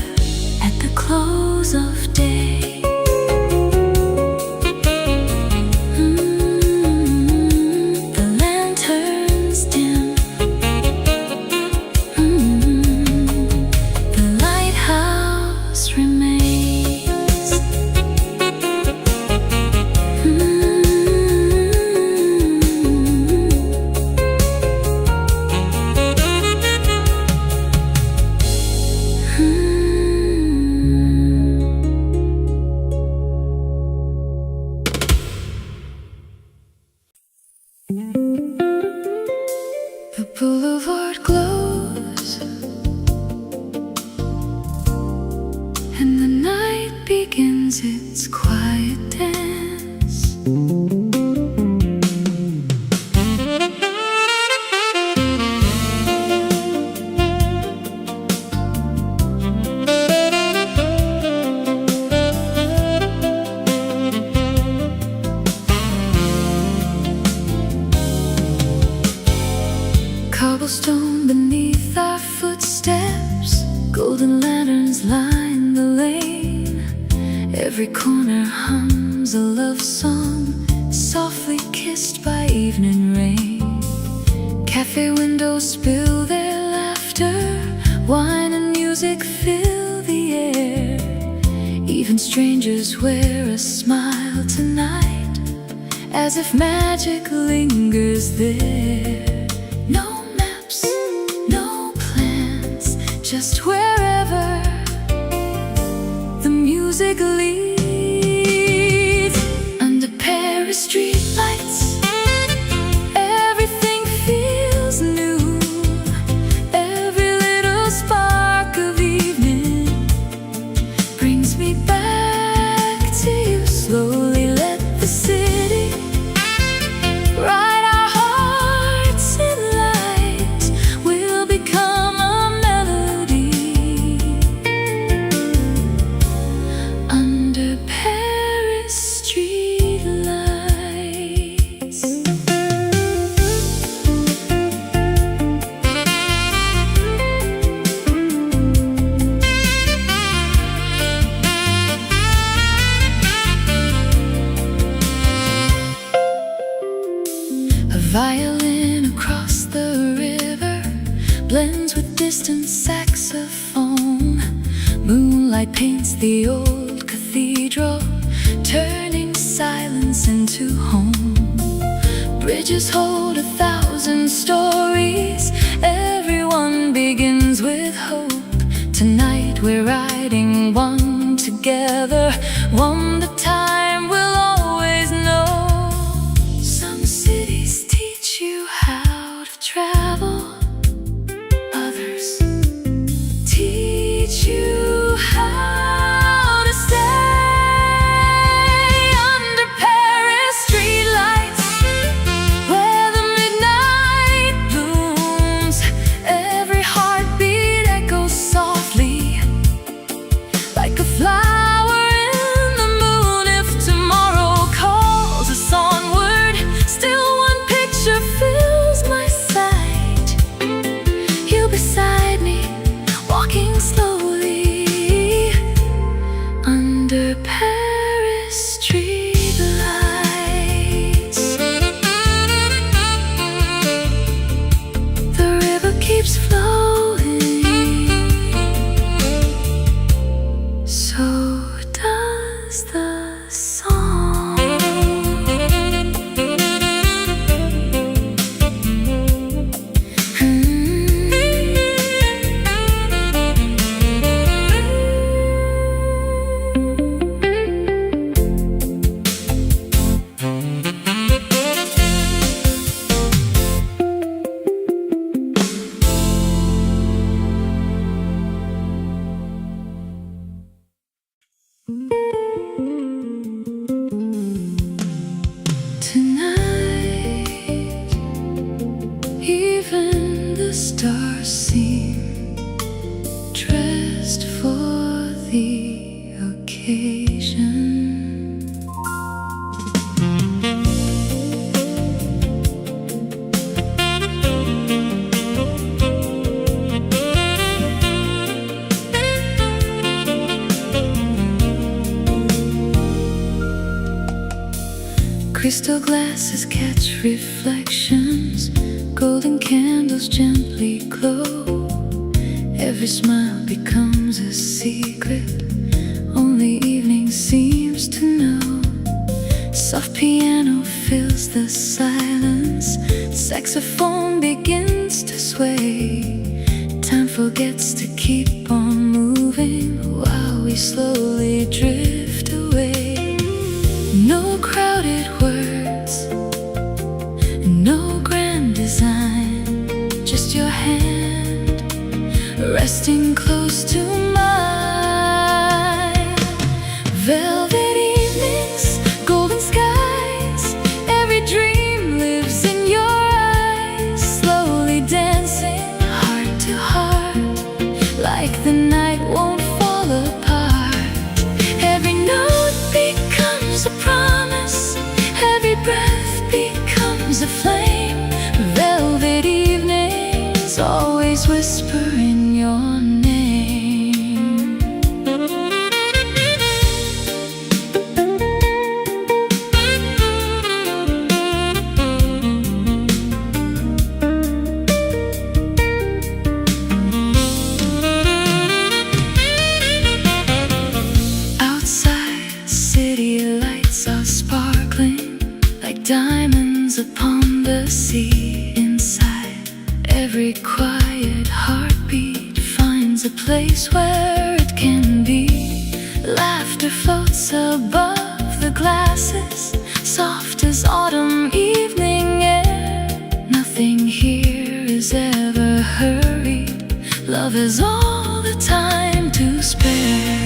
at the close of day. The lanterns dim. The lighthouse remains. The boulevard glows, and the night begins its quiet dance. Cobblestone beneath our footsteps, golden lanterns line the lane. Every corner hums a love song, softly kissed by evening rain. Cafe windows spill their laughter, wine and music fill the air. Even strangers wear a smile tonight, as if magic lingers there. No maps, no plans, just wherever the music leads. Under Paris streetlights, everything feels new. Every little spark of evening brings me back to you. Slowly let the city ride our hearts in light. We'll become a melody. distant saxophone. Moonlight paints the old cathedral, turning silence into home. Bridges hold 1,000 stories. Everyone begins with hope. Tonight we're riding one together, one that time will always know. Some cities teach you how to travel, others teach you how to stay under Paris streetlights, where the midnight blooms. Every heartbeat echoes softly, like a flower in the moon. If tomorrow calls us onward, still one picture fills my sight. You beside me, walking slowly under Paris streetlights. The river keeps flowing, so does the song. Tonight, even the stars seem dressed for the occasion. Crystal glasses catch reflections, golden candles gently glow. Every smile becomes a secret, only evening seems to know. Soft piano fills the silence, saxophone begins to sway. Time forgets to keep on moving while we slowly drift away. No crowded words, no grand design, just your hand resting close to mine. Velvet evenings, golden skies, every dream lives in your eyes. Slowly dancing heart to heart, like the night won't fall apart. Every note becomes a promise, every breath becomes a flame. Velvet evenings always whisper in your name. Outside, city lights are sparkling like diamonds upon the sea. Inside, every quiet heartbeat finds a place where it can be. Laughter floats above the glasses, soft as autumn evening air. Nothing here is ever hurried, love is all the time to spare.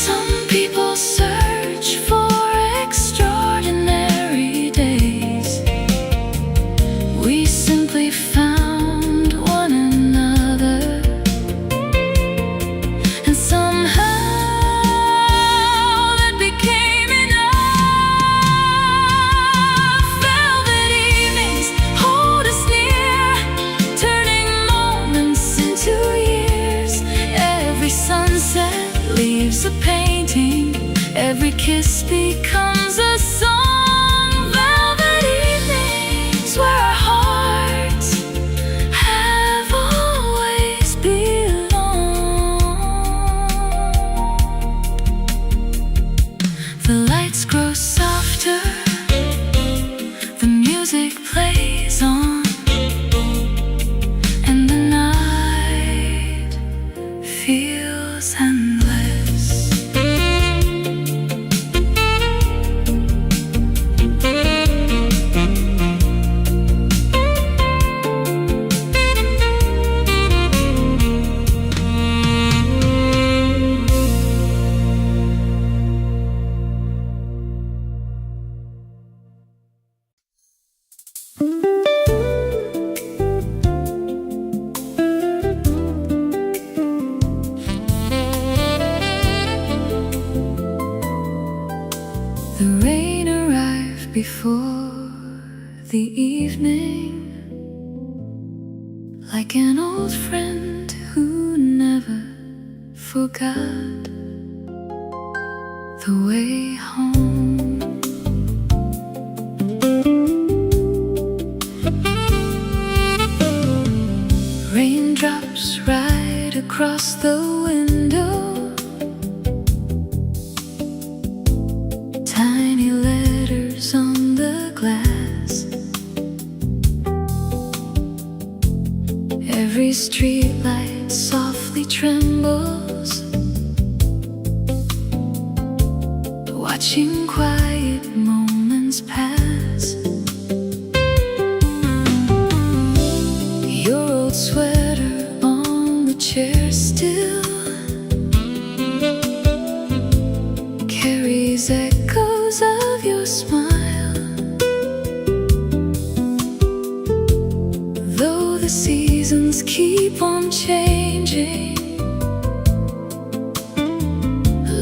Some people search for extraordinary days. We simply found one another, and somehow that became enough. Velvet evenings hold us near, turning moments into years. Every sunset leaves a painting, every kiss becomes a song. Velvet evenings where our hearts before the evening, like an old friend who never forgot the way home. Raindrops right across the window, tiny letters on the glass. Every street light softly trembles, watching quiet moments pass. Your old sweater on the chair still carries echoes of your smile. Though the seasons keep on changing,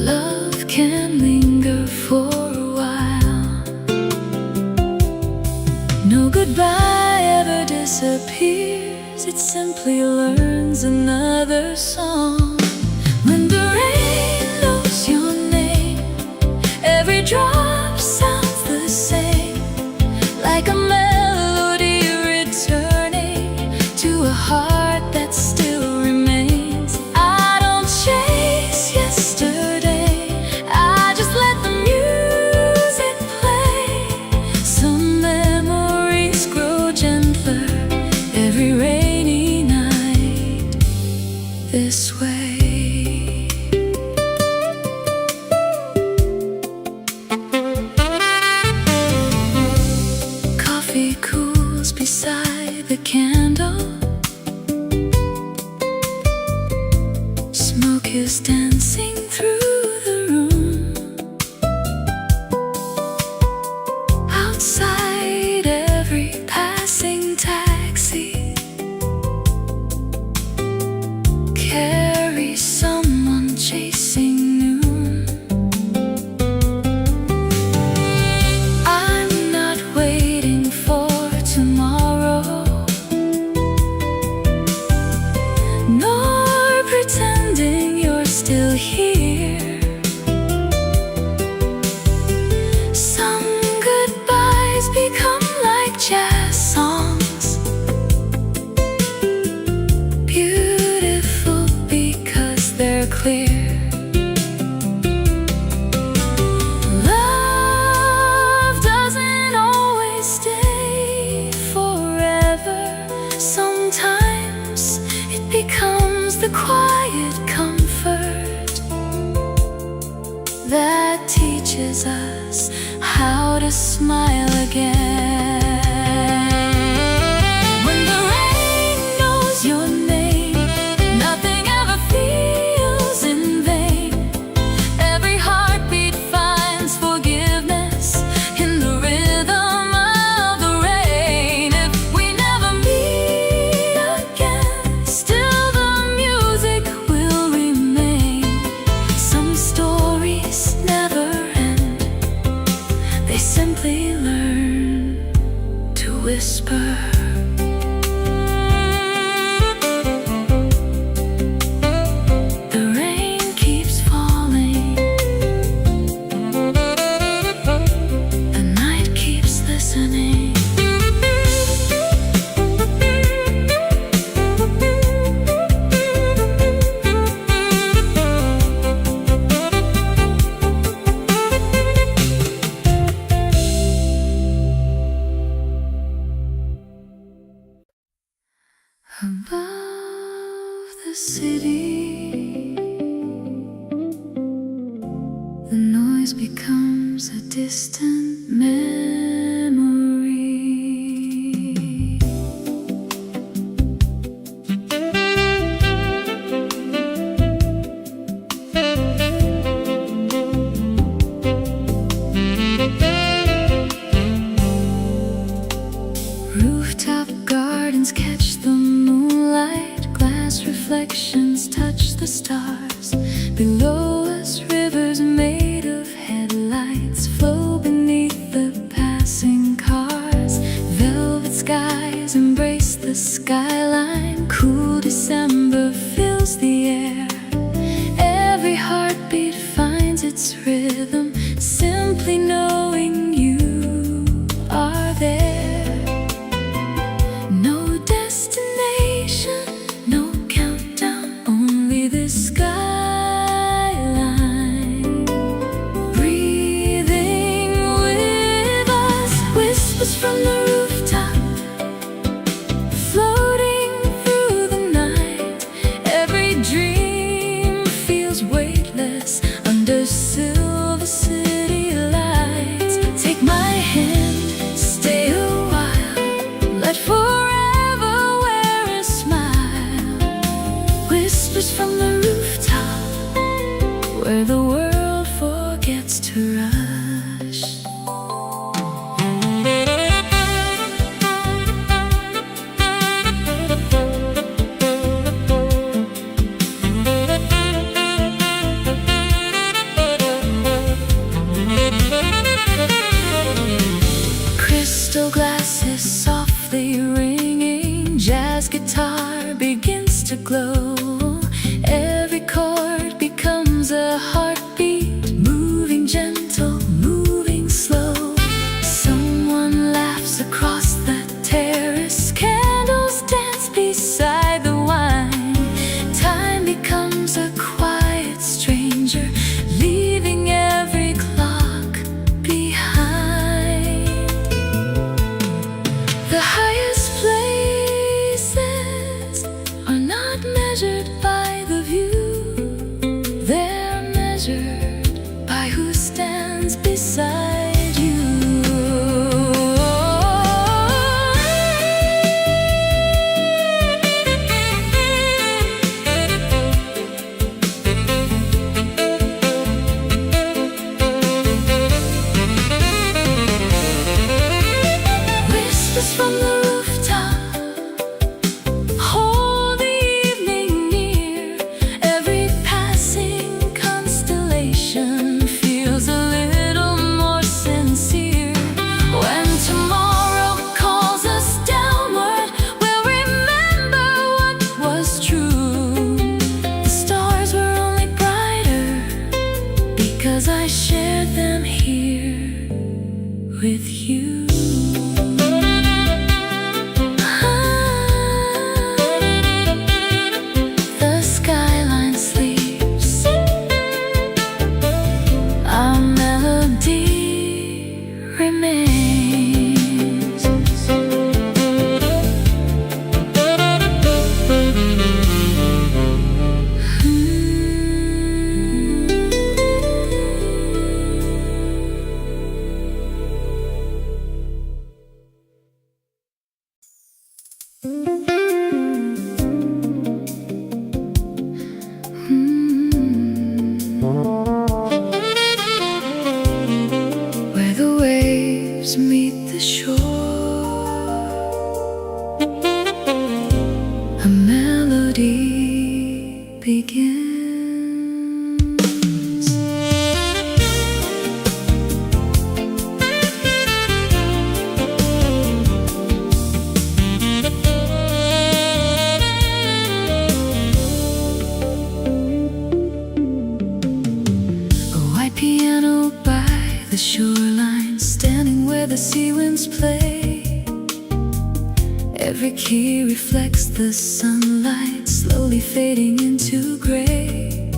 love can linger for a while. No goodbye ever disappears, it simply learns another song. When the rain knows your name, every drop sounds the same, like a melody returning to a heart that still remains. I don't chase yesterday, I just let the music play. Some memories grow gentler every rainy night this way. Coffee cools beside the candle, smoke is dancing through the room. Outside every passing taxi carries someone chasing noon. I'm not waiting for tomorrow, nor pretending you're still here. Some goodbyes become like jazz songs, beautiful because they're clear. Love doesn't always stay forever. Sometimes it becomes the quiet comfort that teaches us how to smile again. When the rain knows your name, nothing ever feels in vain. Every heartbeat finds forgiveness in the rhythm of the rain. If we never meet again, still the music will remain. Some stories never end, they simply learn to whisper. The rain keeps falling, the night keeps listening. Above the city, the noise becomes a distant memory. Rooftop gardens catch the moonlight, glass reflections touch the stars. Below us, rivers made of headlights flow beneath the path. its rhythm, simply knowing you are there. No destination, no countdown, only the skyline breathing with us. Whispers from the rooftop, floating through the night. Every dream feels weightless under silver city lights. Take my hand, stay a while, let forever wear a smile. Whispers from the rooftop, where the world forgets to rush. Crystal glasses softly ringing, jazz guitar begins to glow. Every chord becomes a heartbeat, moving gentle, moving slow. Someone laughs across the terrace, candles dance beside the wine. Time becomes a quiet stranger, leaving every clock behind. The highest places are not measured by the view, they're measured by who stands beside you. Whispers from the rooftop, hold the evening near. Every passing constellation feels a little more sincere. When tomorrow calls us downward, we'll remember what was true. The stars were only brighter because I shared them here with you. The skyline sleeps, our melody remains. Where the waves meet the shore, a melody begins. A white piano by the shoreline, standing where the sea winds play. Every key reflects the sunlight, slowly fading into gray.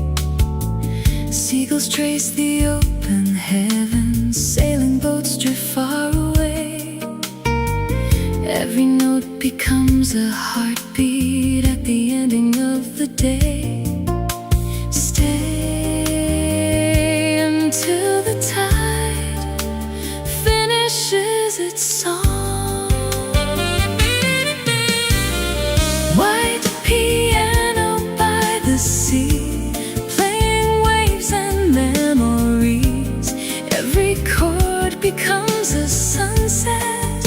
Seagulls trace the open heavens, sailing boats drift far away. Every note becomes a heartbeat at the ending of the day. Stay until the tide finishes its song. White piano by the sea, playing waves and memories. Every chord becomes a sunset,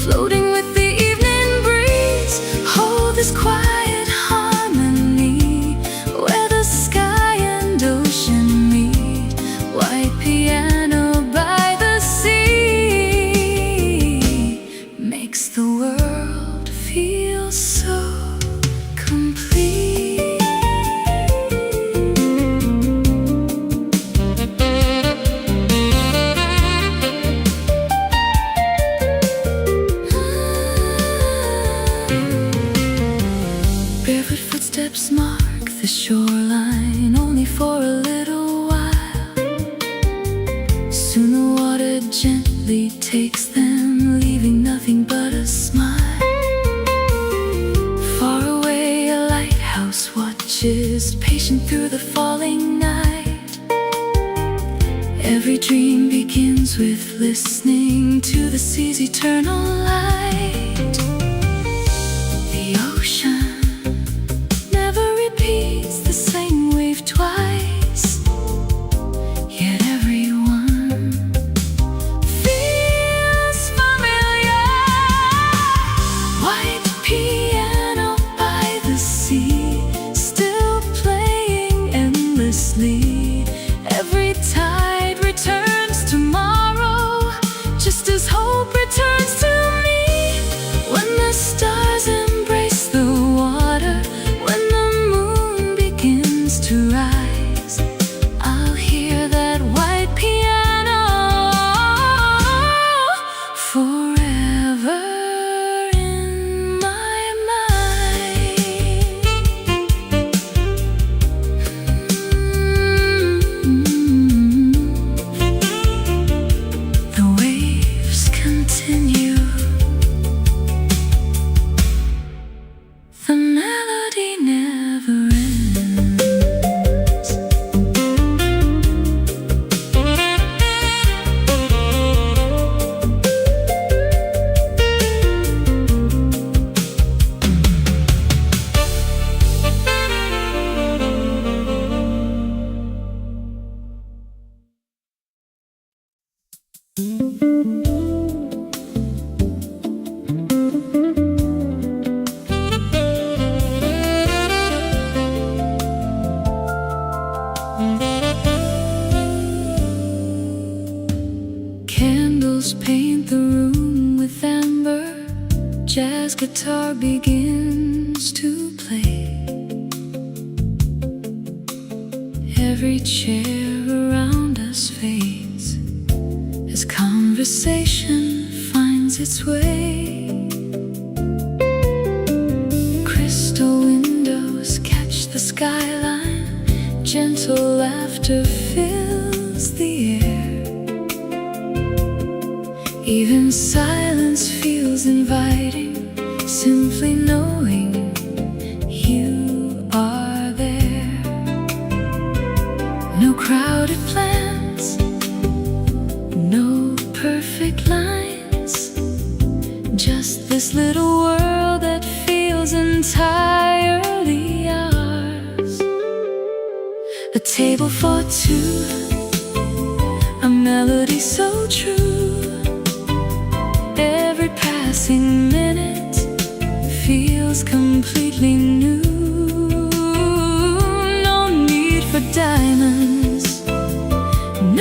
floating with the evening breeze. Hold this quiet harmony. gently takes them, leaving nothing but a smile. Far away a lighthouse watches, patient through the falling night. Every dream begins with listening to the sea's eternal light. The ocean never repeats the same wave twice, yet everyone feels familiar. White piano by the sea, still playing endlessly. Every tide returns tomorrow, just as hope returns to me. When the stars embrace the water, when the moon begins to rise, I'll hear that white piano forever in my mind. The waves continue, the melody never ends. Candles paint the room with amber, jazz guitar begins to play. Every chair around us fades as conversation finds its way. Crystal windows catch the skyline, gentle laughter fills the air. Even silence feels inviting, simply knowing you are there. No crowded plans, no perfect lines, just this little world that feels entirely ours. A table for two, a melody so true. Every passing minute feels completely new. No need for diamonds,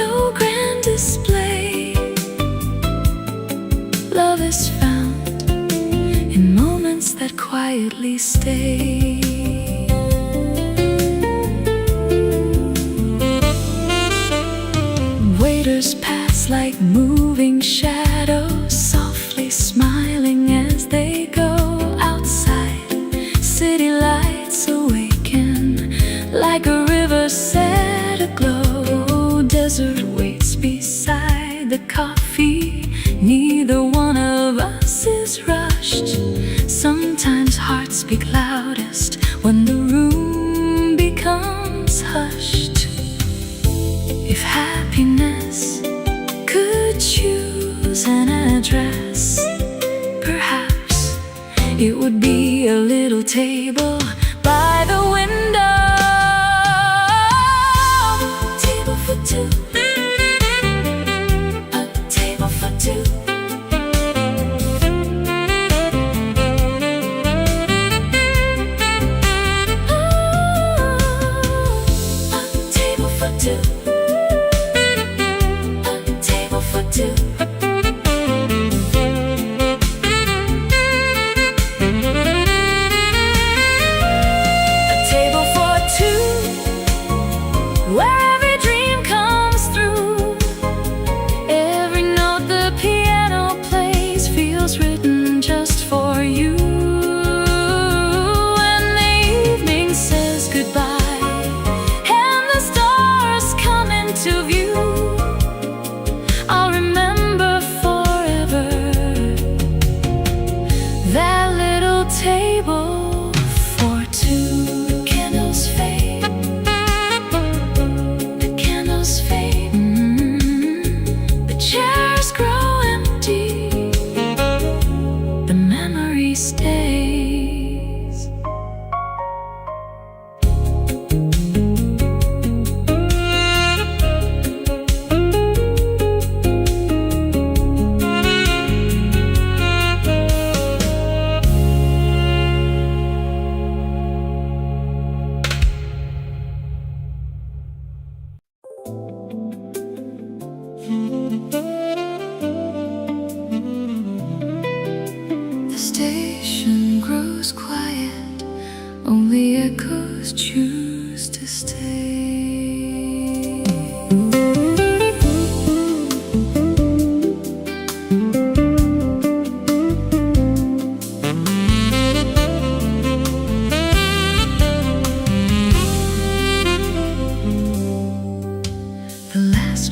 no grand display. Love is found in moments that quietly stay. Waiters pass like moving shadows, softly smiling as they go outside. City lights awaken like a river set aglow. Desert waits beside the coffee, neither one of us is rushed. Sometimes hearts speak loudest when the room becomes hushed. If happiness could choose an address, perhaps it would be a little table by the window. Table for two, a table for two. A table for two. Two. A table for two, where every dream comes through. Every note the piano plays feels written just for you. When the evening says goodbye and the stars come into view, I'll remember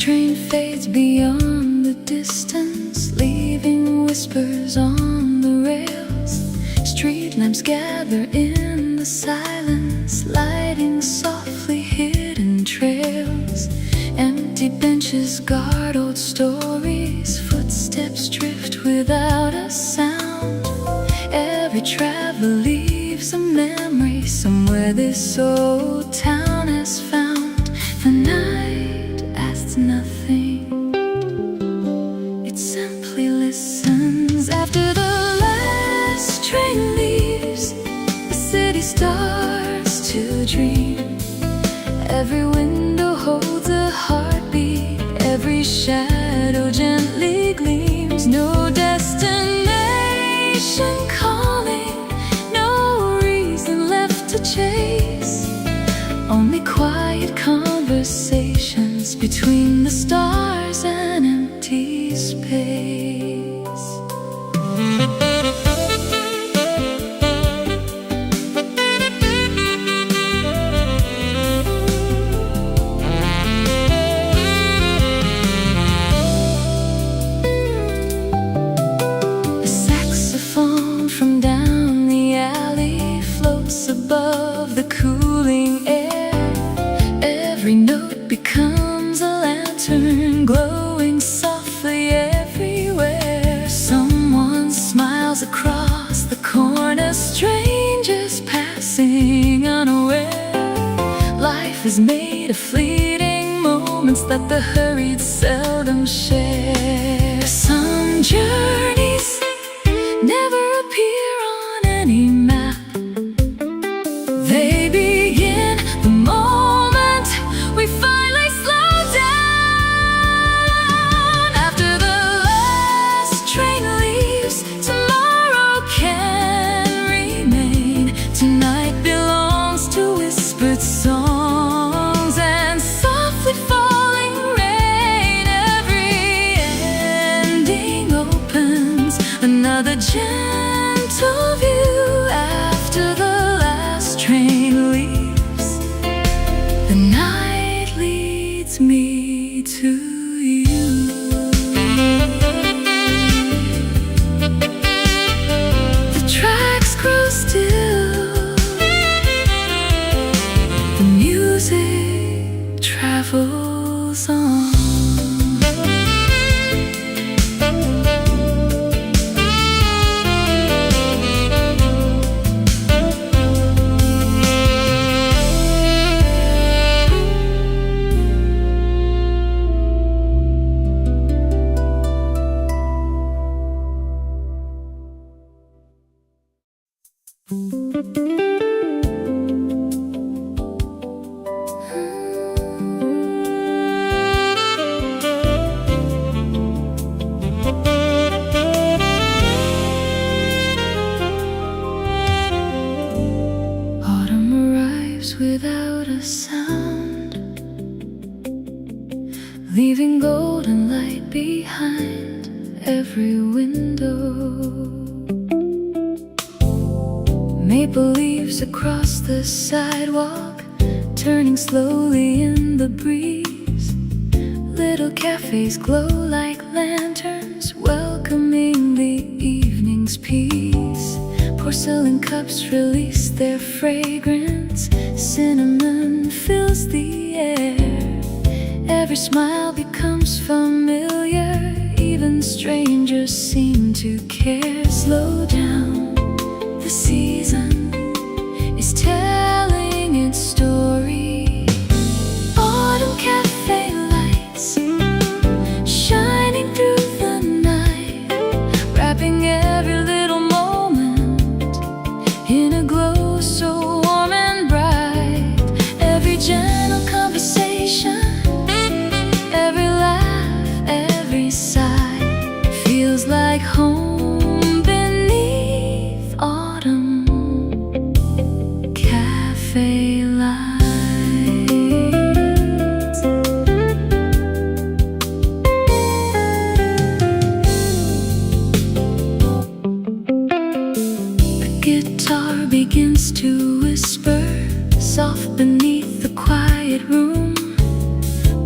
train fades beyond the distance, leaving whispers on the rails. Street lamps gather in the silence, lighting softly hidden trails. Empty benches guard old stories, footsteps drift without a sound. Every traveler leaves a memory somewhere this old town has found. The night asks nothing, it simply listens. After the last train leaves, the city starts to dream. Every window holds a heartbeat, every shadow gently gleams. No destination calling, no reason left to chase, only quiet conversations between the stars and empty space. A saxophone from down the alley floats above the cooling air. Every note becomes a lantern, glowing softly everywhere. Someone smiles across the corner, strangers passing unaware. Life is made of fleeting moments that the hurried seldom share. Some journeys never appear on any map. They begin the moment we finally slow down. After the last train leaves, tomorrow can remain. Tonight belongs to whispered songs and softly falling rain. Every ending opens another gentle view. After the last train leaves, the night leads me to you. The tracks grow still, the music travels on. Autumn arrives without a sound, leaving golden light behind every window. Maple leaves across the sidewalk, turning slowly in the breeze. Little cafes glow like lanterns, welcoming the evening's peace. Porcelain cups release their fragrance, cinnamon fills the air. Every smile becomes familiar, even strangers seem to care. Slow down, the season is telling its story. Autumn cafe lights shining through the night, wrapping every little moment in a glow so warm and bright. Every gentle conversation, every laugh, every sigh feels like home beneath autumn cafe lights. The guitar begins to whisper, soft beneath the quiet room.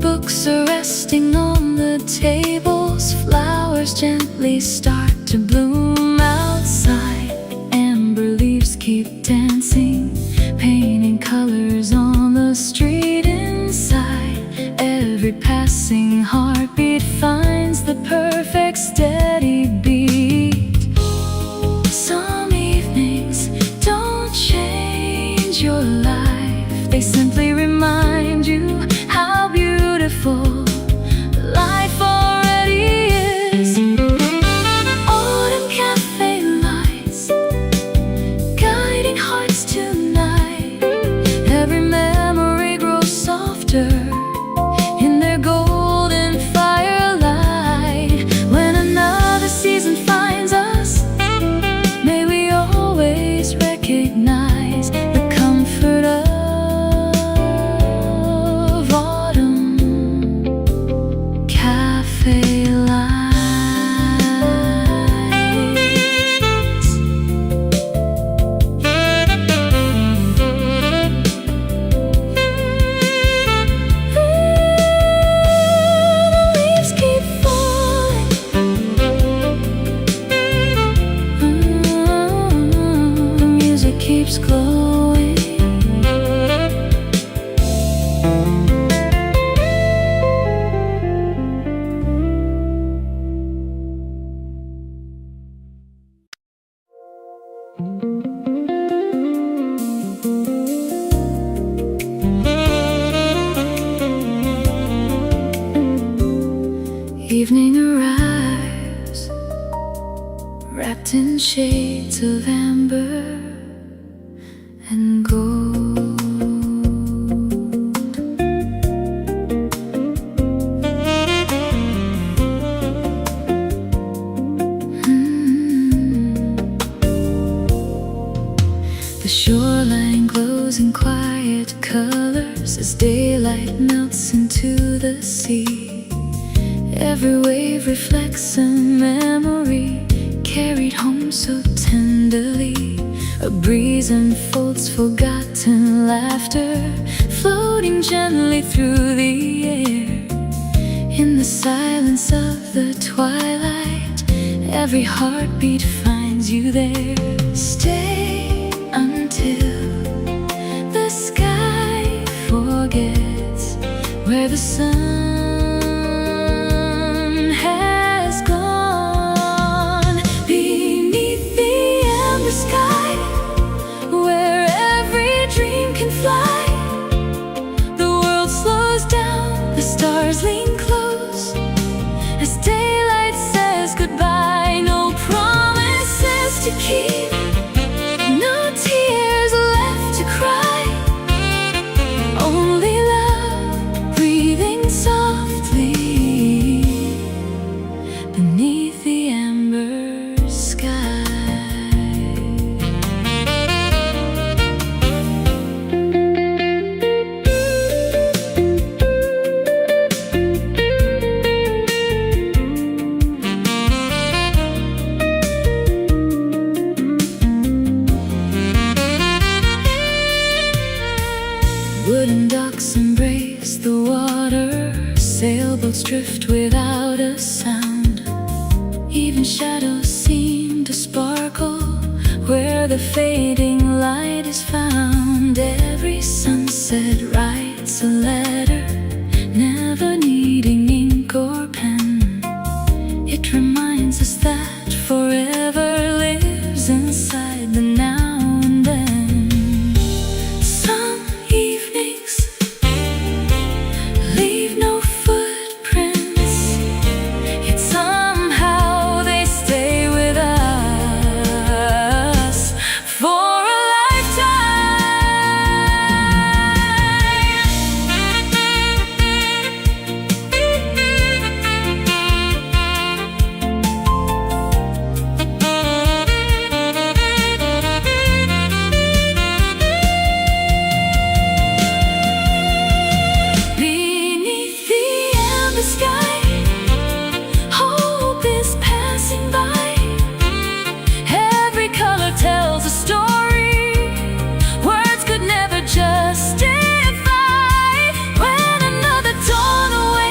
Book Books are resting on the tables, flowers gently start to bloom outside. Amber leaves keep dancing, painting colors on the street inside. Every passing heartbeat finds the perfect steady beat. Some evenings don't change your life, they simply remind you how beautiful life already is. Autumn cafe lights, guiding hearts tonight. Every memory grows softer in their golden firelight. When another season finds us, may we always recognize the comfort of autumn cafe lights. The leaves keep falling, the music keeps glowing. Evening arrives, wrapped in shades of amber and gold. The shoreline glows in quiet colors as daylight melts into the sea. Every wave reflects a memory carried home so tenderly. A breeze unfolds forgotten laughter, floating gently through the air. In the silence of the twilight, every heartbeat finds you there. Stay until the sky forgets where the sun has gone. Beneath the amber sky, where every dream can fly, the world slows down, the stars lean close as daylight says goodbye. No promises to keep, no tears left to cry, only love breathing softly beneath the amber sky. Wooden docks embrace the water, sailboats drift without a sound. Even shadows seem to sparkle where the fading light is found. Every sunset writes a letter, never needing ink or pen. It reminds us that forever lives inside the now and then. Some evenings leave no footprints, yet somehow they stay with us for a beneath the amber sky, hope is passing by. Every color tells a story words could never justify. When another dawn awakes,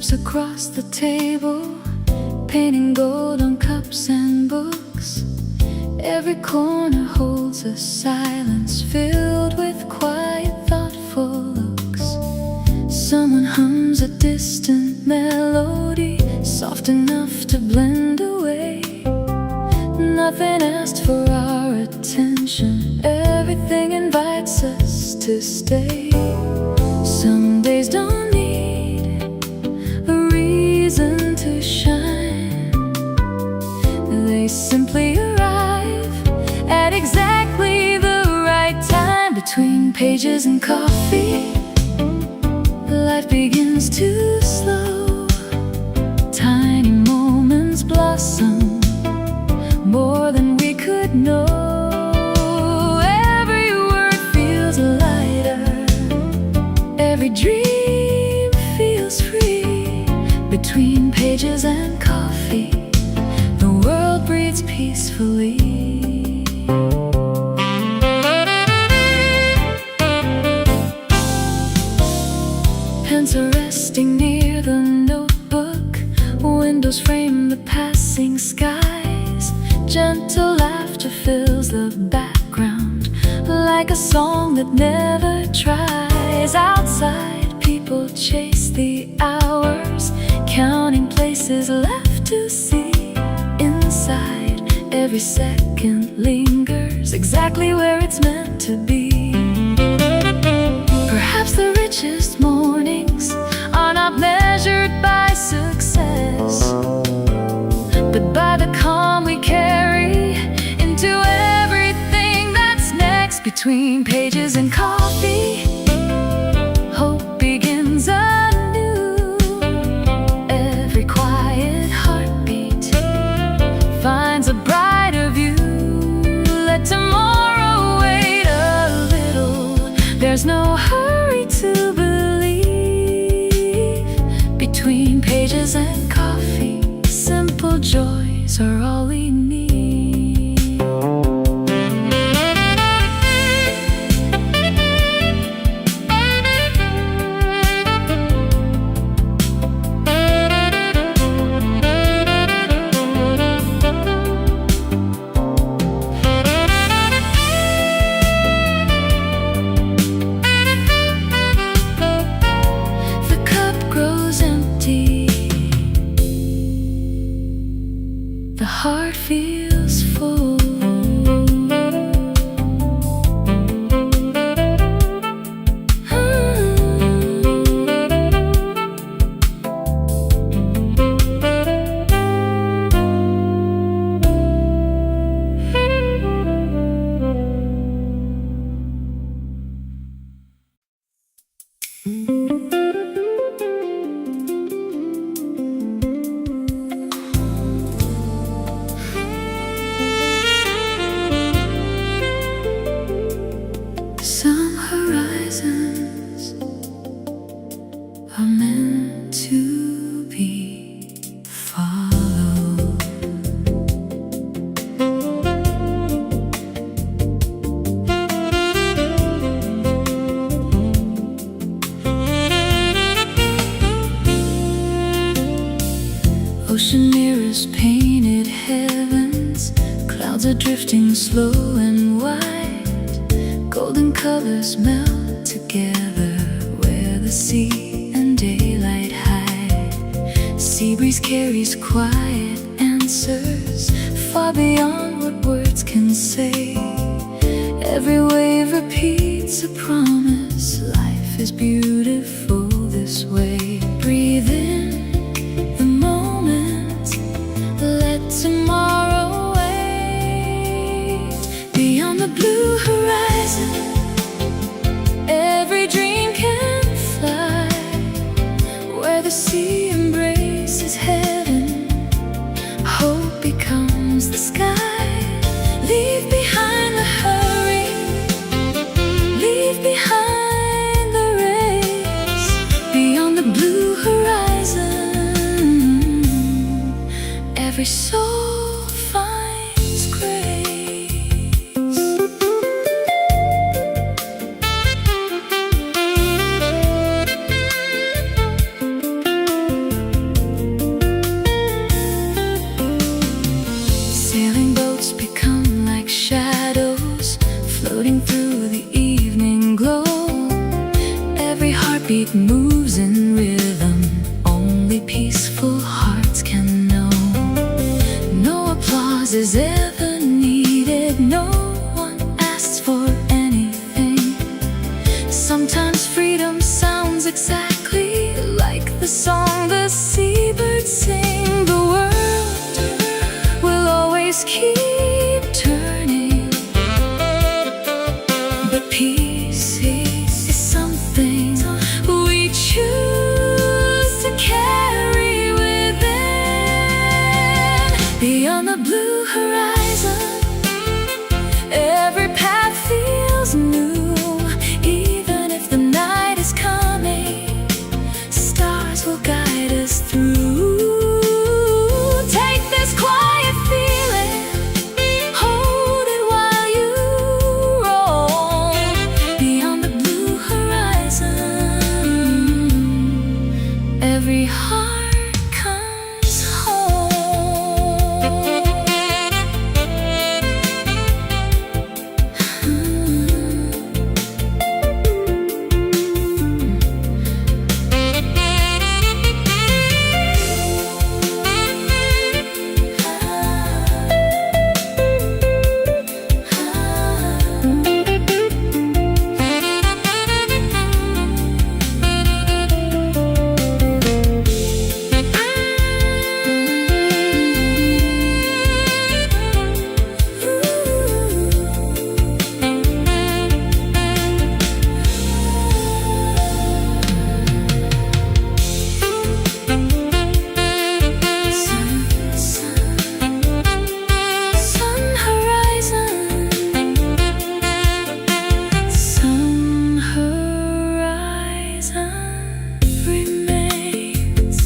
steps across the table, painting gold on cups and books. Every corner holds a silence filled with quiet, thoughtful looks. Someone hums a distant melody, soft enough to blend away. Nothing asked for our attention, everything invites us to stay. Some days don't need a reason to shine, they simply arrive at exactly the right time. Between pages and coffee, life begins to slow. Tiny moments blossom more than we could know. Every word feels lighter, every dream feels free. Between pages and coffee, the world breathes peacefully. Pens are resting near the notebook, windows frame the passing skies. Gentle laughter fills the background, like a song that never tries. Outside, people chase the hours, counting places left to see. Inside, every second lingers exactly where it's meant to be. Perhaps the richest mornings are not measured by success, but by the calm we carry into everything that's next. Between pages and coffee, hope begins anew. Every quiet heartbeat finds a brighter view. Let tomorrow wait a little, there's no hurry to believe. Between pages and coffee, simple joys are all we need. The cup grows empty, the heart feels full. Some horizons are meant to be followed. Ocean mirrors painted heavens, clouds are drifting slow and wide. Golden colors melt together where the sea and daylight hide. Sea breeze carries quiet answers far beyond what words can say. Every wave repeats a promise, life is beautiful this way. Breathe in the moment, let tomorrow wait. Beyond the blue horizon, every dream can fly. Where the sea embraces heaven, hope becomes the sky. Leave behind the hurry, leave behind the race. Beyond the floating through the evening glow. Every heartbeat moves in rhythm, only peaceful hearts can know. No applause is ever needed, no one asks for anything. Sometimes freedom sounds exactly like the song the seabirds sing. The world will always keep turning, but peace is something we choose to carry within. Beyond the blue horizon, every path feels new. Even if the night is coming, stars will guide us through. Take this quiet feeling, hold it while you roll. Beyond the blue horizon, every heart comes home. Sun horizon remains.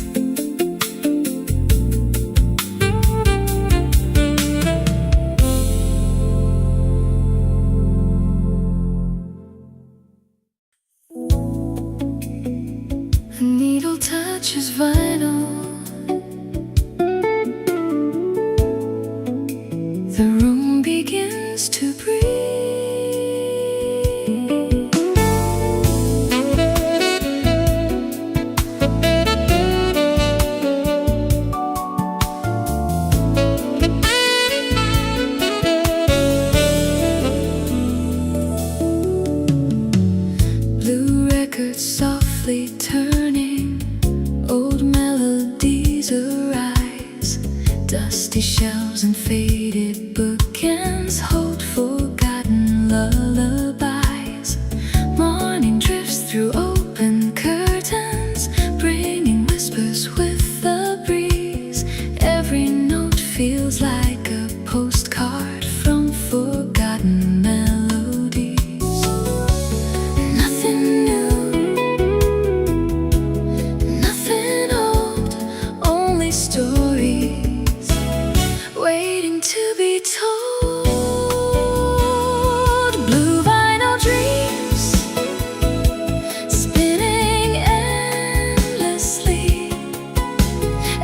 A needle touches vinyl. The room begins to breathe. Blue records softly turning, old melodies arise. Dusty shelves and faded bookends hold forgotten lullabies. Morning drifts through open curtains, bringing whispers with the breeze. Every note feels like a postcard from forgotten melodies. Nothing new, nothing old, only stories waiting to be told. Blue vinyl dreams spinning endlessly.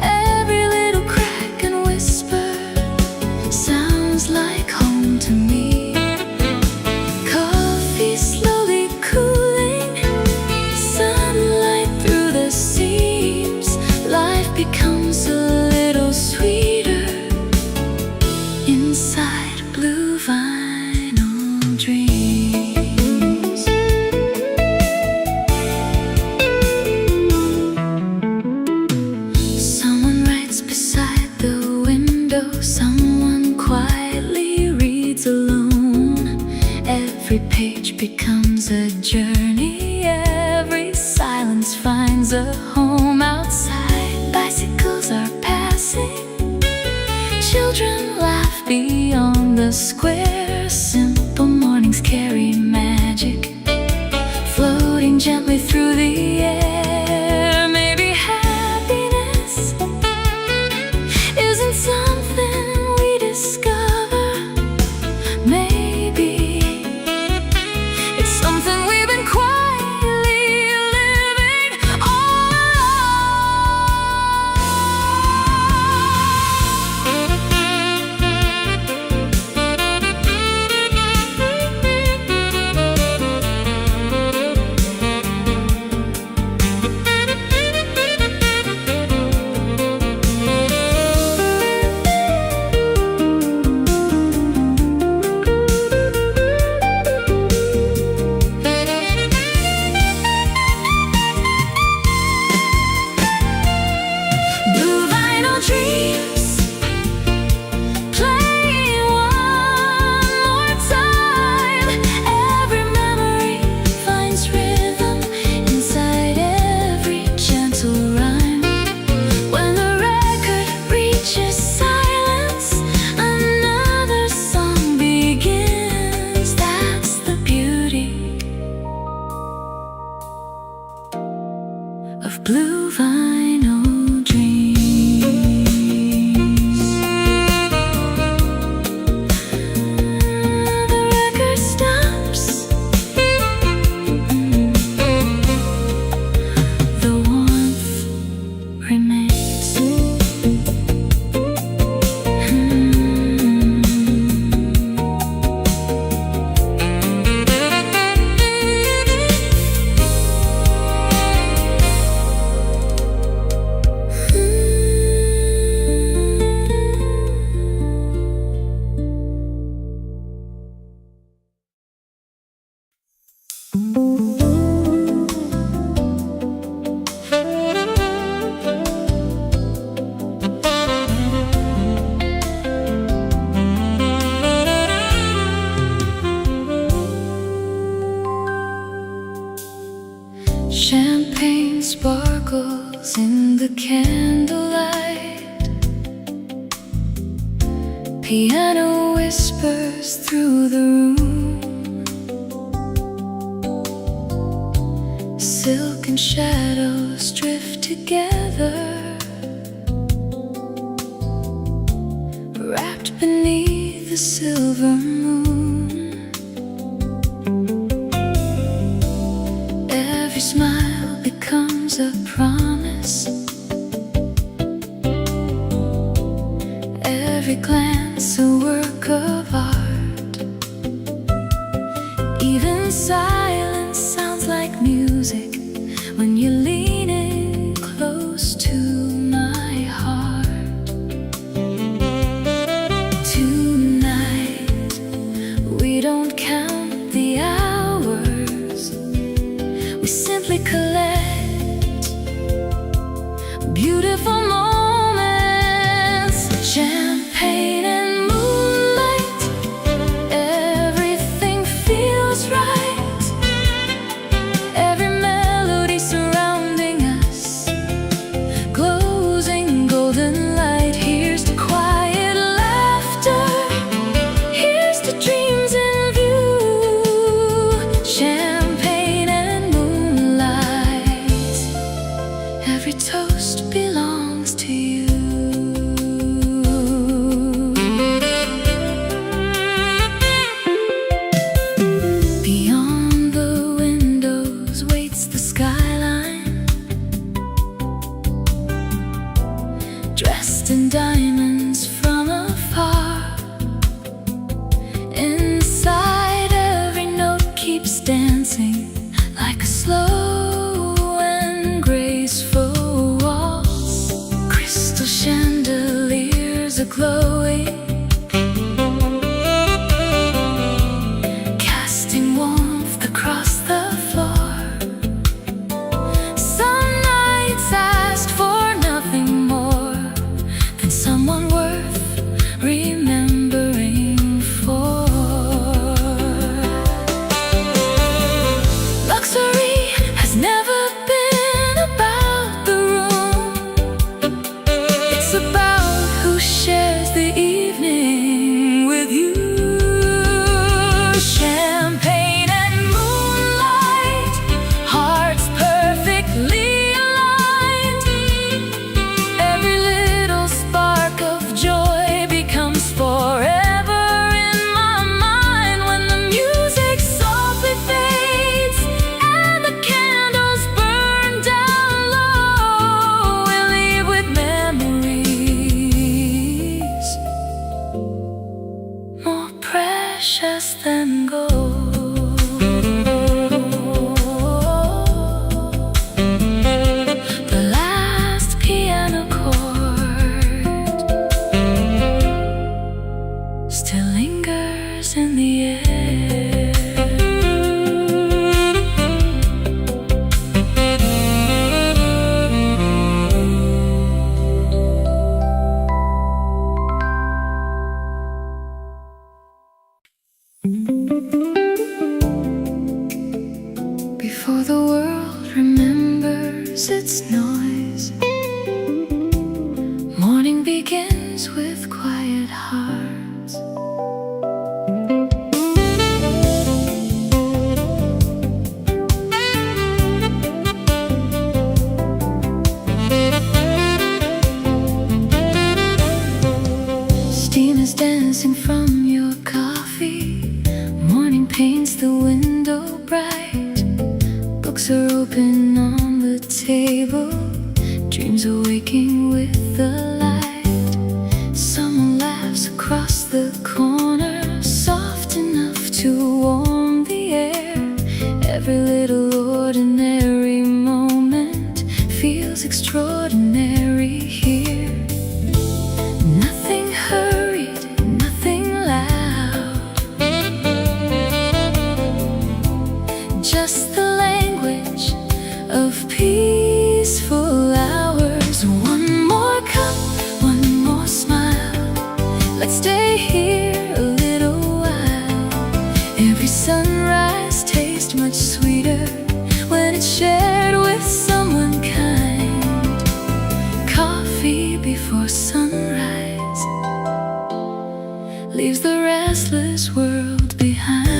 Every little crack and whisper sounds like home to me. Coffee slowly cooling, sunlight through the seams. Life becomes a little sweeter inside blue vinyl dreams. Someone writes beside the window, someone quietly reads alone. Every page becomes a journey, every silence finds a home outside. Bicycles are passing, children laugh beyond the square. Simple mornings carry magic, floating gently through the air. Maybe happiness isn't something we discover. Maybe it's something we've been quietly living all Champagne sparkles in the candlelight. Piano whispers through the room. Silken shadows drift together, wrapped beneath the silver moon. Every smile becomes a promise. Every glance a work of art. Even silence sounds like music when you're leaning close to my heart. Tonight, we don't count the hours. We simply collect beautiful moments. Champagne and moonlight, everything feels right. Every melody surrounding us glows in golden light. Here's the quiet laughter, here's the dreams in view. Champagne and moonlight, every toast belongs to you. Beyond the windows waits the skyline, dressed in diamonds from afar. Inside, every note keeps dancing like a slow and graceful waltz. Crystal chandeliers are glowing, casting warmth across the floor. Some nights ask for nothing more than someone worth remembering for. Luxury has never been about the room. It's about who shares the evening with you. Champagne and moonlight, hearts perfectly aligned. Every little spark of joy becomes forever in my mind. When the music softly fades and the candles burn down low, we'll leave with memories more precious than gold. The last piano chord still lingers in the air. Before the world remembers its noise, morning begins with quiet hearts. Steam is dancing from your coffee. Morning paints the window bright. Books are open on the table. Dreams are waking with the light. Someone laughs across the corner, soft enough to warm the air. Every little ordinary moment feels extraordinary here. Nothing hurried, nothing loud, just the language of peaceful hours. One more cup, one more smile. Let's stay here a little while. Every sunrise tastes much sweeter when it's shared with someone kind. Coffee before sunrise leaves the restless world behind.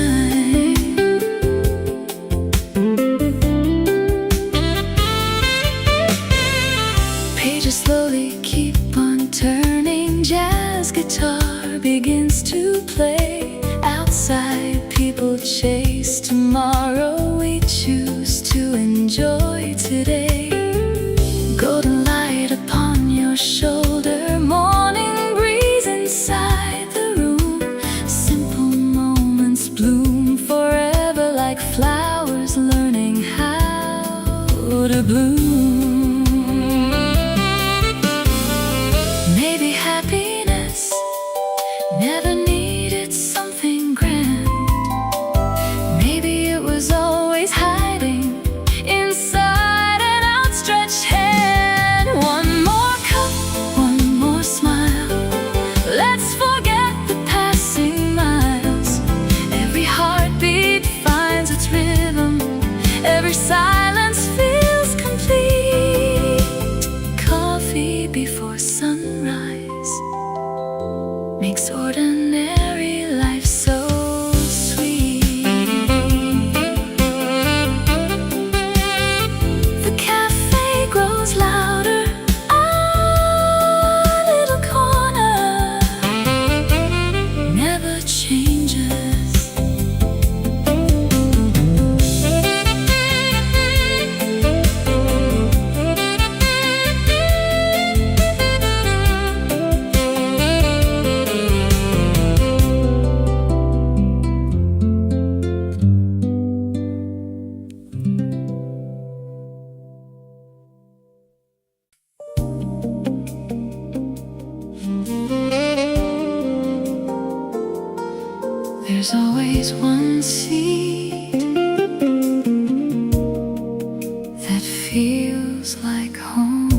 Pages slowly keep on turning. Jazz guitar begins to play. Outside people chase tomorrow. We choose to enjoy today. Golden light upon your shoulder. Morning breeze inside the room. Simple moments bloom forever like flowers learning how to bloom. Maybe happiness never needed something grand. Maybe it was always hiding inside an outstretched hand. One more cup, one more smile. Let's forget the passing miles. Every heartbeat finds its rhythm. Every silence feels complete. Coffee before sunrise makes ordinary life so sweet. The cafe grows louder. Our little corner never changes. There's always one seat that feels like home.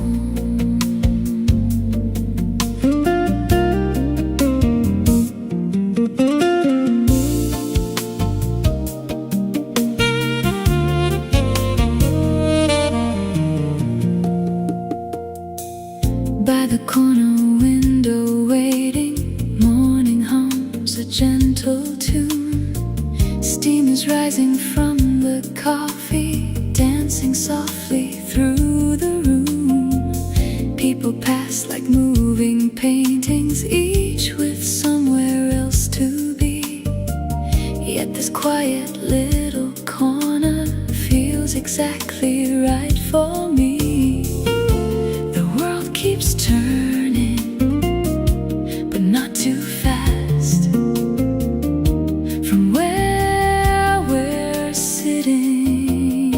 By the corner window waiting, morning hums a gentle tune. Steam is rising from the coffee, dancing softly through the room. People pass like moving paintings, each with somewhere else to be. Yet this quiet little corner feels exactly right for me. The world keeps turning, but not too fast. From where we're sitting,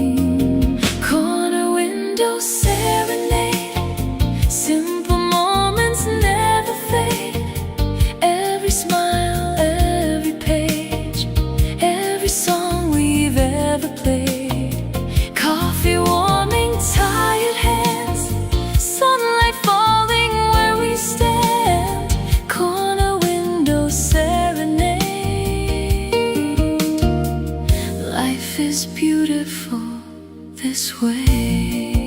corner window serenade. Simple moments never fade. Every smile, every page, every song we've ever played. Coffee warming tired hands, sunlight falling where we stand. Corner window serenade. Life is beautiful this way.